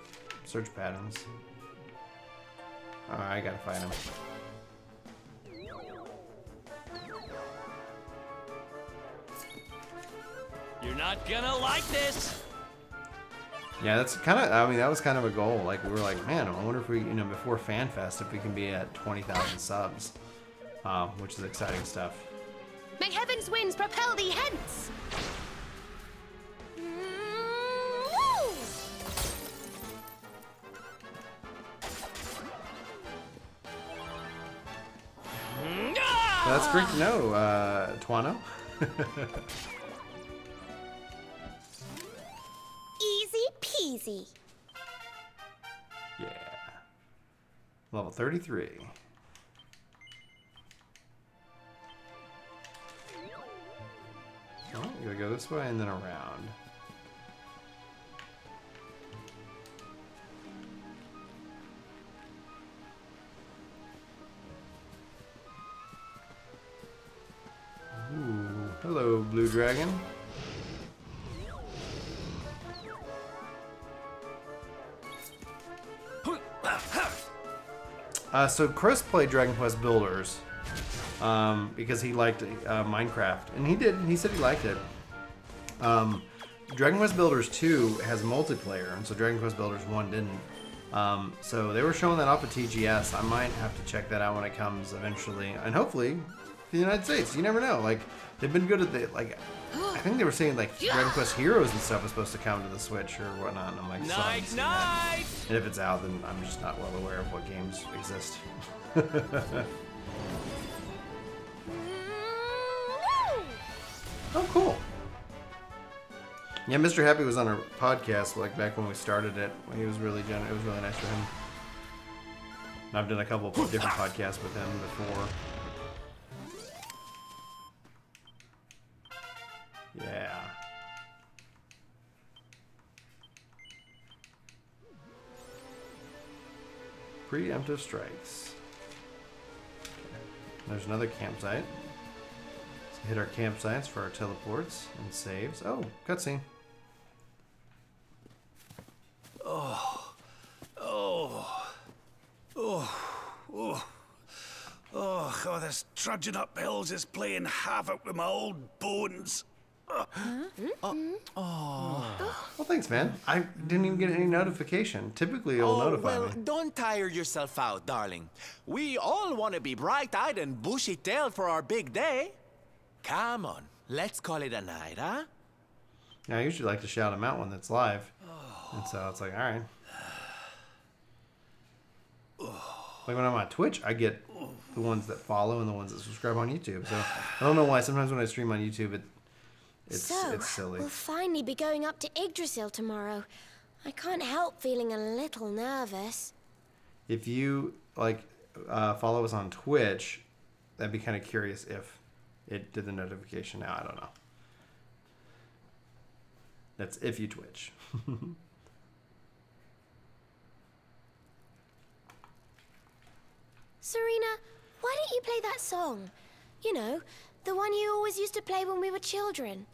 patterns. Alright, I gotta fight him. not gonna like this. Yeah, that's kind of, I mean, that was kind of a goal. Like, we were like, man, I wonder if we, you know, before FanFest, if we can be at 20,000 subs, which is exciting stuff. May heaven's winds propel thee hence! That's great to know, Tuano. Easy peasy. Yeah. Level 33. Oh, you gotta go this way and then around. Ooh, hello, Blue Dragon. So Chris played Dragon Quest Builders because he liked Minecraft, and he did. He said he liked it. Dragon Quest Builders 2 has multiplayer, and so Dragon Quest Builders 1 didn't. So they were showing that off at TGS. I might have to check that out when it comes eventually, and hopefully to the United States. You never know. Like, they've been good at the, like, I think they were saying like Dragon Quest Heroes and stuff was supposed to come to the Switch or whatnot. And I'm like, night, night. And if it's out, then I'm just not well aware of what games exist. Oh, cool. Yeah, Mr. Happy was on our podcast like back when we started it. He was really generous. It was really nice for him. And I've done a couple of different podcasts with him before. Yeah. Preemptive strikes. Okay. There's another campsite. Let's hit our campsites for our teleports and saves. Oh, cutscene. Oh, this trudging up hills is playing havoc with my old bones. Well, thanks, man. I didn't even get any notification. Typically, it'll notify me. Don't tire yourself out, darling. We all want to be bright-eyed and bushy-tailed for our big day. Come on, let's call it a night, huh? Yeah, I usually like to shout them out when it's live. And so it's like, all right. Like when I'm on Twitch, I get the ones that follow and the ones that subscribe on YouTube. So I don't know why. Sometimes when I stream on YouTube, it's silly. We'll finally be going up to Yggdrasil tomorrow. I can't help feeling a little nervous. If you like follow us on Twitch, I'd be kind of curious if it did the notification now. I don't know. That's if you Twitch. Serena, why don't you play that song? You know, the one you always used to play when we were children.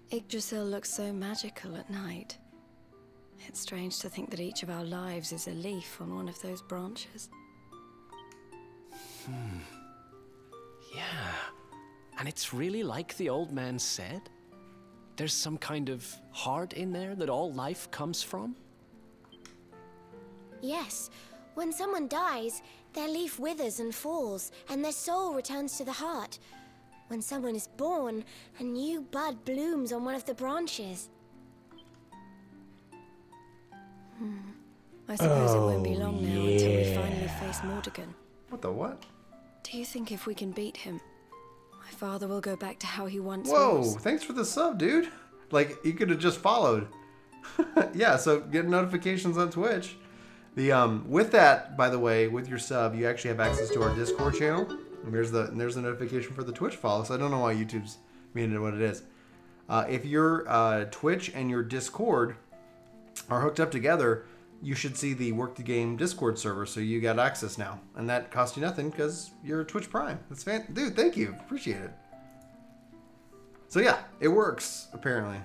Yggdrasil looks so magical at night. It's strange to think that each of our lives is a leaf on one of those branches. Yeah. And it's really like the old man said? There's some kind of heart in there that all life comes from? Yes. When someone dies, their leaf withers and falls, and their soul returns to the heart. When someone is born, a new bud blooms on one of the branches. I suppose it won't be long now until we finally face Mordegon. What the what? Do you think if we can beat him, my father will go back to how he once Whoa, was? thanks for the sub, dude. Like, you could have just followed. Yeah, so get notifications on Twitch. The with that, by the way, with your sub, you actually have access to our Discord channel. And there's the notification for the Twitch follow. So I don't know why YouTube's made it what it is. If your Twitch and your Discord are hooked up together, you should see the Work to Game Discord server, so you got access now. And that costs you nothing because you're Twitch Prime. That's dude, thank you. Appreciate it. So yeah, it works, apparently.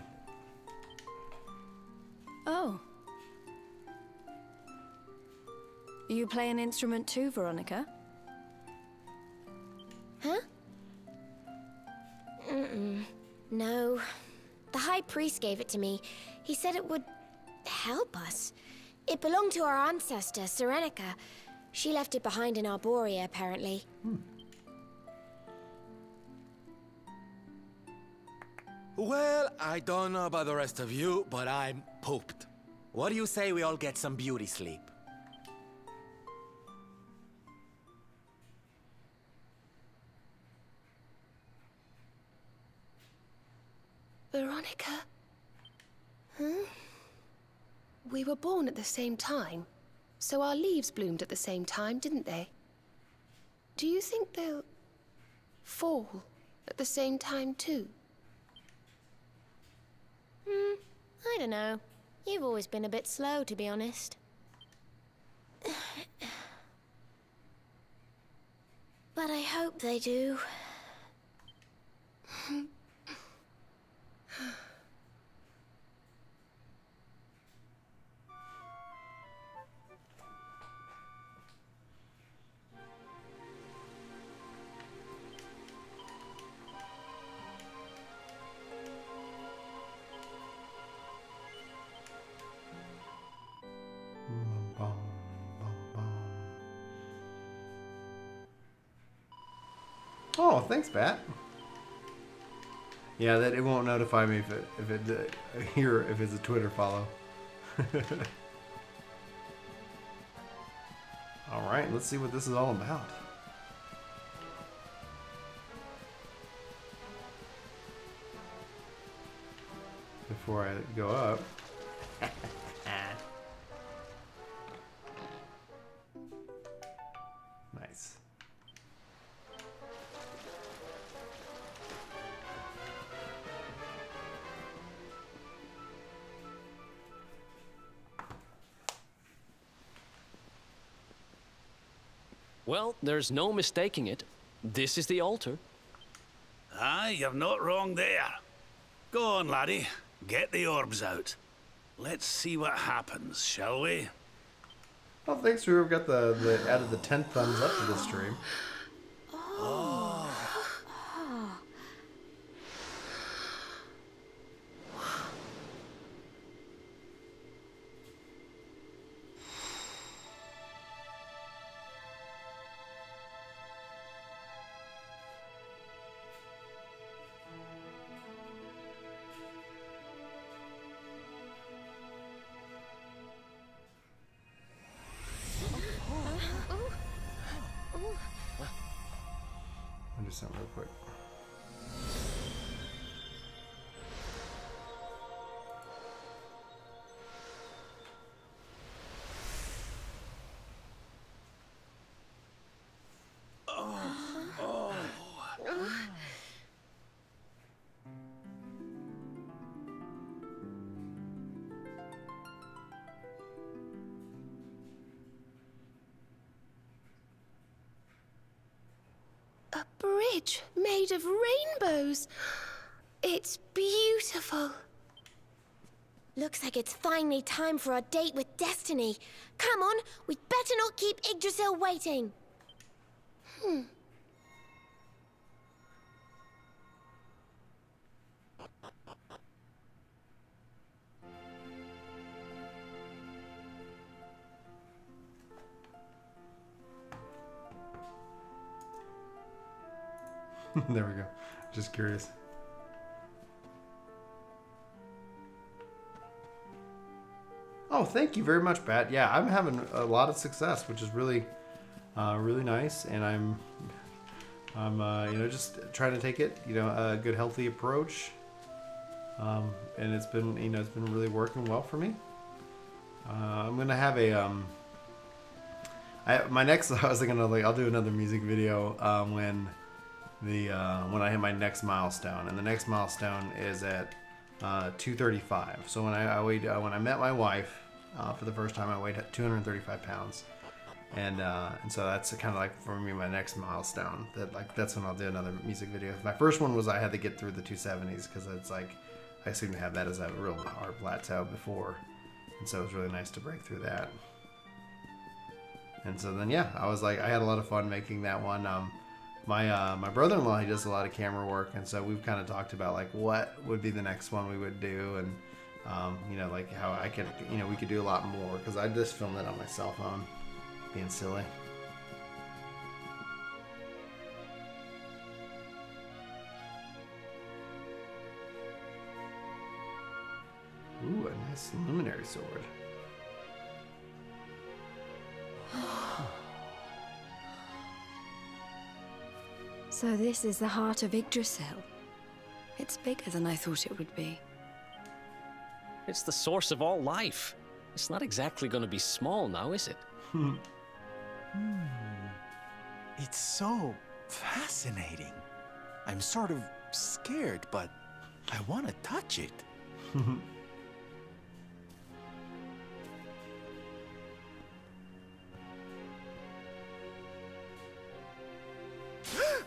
Oh. You play an instrument too, Veronica? Huh? No. The High Priest gave it to me. He said it would help us. It belonged to our ancestor, Serenica. She left it behind in Arborea, apparently. Well, I don't know about the rest of you, but I'm pooped. What do you say we all get some beauty sleep? Veronica? Huh? We were born at the same time, so our leaves bloomed at the same time, didn't they? Do you think they'll fall at the same time too? I don't know. You've always been a bit slow, to be honest. But I hope they do. Oh, thanks, Bat. Yeah, that it won't notify me if it's a Twitter follow. All right, let's see what this is all about. Before I go up. Nice. Well, there's no mistaking it. This is the altar. Aye, you're not wrong there. Go on, laddie. Get the orbs out. Let's see what happens, shall we? Well, thanks for whoever got the added the 10th thumbs up to this stream. I'll do something real quick. A bridge made of rainbows. It's beautiful. Looks like it's finally time for our date with Destiny. Come on, we'd better not keep Yggdrasil waiting. There we go. Just curious. Oh, thank you very much, Pat. Yeah, I'm having a lot of success, which is really, really nice. And I'm you know, just trying to take it, you know, a good, healthy approach. And it's been, you know, it's been really working well for me. I'm gonna have a my next. I was thinking of like I'll do another music video when I hit my next milestone, and the next milestone is at 235. So when I met my wife, for the first time. I weighed 235 pounds. And so that's kind of like for me my next milestone. That's when I'll do another music video. My first one was I had to get through the 270s because it's like I seem to have that as a real hard plateau before, and so it was really nice to break through that. And so then yeah, I was like I had a lot of fun making that one. My brother-in-law, he does a lot of camera work, and so we've kind of talked about like what would be the next one we would do, and you know, like how I could, you know, we could do a lot more because I just filmed it on my cell phone. Being silly. Ooh, a nice luminary sword. So this is the heart of Yggdrasil. It's bigger than I thought it would be. It's the source of all life. It's not exactly going to be small now, is it? It's so fascinating. I'm sort of scared, but I want to touch it.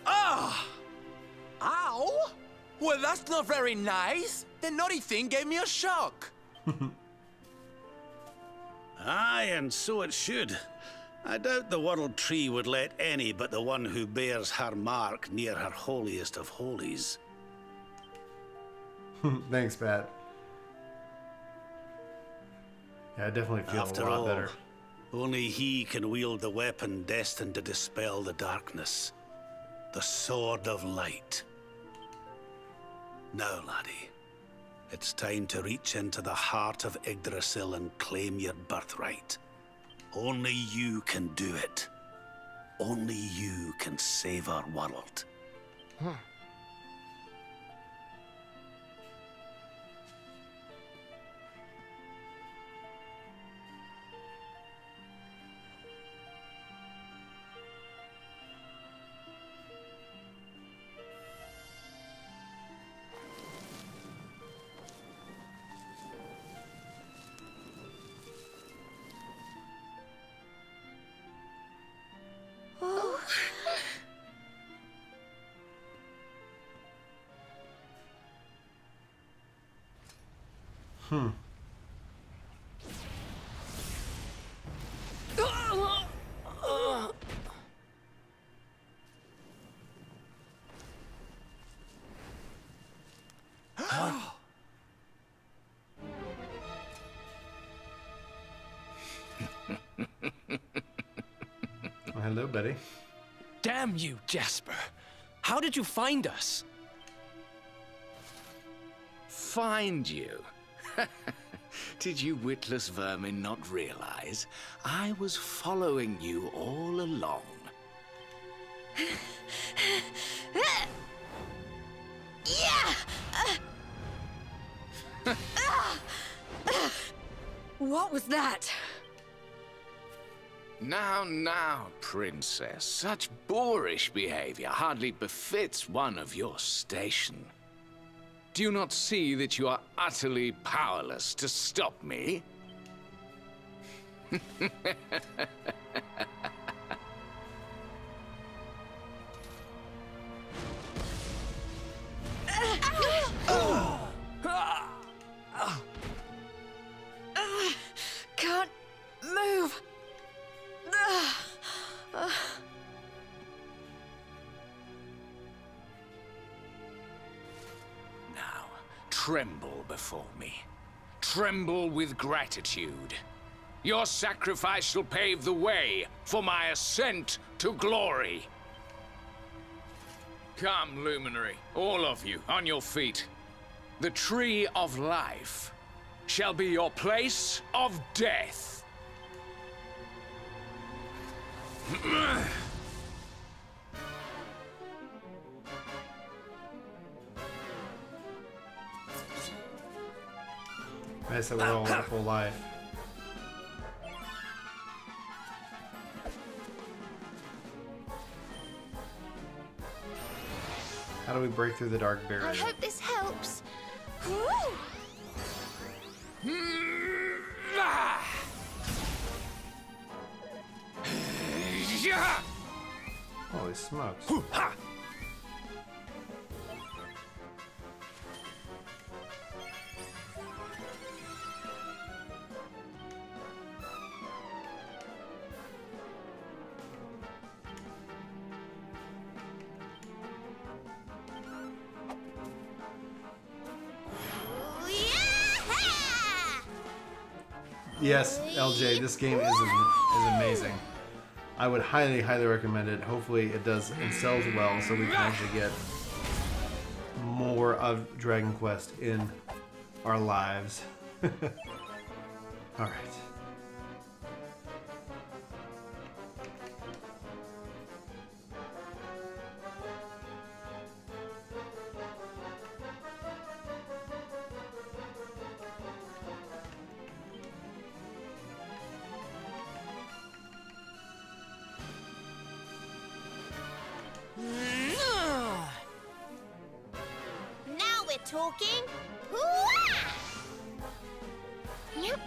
Ah! Ow! Well, that's not very nice. The naughty thing gave me a shock. Aye, and so it should. I doubt the World Tree would let any but the one who bears her mark near her holiest of holies. Thanks, Pat. Yeah, I definitely feel After a lot all, better. Only he can wield the weapon destined to dispel the darkness. The Sword of Light. Now, laddie, it's time to reach into the heart of Yggdrasil and claim your birthright. Only you can do it. Only you can save our world. Hello, buddy. Damn you, Jasper. How did you find us? Find you? Did you witless vermin not realize I was following you all along? What was that? Now, princess. Such boorish behavior hardly befits one of your station. Do you not see that you are utterly powerless to stop me? Can't move. Now, tremble before me. Tremble with gratitude. Your sacrifice shall pave the way for my ascent to glory. Come, Luminary, all of you, on your feet. The Tree of Life shall be your place of death. I said we're all in full life. How do we break through the dark barrier? I hope this helps. Woo! smokes. Yes, LJ, this game is amazing. I would highly, highly recommend it. Hopefully it does and sells well so we can actually get more of Dragon Quest in our lives. Alright. Now we're talking. Yep.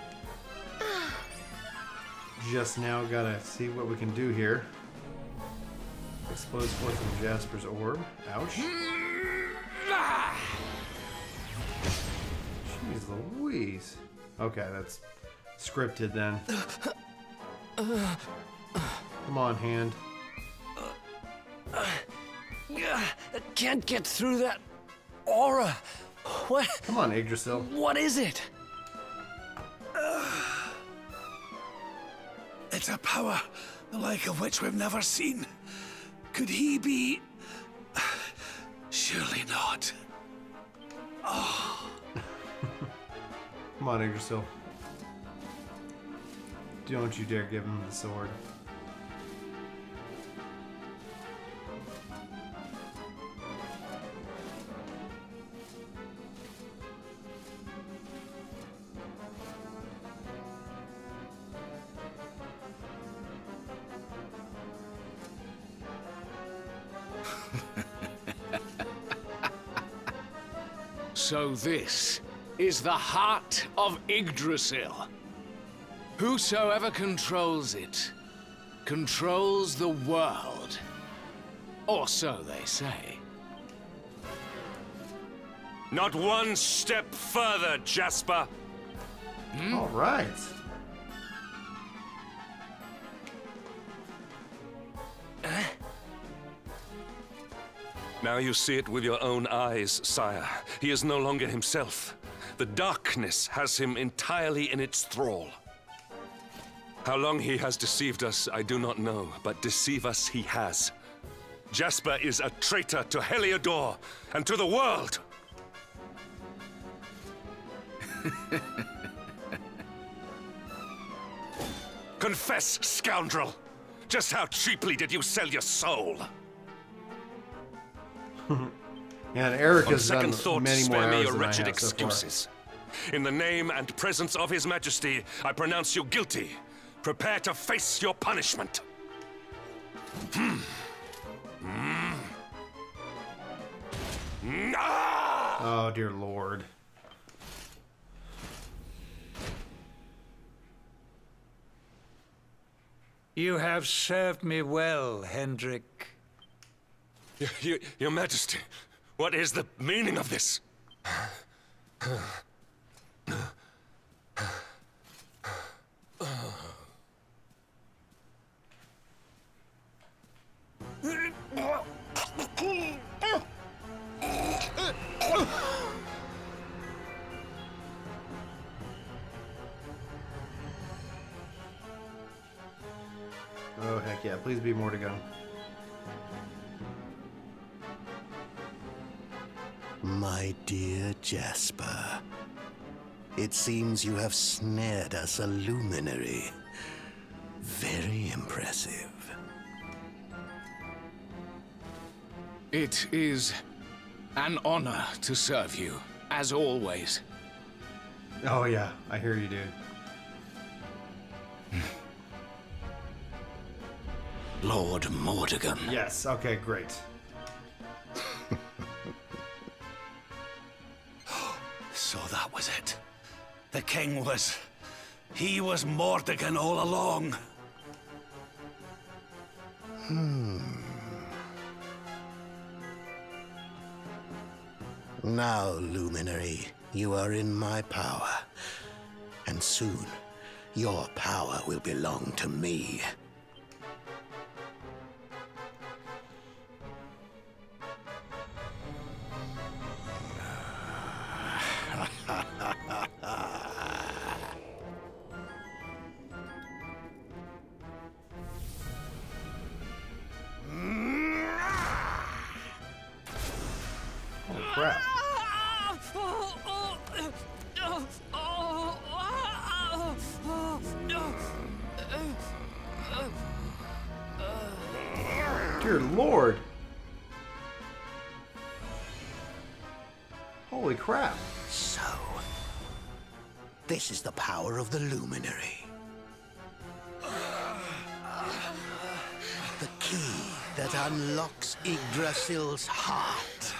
Just now gotta see what we can do here. Explodes forth from Jasper's orb. Ouch. Jeez Louise. Okay, that's scripted then. Come on, hand. I can't get through that aura. What? Come on, Yggdrasil. What is it? It's a power, the like of which we've never seen. Could he be... Surely not. Oh. Come on, Yggdrasil. Don't you dare give him the sword. So this is the heart of Yggdrasil. Whosoever controls it, controls the world. Or so they say. Not one step further, Jasper. All right. Now you see it with your own eyes, sire. He is no longer himself. The darkness has him entirely in its thrall. How long he has deceived us, I do not know, but deceive us he has. Jasper is a traitor to Heliodor and to the world! Confess, scoundrel! Just how cheaply did you sell your soul? Yeah, and Eric On has done second thought, many more spare me hours your than I wretched have so far. excuses. In the name and presence of His Majesty, I pronounce you guilty. Prepare to face your punishment. Oh, dear Lord. You have served me well, Hendrik. Your Majesty, what is the meaning of this? Oh, heck yeah. Please be more to go. My dear Jasper, it seems you have snared us a luminary. Very impressive. It is an honor to serve you, as always. Oh, yeah. I hear you, dude. Lord Mordegon. Yes. Okay, great. So that was it. The king was... He was Mordegon all along. Now, Luminary, you are in my power. And soon, your power will belong to me. Oh, crap. Dear Lord. Holy crap. So, this is the power of the Luminary. The key that unlocks Yggdrasil's heart.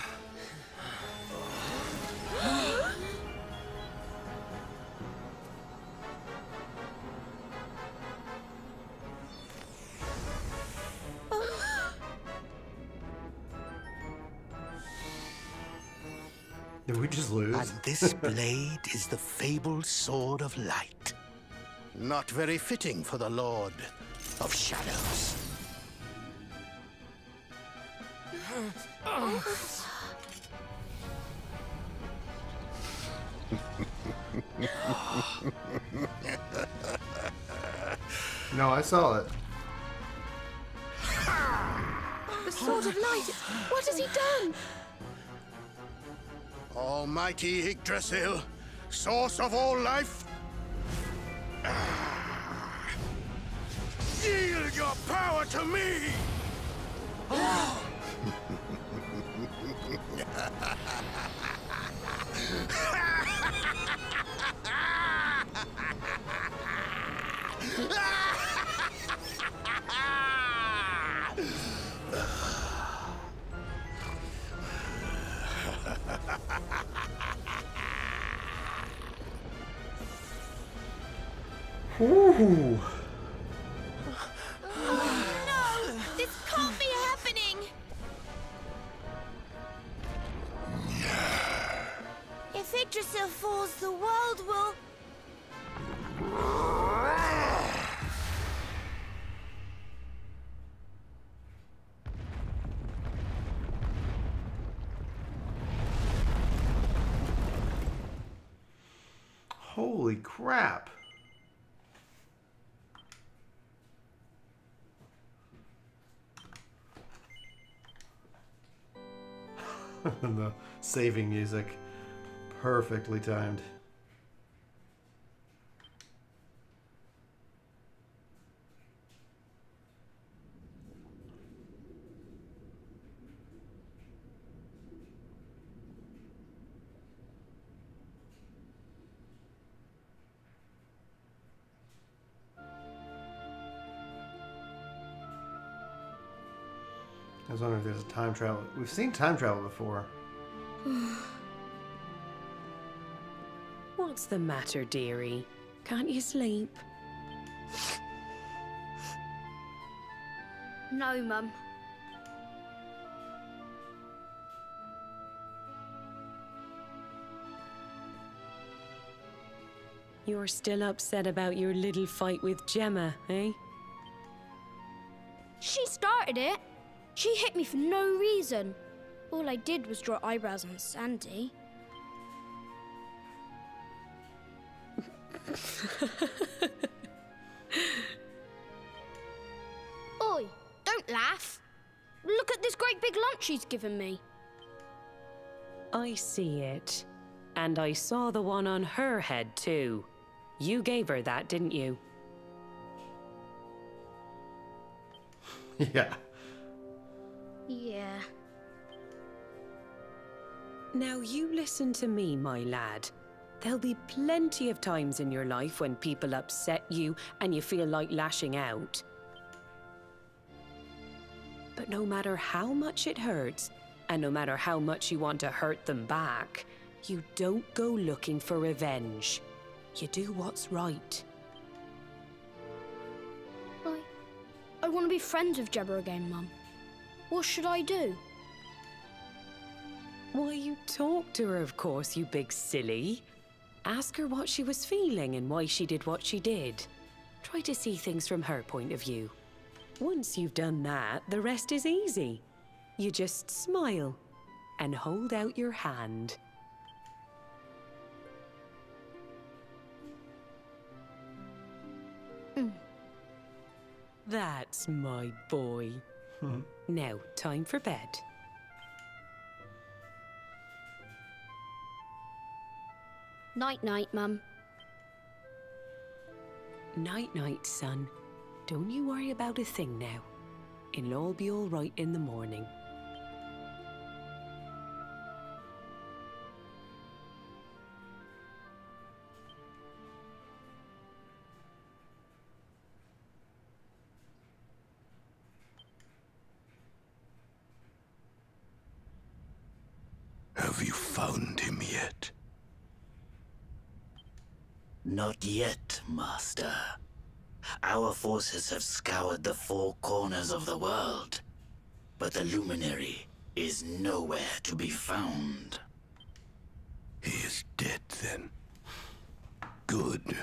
Did we just lose? And this blade is the fabled Sword of Light. Not very fitting for the Lord of Shadows. No, I saw it. The Sword of Light! What has he done? Almighty Yggdrasil, source of all life, yield your power to me! Ooh. No! This can't be happening! If Yggdrasil falls, the world will... Holy crap. The saving music. Perfectly timed. I was wondering if there's a time travel. We've seen time travel before. What's the matter, dearie? Can't you sleep? No, Mum. You're still upset about your little fight with Gemma, eh? She started it. She hit me for no reason. All I did was draw eyebrows on Sandy. Oi, don't laugh. Look at this great big lunch she's given me. I see it. And I saw the one on her head, too. You gave her that, didn't you? Yeah. Yeah. Now you listen to me, my lad. There'll be plenty of times in your life when people upset you and you feel like lashing out. But no matter how much it hurts, and no matter how much you want to hurt them back, you don't go looking for revenge. You do what's right. I want to be friends with Gemma again, Mum. What should I do? Why, you talked to her, of course, you big silly. Ask her what she was feeling and why she did what she did. Try to see things from her point of view. Once you've done that, the rest is easy. You just smile and hold out your hand. That's my boy. Now, time for bed. Night-night, Mum. Night-night, son. Don't you worry about a thing now. It'll all be all right in the morning. Have you found him yet? Not yet, Master. Our forces have scoured the four corners of the world, but the Luminary is nowhere to be found. He is dead, then. Good.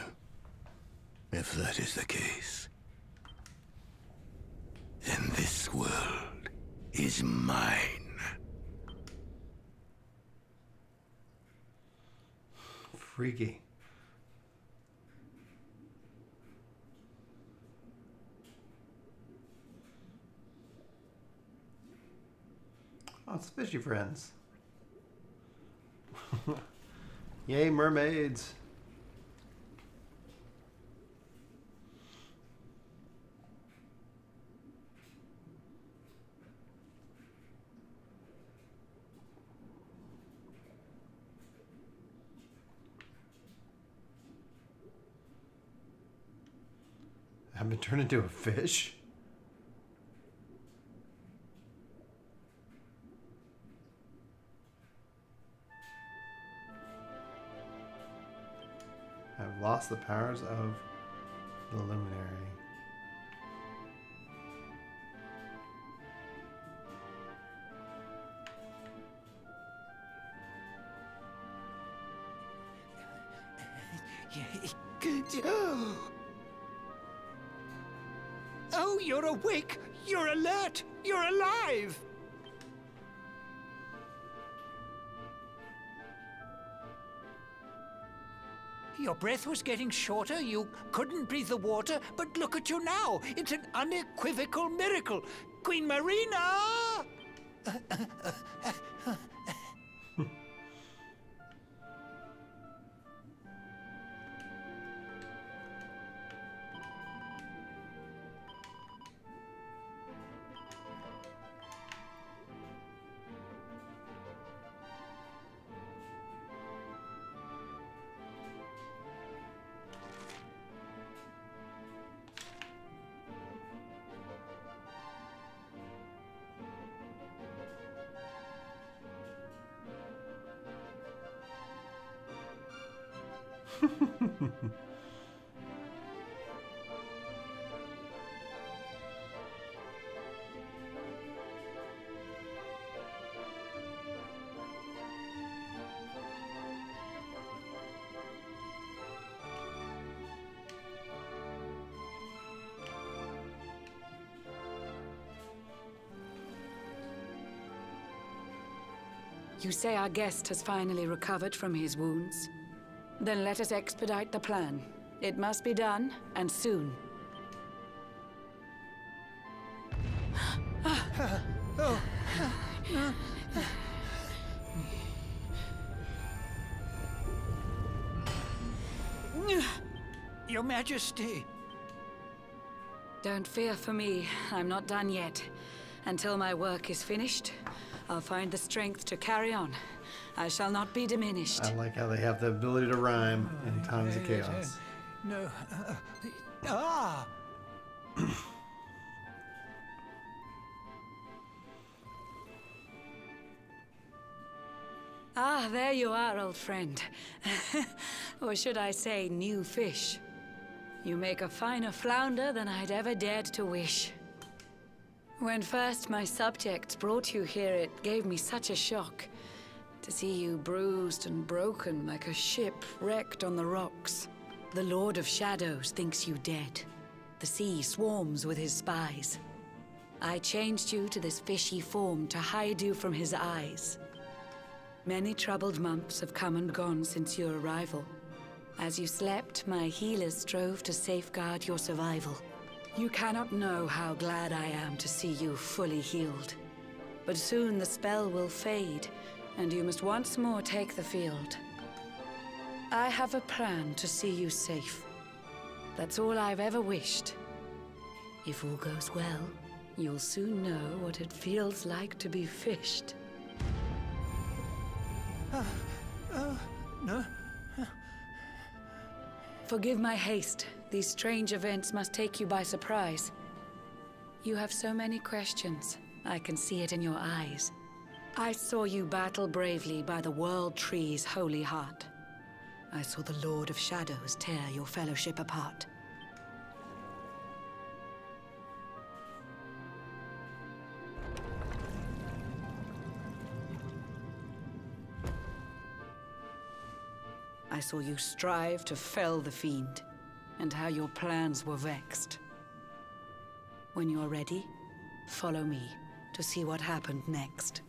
If that is the case, then this world is mine. Freaky. Oh, it's fishy friends. Yay, mermaids. I've been turned into a fish? I've lost the powers of the Luminary. Oh, you're awake! You're alert! You're alive! Your breath was getting shorter, you couldn't breathe the water, but look at you now! It's an unequivocal miracle! Queen Marina! You say our guest has finally recovered from his wounds? Then let us expedite the plan. It must be done, and soon. Your Majesty! Don't fear for me. I'm not done yet. Until my work is finished, I'll find the strength to carry on. I shall not be diminished. I like how they have the ability to rhyme in times of chaos. No. Ah, there you are, old friend. Or should I say, new fish. You make a finer flounder than I'd ever dared to wish. When first my subjects brought you here, it gave me such a shock. To see you bruised and broken like a ship wrecked on the rocks. The Lord of Shadows thinks you dead. The sea swarms with his spies. I changed you to this fishy form to hide you from his eyes. Many troubled months have come and gone since your arrival. As you slept, my healers strove to safeguard your survival. You cannot know how glad I am to see you fully healed. But soon the spell will fade, and you must once more take the field. I have a plan to see you safe. That's all I've ever wished. If all goes well, you'll soon know what it feels like to be fished. No. Forgive my haste. These strange events must take you by surprise. You have so many questions. I can see it in your eyes. I saw you battle bravely by the World Tree's holy heart. I saw the Lord of Shadows tear your fellowship apart. I saw you strive to fell the fiend, and how your plans were vexed. When you're ready, follow me to see what happened next.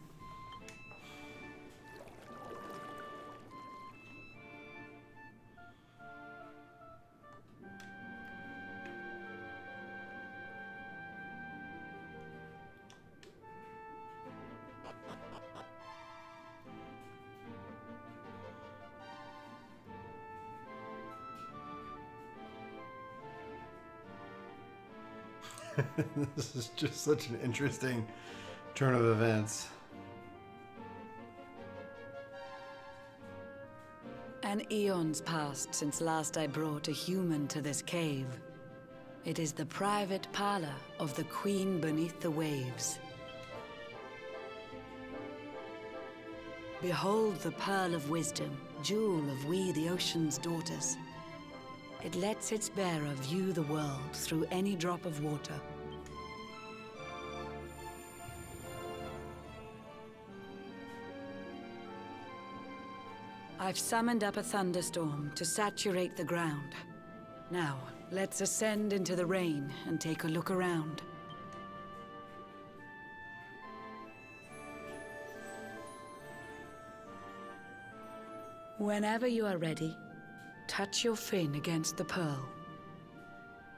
This is just such an interesting turn of events. An eon's passed since last I brought a human to this cave. It is the private parlor of the Queen beneath the waves. Behold the pearl of wisdom, jewel of we the ocean's daughters. It lets its bearer view the world through any drop of water. I've summoned up a thunderstorm to saturate the ground. Now, let's ascend into the rain and take a look around. Whenever you are ready, touch your fin against the pearl,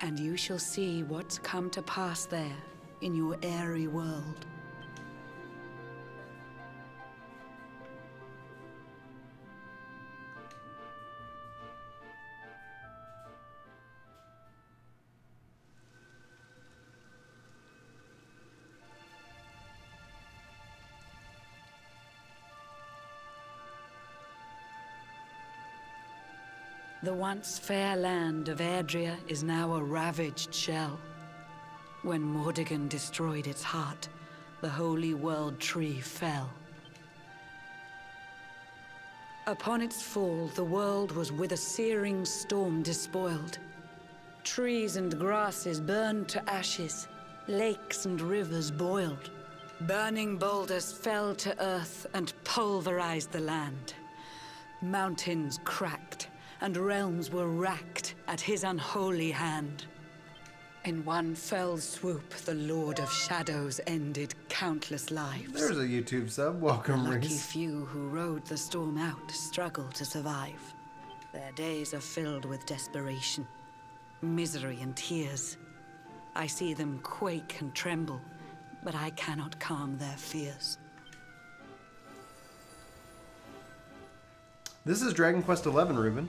and you shall see what's come to pass there in your airy world. The once fair land of Erdrea is now a ravaged shell. When Mordegon destroyed its heart, the holy world tree fell. Upon its fall, the world was with a searing storm despoiled. Trees and grasses burned to ashes, lakes and rivers boiled. Burning boulders fell to earth and pulverized the land. Mountains cracked, and realms were racked at his unholy hand. In one fell swoop, the Lord of Shadows ended countless lives. There's a YouTube sub. Welcome, The lucky Reese. few who rode the storm out struggle to survive. Their days are filled with desperation, misery and tears. I see them quake and tremble, but I cannot calm their fears. This is Dragon Quest XI, Ruben.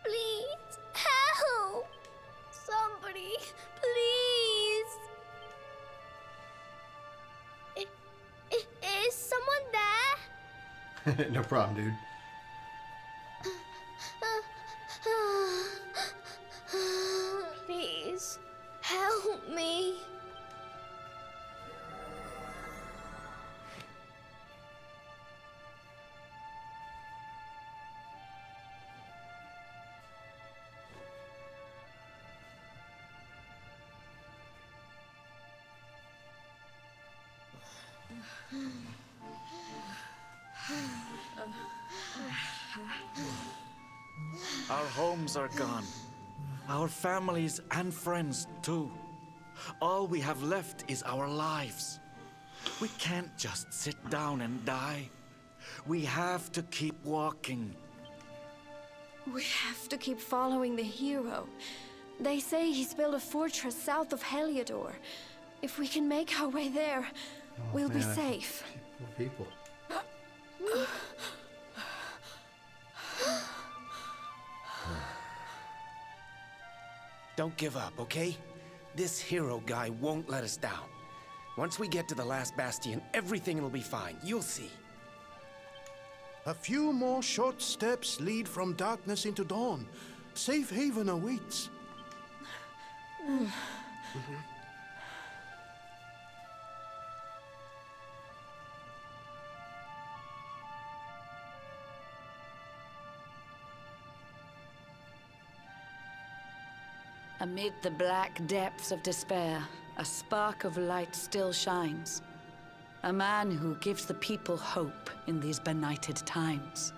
Please, help! Somebody, please! No problem, dude. Please, help me. Our homes are gone. Our families and friends, too. All we have left is our lives. We can't just sit down and die. We have to keep walking. We have to keep following the hero. They say he's built a fortress south of Heliodor. If we can make our way there, we'll be safe. People. Don't give up, okay? This hero guy won't let us down. Once we get to the last bastion, everything will be fine. You'll see. A few more short steps lead from darkness into dawn. Safe haven awaits. Amid the black depths of despair, a spark of light still shines. A man who gives the people hope in these benighted times.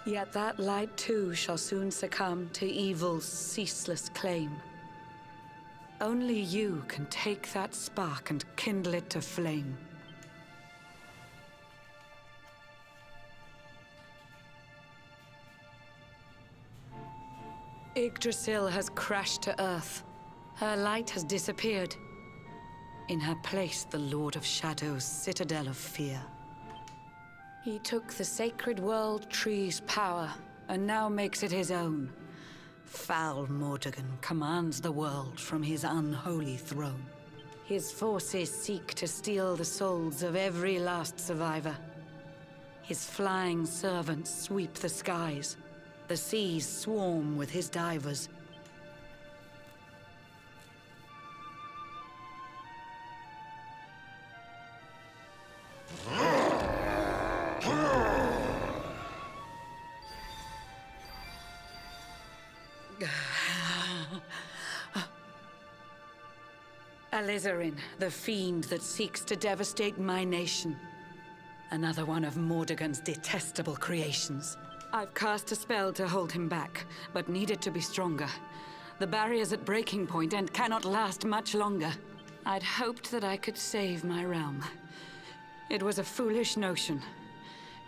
Yet that light too shall soon succumb to evil's ceaseless claim. Only you can take that spark and kindle it to flame. Yggdrasil has crashed to Earth. Her light has disappeared. In her place, the Lord of Shadow's citadel of fear. He took the sacred world tree's power, and now makes it his own. Foul Mordegon commands the world from his unholy throne. His forces seek to steal the souls of every last survivor. His flying servants sweep the skies. The seas swarm with his divers. Alizarin, the fiend that seeks to devastate my nation. Another one of Mordegon's detestable creations. I've cast a spell to hold him back, but need it to be stronger. The barrier's at breaking point and cannot last much longer. I'd hoped that I could save my realm. It was a foolish notion.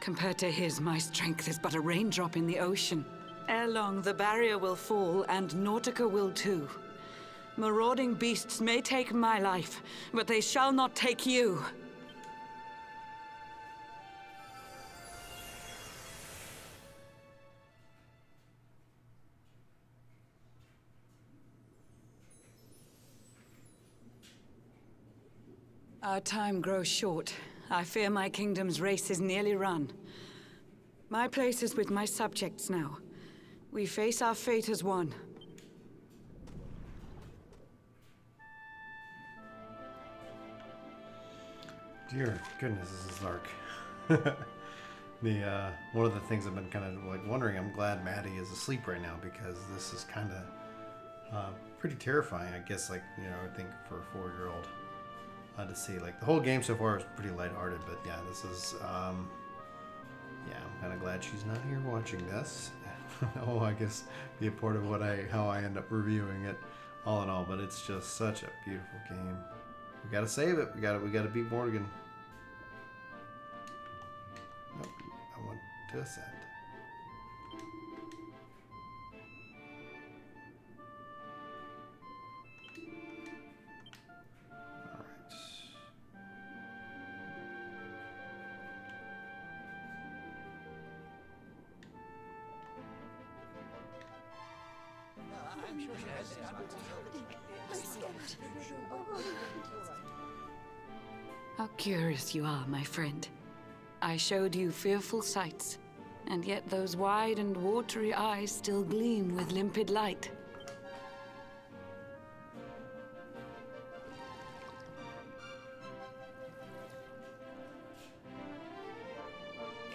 Compared to his, my strength is but a raindrop in the ocean. Ere long, the barrier will fall, and Nautica will too. Marauding beasts may take my life, but they shall not take you. Our time grows short. I fear my kingdom's race is nearly run. My place is with my subjects now. We face our fate as one. Dear goodness, this is dark. One of the things I've been kind of like wondering, I'm glad Maddie is asleep right now, because this is kind of pretty terrifying, I guess, like, you know, I think for a 4-year-old to see. Like, the whole game so far is pretty lighthearted, but yeah, this is, yeah, I'm kind of glad she's not here watching this. Oh, I guess be a part of how I end up reviewing it, all in all. But it's just such a beautiful game. We gotta save it. We gotta beat Mordegon. Nope, I want to ascend. How curious you are, my friend. I showed you fearful sights, and yet those wide and watery eyes still gleam with limpid light.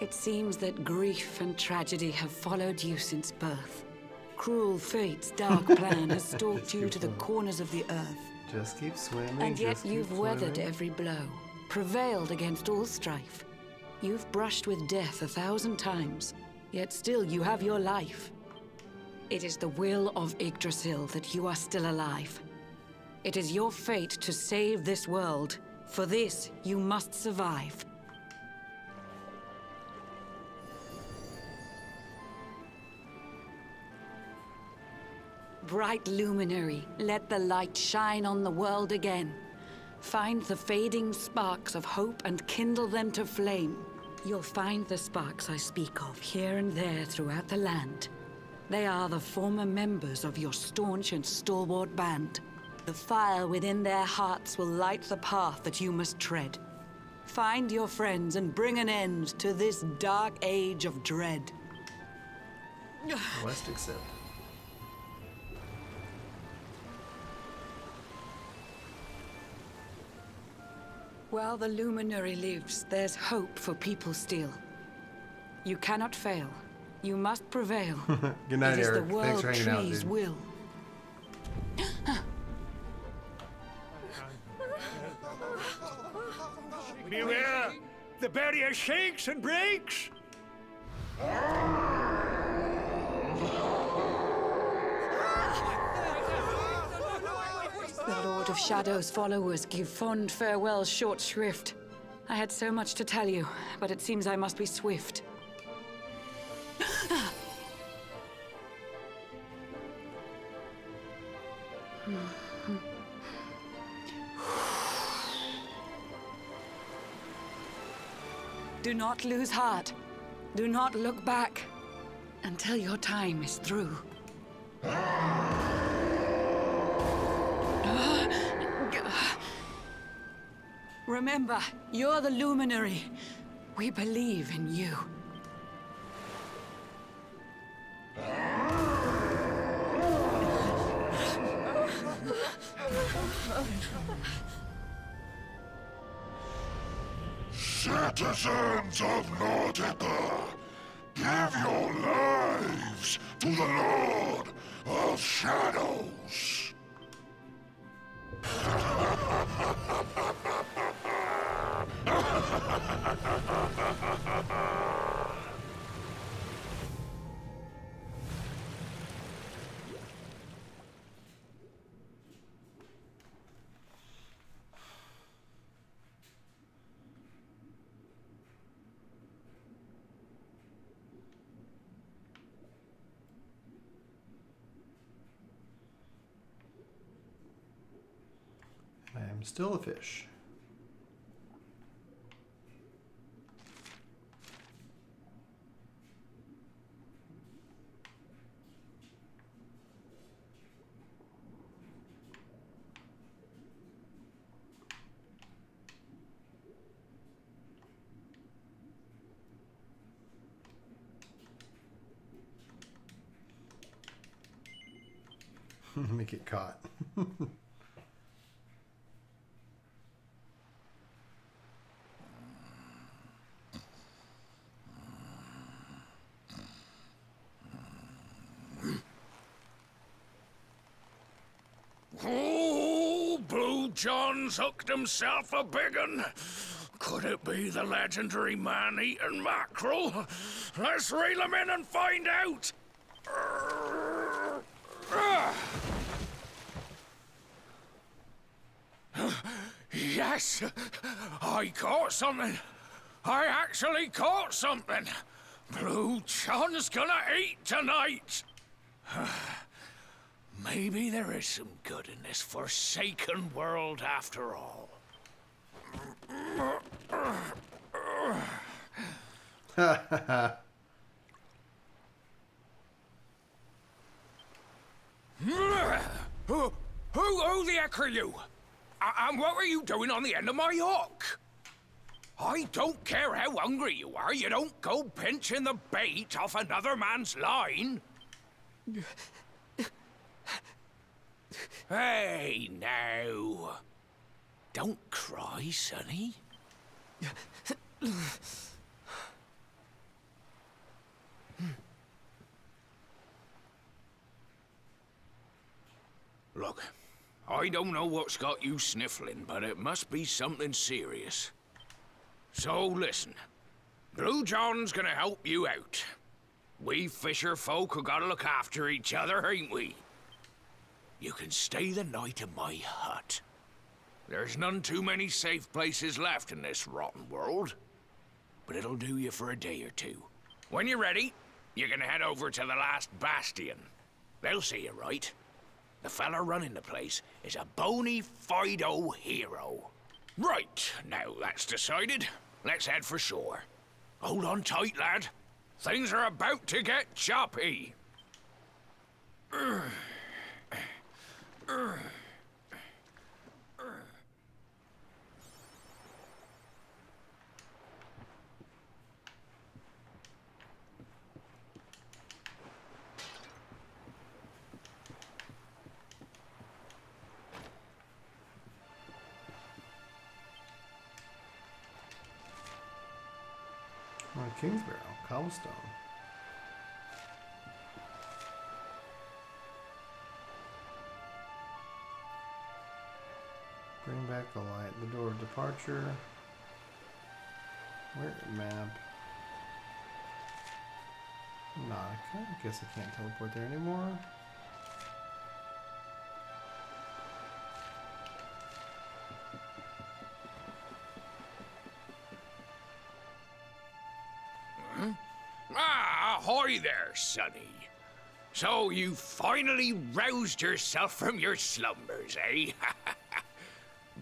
It seems that grief and tragedy have followed you since birth. Cruel fate's dark plan has stalked you to the corners of the earth. Just keep swimming. And yet you've weathered every blow, prevailed against all strife. You've brushed with death 1,000 times, yet still you have your life. It is the will of Yggdrasil that you are still alive. It is your fate to save this world. For this, you must survive. Bright luminary, let the light shine on the world again. Find the fading sparks of hope and kindle them to flame. You'll find the sparks I speak of here and there throughout the land. They are the former members of your staunch and stalwart band. The fire within their hearts will light the path that you must tread. Find your friends and bring an end to this dark age of dread. Quest accepted. While the luminary lives, there's hope for people still. You cannot fail. You must prevail. Good night, it is Eric. the world Thanks for hanging out, trees dude. will. Beware! The barrier shakes and breaks! The Lord of Shadow's followers give fond farewell short shrift. I had so much to tell you, but it seems I must be swift. Do not lose heart. Do not look back until your time is through. Remember, you're the luminary. We believe in you. Citizens of Nordica, give your lives to the Lord of Shadows. I am still a fish. Make it caught. Oh, Blue John's hooked himself a big un. Could it be the legendary man-eating mackerel? Let's reel him in and find out. Yes, I caught something. I actually caught something. Blue John's gonna eat tonight. Maybe there is some good in this forsaken world after all. Who the heck are you? And what were you doing on the end of my hook? I don't care how hungry you are, you don't go pinching the bait off another man's line. Hey, now. Don't cry, sonny. Look, I don't know what's got you sniffling, but it must be something serious. So listen, Blue John's gonna help you out. We fisher folk who gotta look after each other, ain't we? You can stay the night in my hut. There's none too many safe places left in this rotten world. But it'll do you for a day or two. When you're ready, you can head over to the last bastion. They'll see you right. The fella running the place is a bona fide hero. Right, now that's decided. Let's head for shore. Hold on tight, lad. Things are about to get choppy. Kingsborough, cobblestone. Bring back the light. The door of departure. Where map? Nah, I guess I can't teleport there anymore. Ahoy there, sonny. So you finally roused yourself from your slumbers, eh?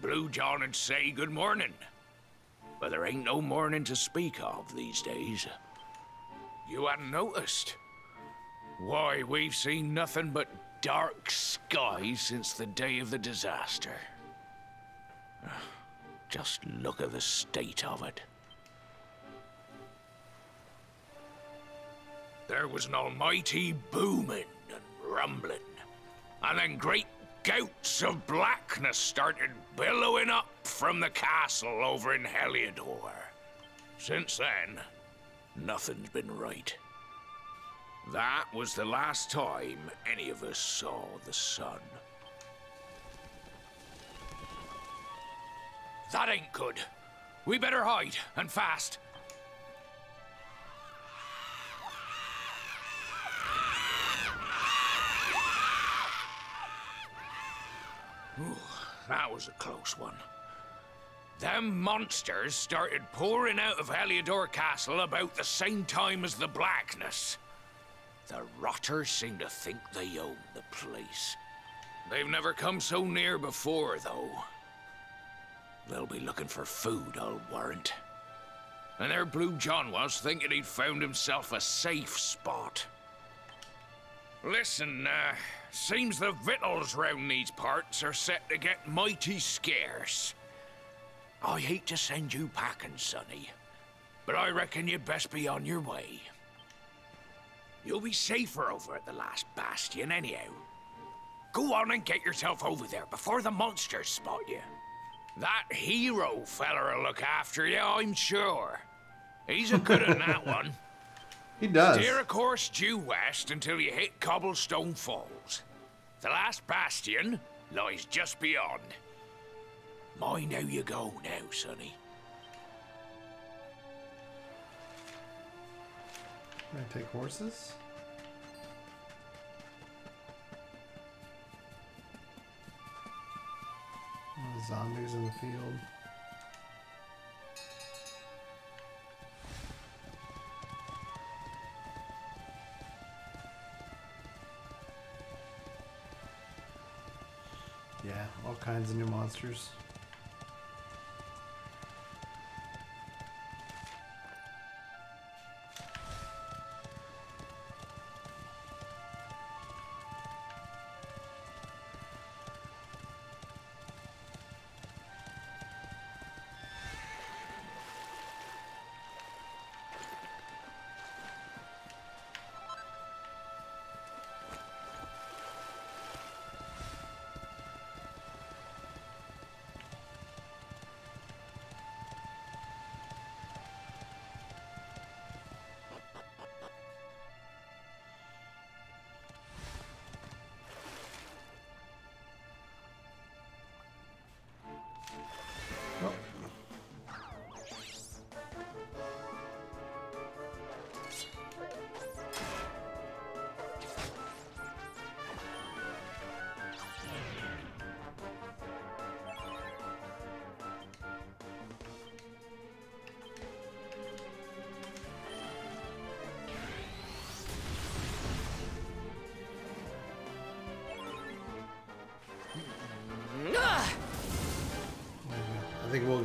Blue John would say good morning. But there ain't no morning to speak of these days. You hadn't noticed? Why, we've seen nothing but dark skies since the day of the disaster. Just look at the state of it. There was an almighty booming and rumbling, and then great gouts of blackness started billowing up from the castle over in Heliodor. Since then, nothing's been right. That was the last time any of us saw the sun. That ain't good. We better hide, and fast. Ooh, that was a close one. Them monsters started pouring out of Heliodor Castle about the same time as the blackness. The rotters seem to think they own the place. They've never come so near before, though. They'll be looking for food, I'll warrant. And there Blue John was, thinking he'd found himself a safe spot. Listen, seems the victuals round these parts are set to get mighty scarce. I hate to send you packing, sonny, but I reckon you'd best be on your way. You'll be safer over at the last bastion anyhow. Go on and get yourself over there before the monsters spot you. That hero feller'll look after you, I'm sure. He's a good at that one. He does. Steer a course due west until you hit Cobblestone Falls. The last bastion lies just beyond. Mind how you go now, sonny. Can I take horses? Oh, zombies in the field. Yeah, all kinds of new monsters.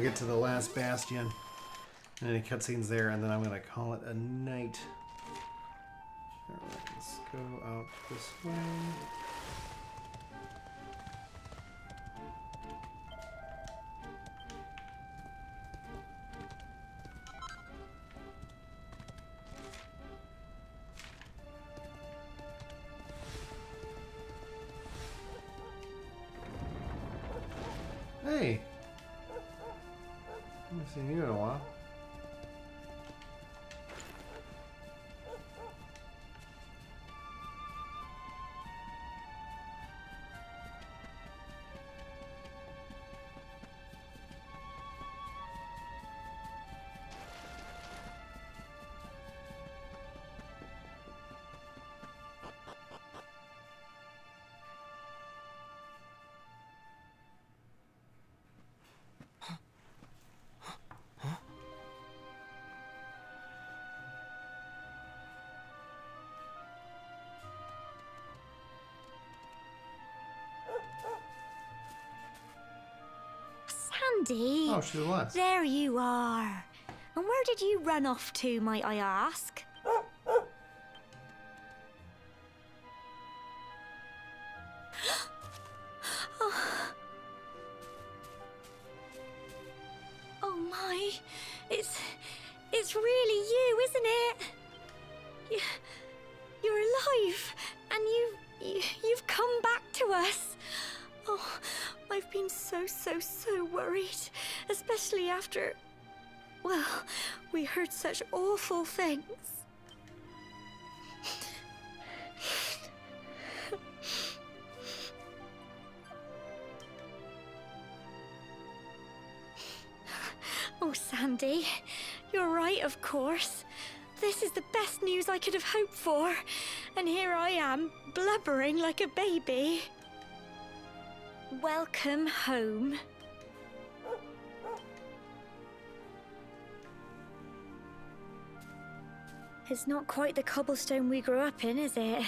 get to the last bastion. And any cutscenes there, and then I'm going to call it a night. Alright, let's go out this way. Hey! I haven't seen you in a while. Sandy! Oh, she's alive. There you are. And where did you run off to, might I ask? Oh my, it's really you, isn't it? You're alive, and you've come back to us. Oh, I've been so worried, especially after, well, we heard such awful things. Oh, Sandy, you're right, of course. This is the best news I could have hoped for. And here I am, blubbering like a baby. Welcome home. It's not quite the cobblestone we grew up in, is it?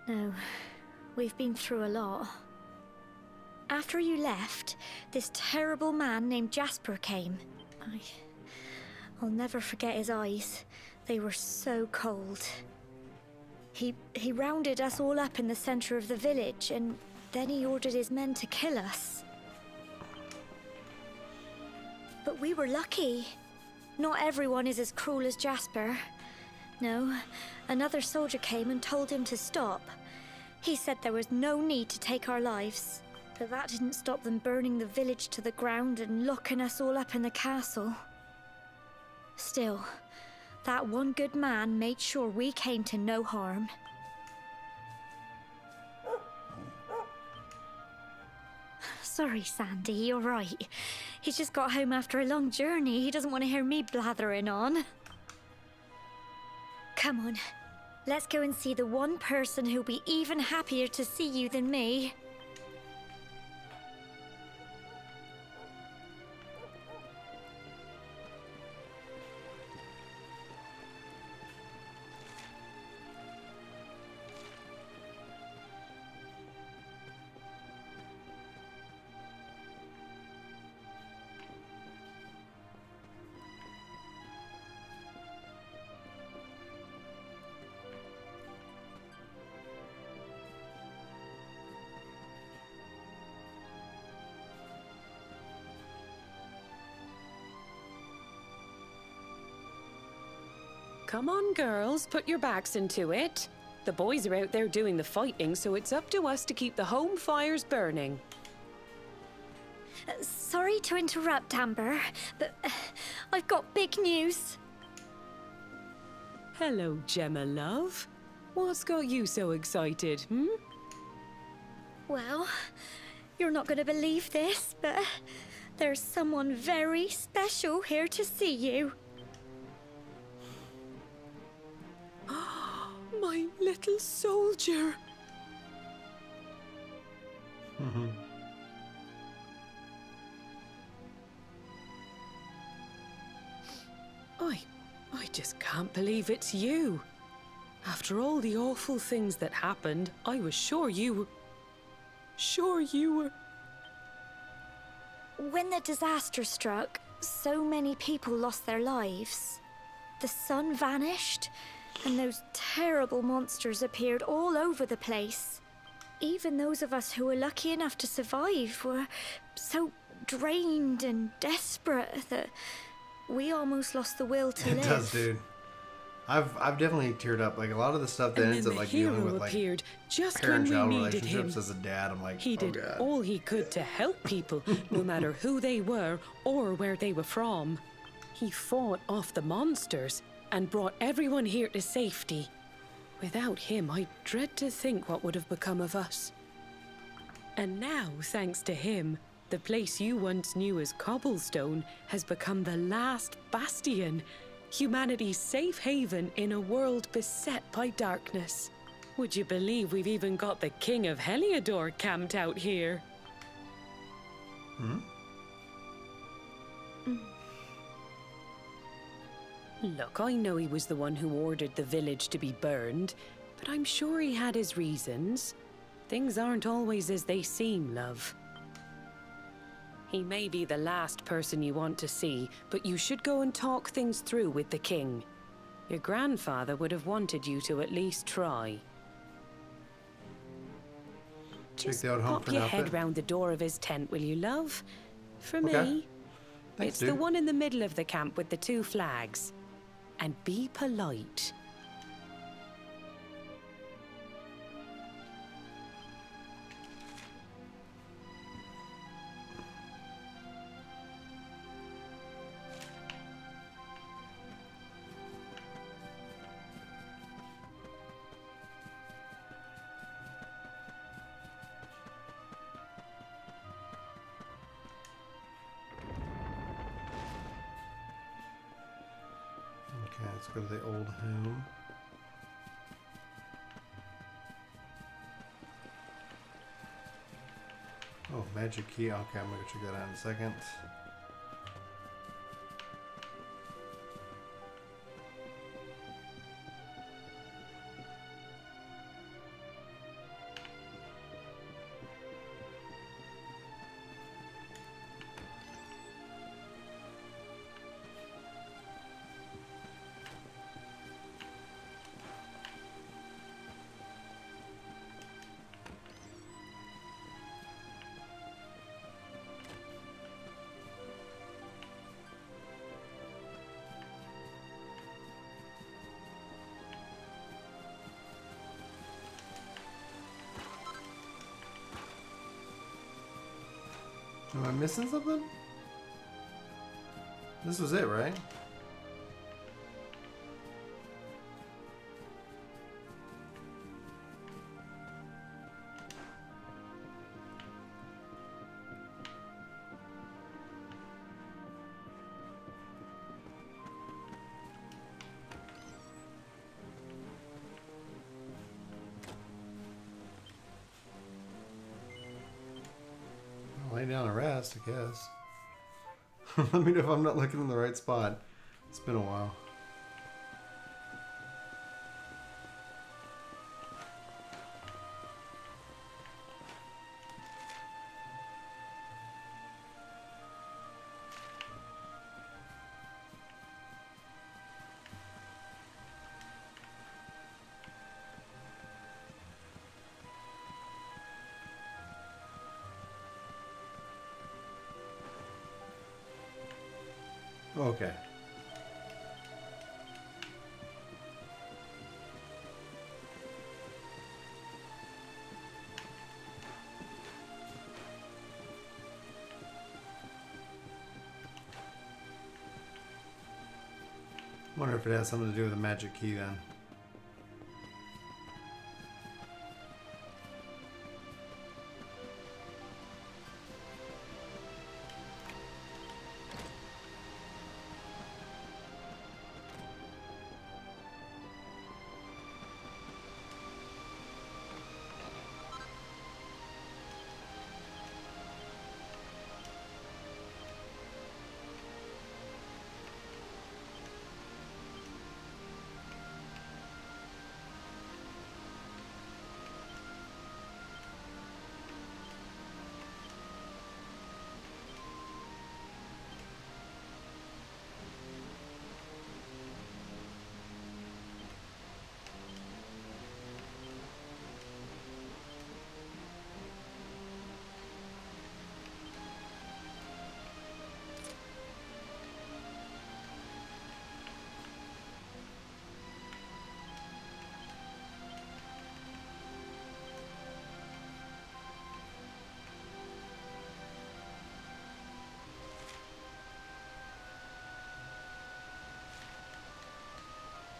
No, we've been through a lot. After you left, this terrible man named Jasper came. I'll never forget his eyes. They were so cold. He rounded us all up in the center of the village, and then he ordered his men to kill us. But we were lucky. Not everyone is as cruel as Jasper. No, another soldier came and told him to stop. He said there was no need to take our lives. But that didn't stop them burning the village to the ground and locking us all up in the castle. Still, that one good man made sure we came to no harm. Sorry, Sandy, you're right. He's just got home after a long journey. He doesn't want to hear me blathering on. Come on, let's go and see the one person who'll be even happier to see you than me. Come on, girls, put your backs into it. The boys are out there doing the fighting, so it's up to us to keep the home fires burning. Sorry to interrupt, Amber, but I've got big news. Hello, Gemma, love. What's got you so excited, hmm? Well, you're not going to believe this, but there's someone very special here to see you. My little soldier. I just can't believe it's you. After all the awful things that happened, I was sure you were... When the disaster struck, so many people lost their lives. The sun vanished, and those terrible monsters appeared all over the place. Even those of us who were lucky enough to survive were so drained and desperate that we almost lost the will to live. It does, dude. I've definitely teared up. Like a lot of the stuff that ends up like dealing with like appeared just when parent-child we needed him. relationships as a dad. I'm like, He did all he could to help people, no matter who they were or where they were from. He fought off the monsters and brought everyone here to safety. Without him, I dread to think what would have become of us. And now, thanks to him, the place you once knew as Cobblestone has become the last bastion, humanity's safe haven in a world beset by darkness. Would you believe we've even got the King of Heliodor camped out here? Hmm? Look, I know he was the one who ordered the village to be burned, but I'm sure he had his reasons. Things aren't always as they seem, love. He may be the last person you want to see, but you should go and talk things through with the king. Your grandfather would have wanted you to at least try. Just pop your head round the door of his tent, will you, love? For me, Thanks, it's dude. the one in the middle of the camp with the 2 flags. And be polite. Okay, let's go to the old home. Oh, magic key. Okay, I'm gonna check that out in a second. Am I missing something? This was it, right? Lay down and rest, I guess. Let me know if I'm not looking in the right spot. It's been a while. Okay. Wonder if it has something to do with the magic key then.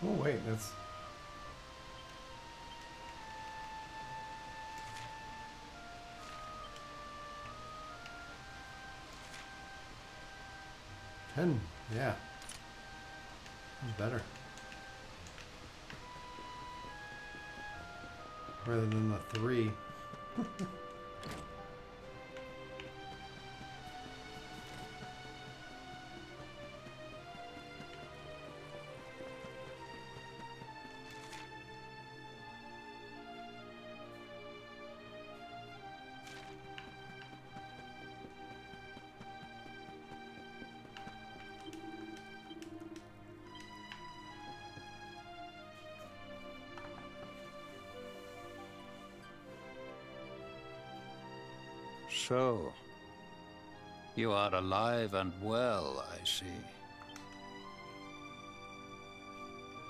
Oh wait, that's... $10, yeah. That's better. Rather than the 3. So, you are alive and well, I see.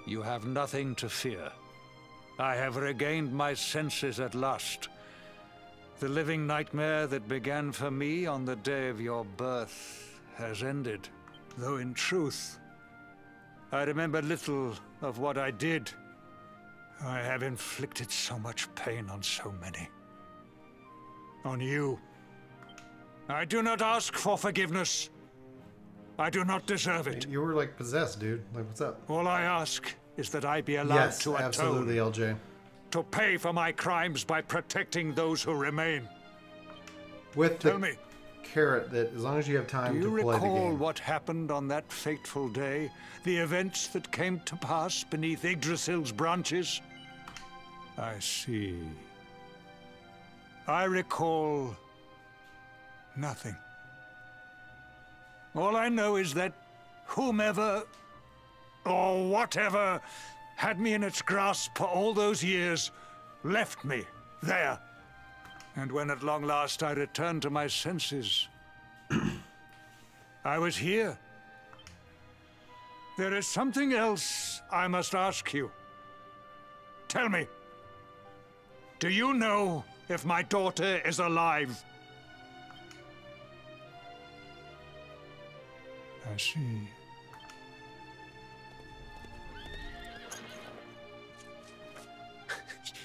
You have nothing to fear. I have regained my senses at last. The living nightmare that began for me on the day of your birth has ended. Though in truth, I remember little of what I did. I have inflicted so much pain on so many. On you. I do not ask for forgiveness. I do not deserve it. You were like possessed, dude. Like, what's up? All I ask is that I be allowed to atone. Yes, absolutely, LJ. To pay for my crimes by protecting those who remain. With the carrot that as long as you have time to play the game. Do you recall what happened on that fateful day? The events that came to pass beneath Yggdrasil's branches? I see. I recall nothing. All I know is that whomever or whatever had me in its grasp for all those years left me there. And when at long last I returned to my senses, I was here. There is something else I must ask you. Tell me, do you know if my daughter is alive? I see.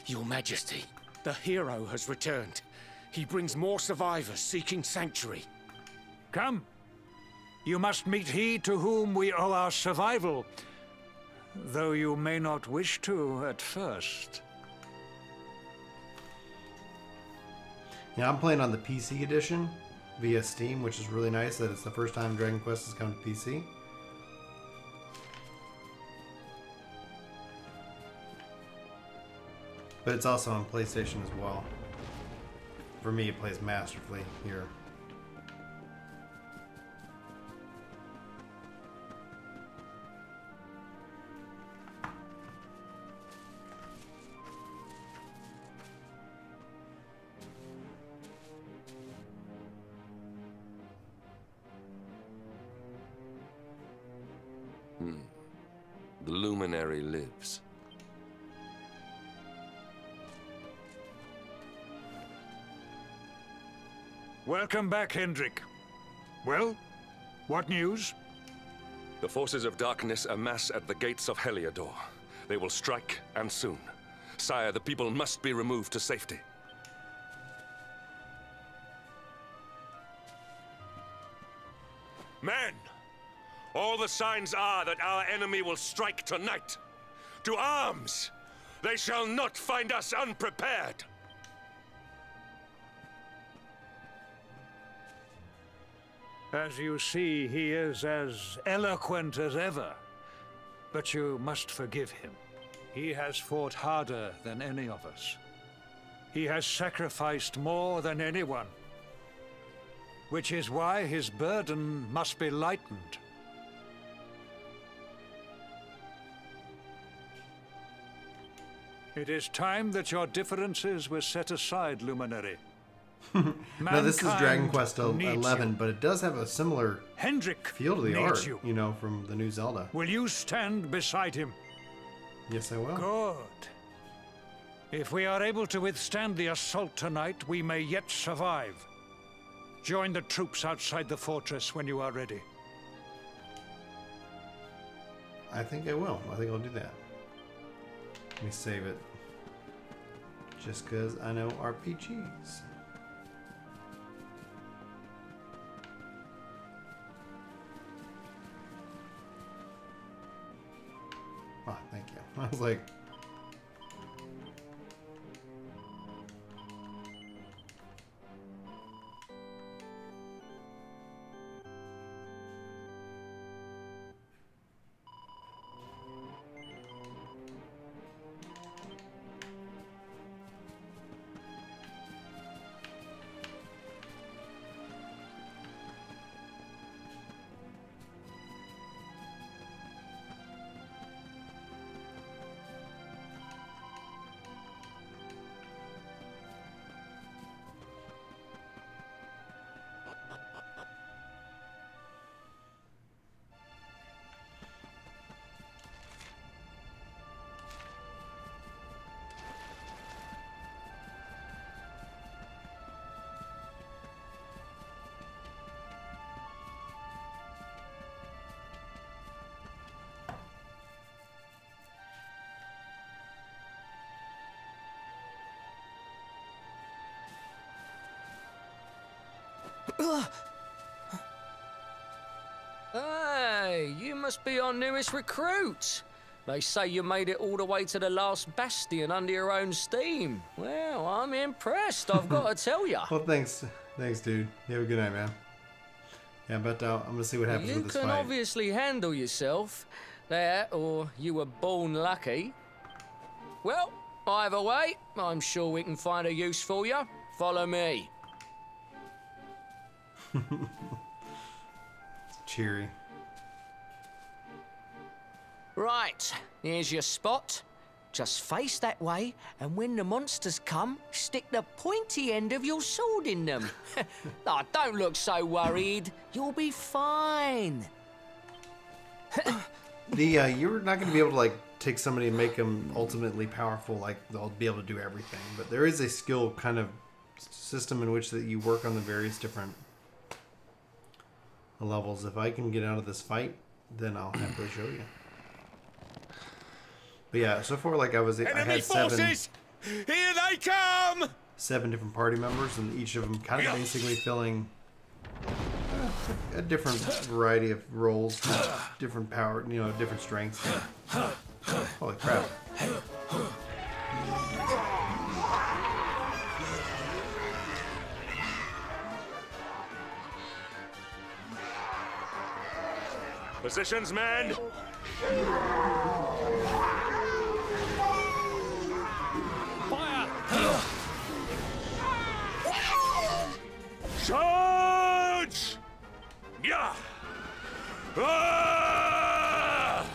Your Majesty, the hero has returned. He brings more survivors seeking sanctuary. Come. You must meet he to whom we owe our survival, though you may not wish to at first. Yeah, I'm playing on the PC edition via Steam, which is really nice that it's the first time Dragon Quest has come to PC. But it's also on PlayStation as well. For me, it plays masterfully here. The luminary lives. Welcome back, Hendrik. Well, what news? The forces of darkness amass at the gates of Heliodor. They will strike, and soon. Sire, the people must be removed to safety. Men! All the signs are that our enemy will strike tonight. To arms! They shall not find us unprepared! As you see, he is as eloquent as ever. But you must forgive him. He has fought harder than any of us. He has sacrificed more than anyone. Which is why his burden must be lightened. It is time that your differences were set aside, Luminary. Now this is Dragon Quest XI, but it does have a similar feel to the art, you know, from the new Zelda. Will you stand beside him? Yes, I will. Good. If we are able to withstand the assault tonight, we may yet survive. Join the troops outside the fortress when you are ready. I think I will. I think I'll do that. Let me save it. Just because I know RPGs. Oh, thank you. I was like... Hey, you must be our newest recruit. They say you made it all the way to the last bastion under your own steam. Well, I'm impressed, I've got to tell you. Well, thanks. Thanks, dude. You have a good night, man. Yeah, but I'm going to see what happens with this fight. You can obviously handle yourself. That, or you were born lucky. Well, either way, I'm sure we can find a use for you. Follow me. Cheery. Right, here's your spot. Just face that way, and when the monsters come, stick the pointy end of your sword in them. Oh, don't look so worried. You'll be fine. You're not going to be able to like take somebody and make them ultimately powerful. Like they'll be able to do everything, but there is a skill kind of system in which that you work on the various different levels. If I can get out of this fight, then I'll happily show you. But yeah, so far, like I had Here they come! 7 different party members, and each of them kind of basically filling a different variety of roles, different power, you know, different strengths. Holy crap! Positions, men! Charge! Yeah! Ah!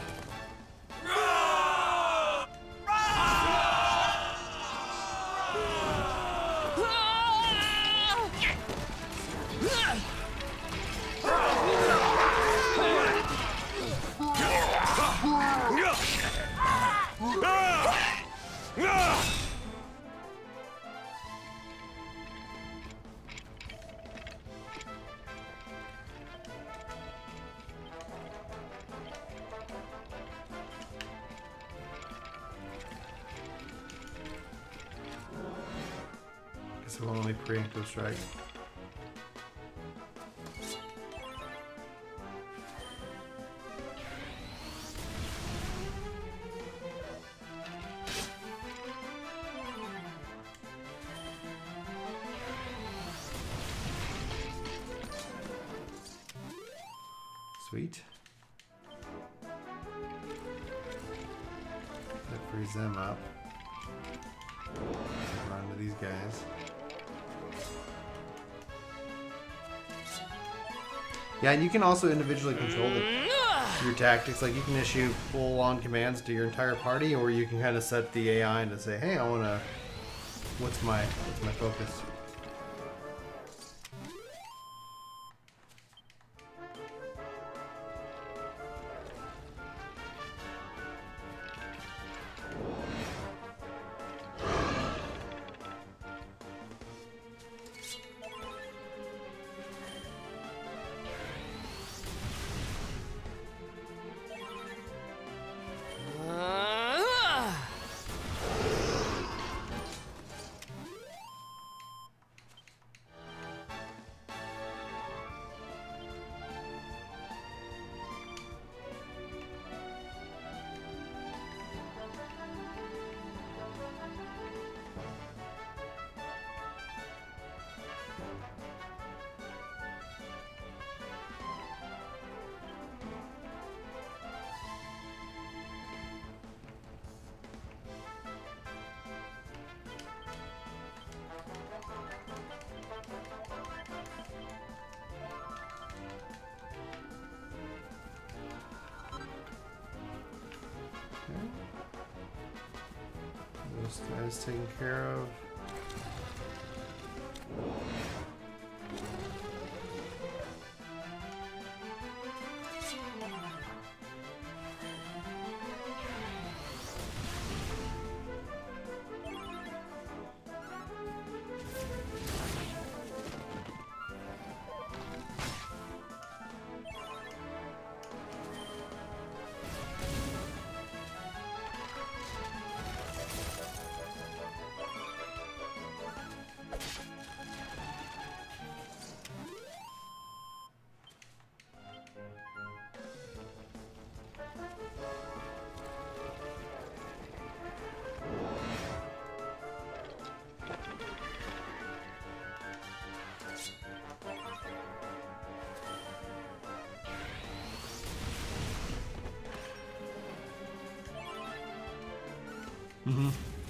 Guess we'll only preemptive strike. Sweet. That frees them up. Run to these guys. Yeah, and you can also individually control your tactics. Like you can issue full-on commands to your entire party, or you can kind of set the AI to say, "Hey, I want to. What's my focus?" That is taken care of.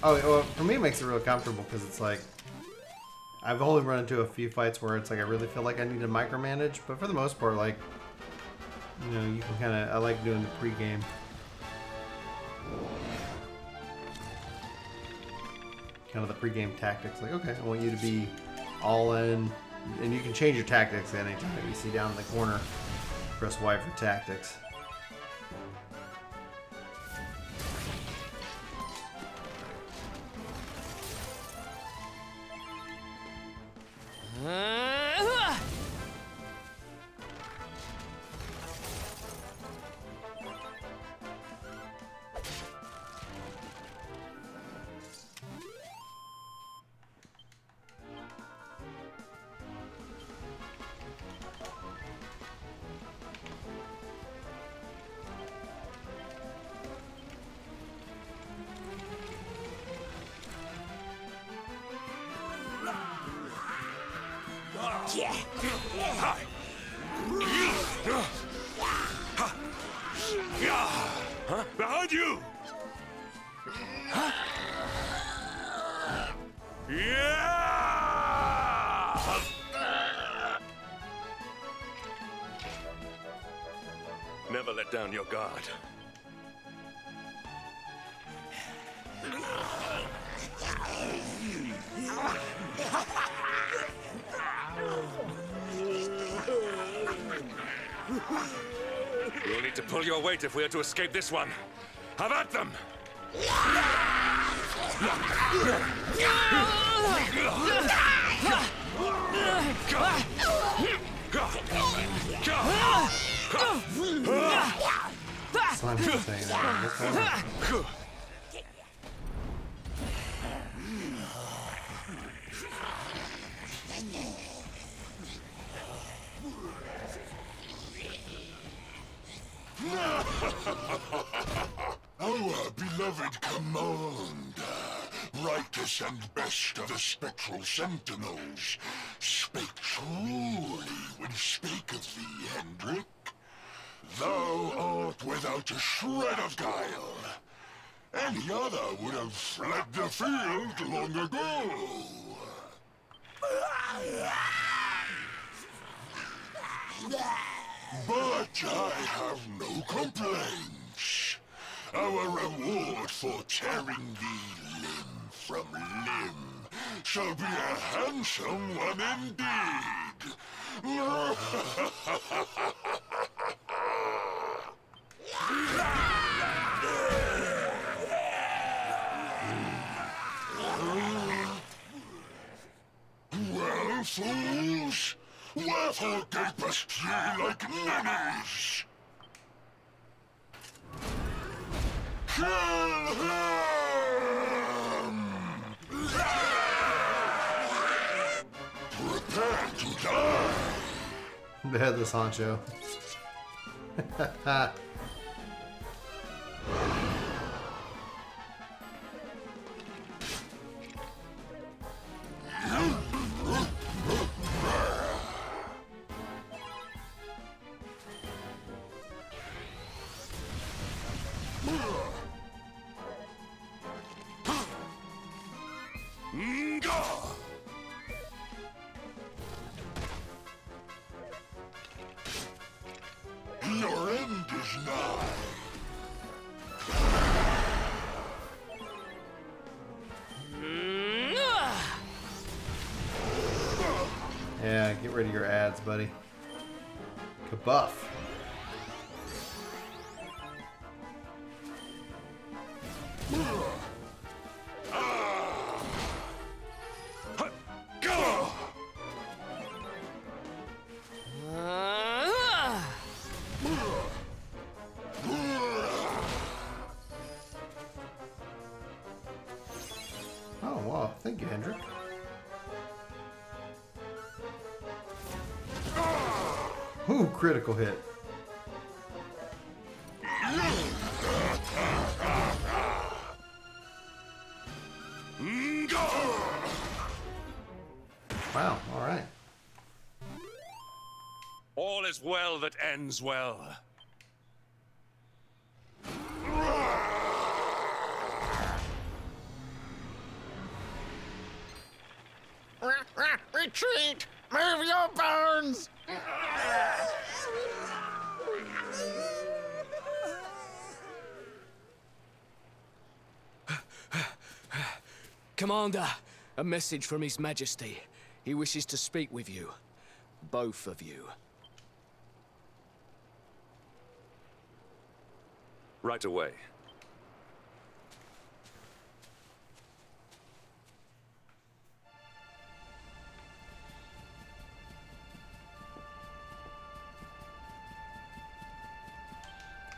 Oh, well, for me it makes it real comfortable because it's like I've only run into a few fights where it's like I really feel like I need to micromanage, but for the most part, like, you know, you can kind of, I like doing the pre-game. Kind of the pre-game tactics, like, okay, I want you to be all in, and you can change your tactics at any time. You see down in the corner, press Y for tactics. Huh? Behind you! Yeah! Never let down your guard. You'll need to pull your weight if we are to escape this one. Have at them! Our beloved commander, brightest and best of the spectral sentinels, spake truly when spake of thee, Hendrik. Thou art without a shred of guile. Any other would have fled the field long ago. But I have no complaints. Our reward for tearing thee limb from limb shall be a handsome one indeed. Well, fools, wherefore gapest ye like ninnies? Kill him! Prepare to die! The headless honcho. Your end is nigh. rid of your ads, buddy. Kabuff. Oh, wow. Thank you, Hendrik. Ooh, critical hit. Wow, all right. All is well that ends well. Retreat! Move your bones! Commander, a message from His Majesty. He wishes to speak with you. Both of you. Right away.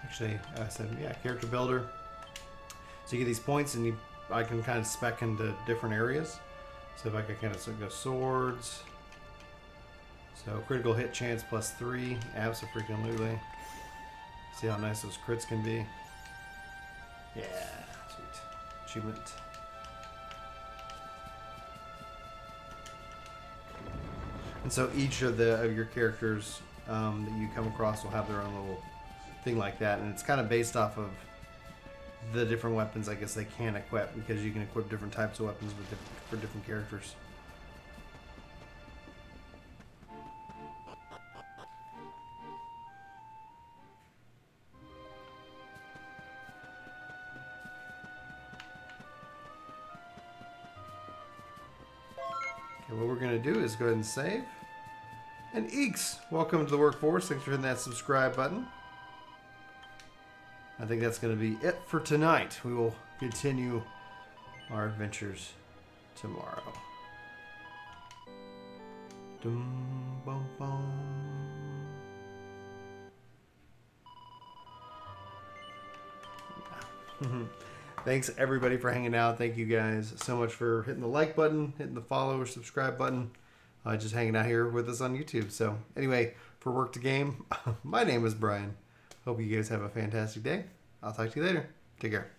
Actually, I said, yeah, character builder. So you get these points, and I can kind of spec into different areas. So if I could kind of go swords. So critical hit chance +3, abso-freaking-lutely. See how nice those crits can be. Yeah, sweet. Achievement. And so each of your characters that you come across will have their own little thing like that, and it's kind of based off of the different weapons I guess they can equip, because you can equip different types of weapons with for different characters. Okay, what we're going to do is go ahead and save. And Eeks, welcome to the workforce. Thanks for hitting that subscribe button. I think that's going to be it for tonight. We will continue our adventures tomorrow. Dum, bum, bum. Thanks everybody for hanging out. Thank you guys so much for hitting the like button, hitting the follow or subscribe button, just hanging out here with us on YouTube. So anyway, for Work to Game, my name is Brian. Hope you guys have a fantastic day. I'll talk to you later. Take care.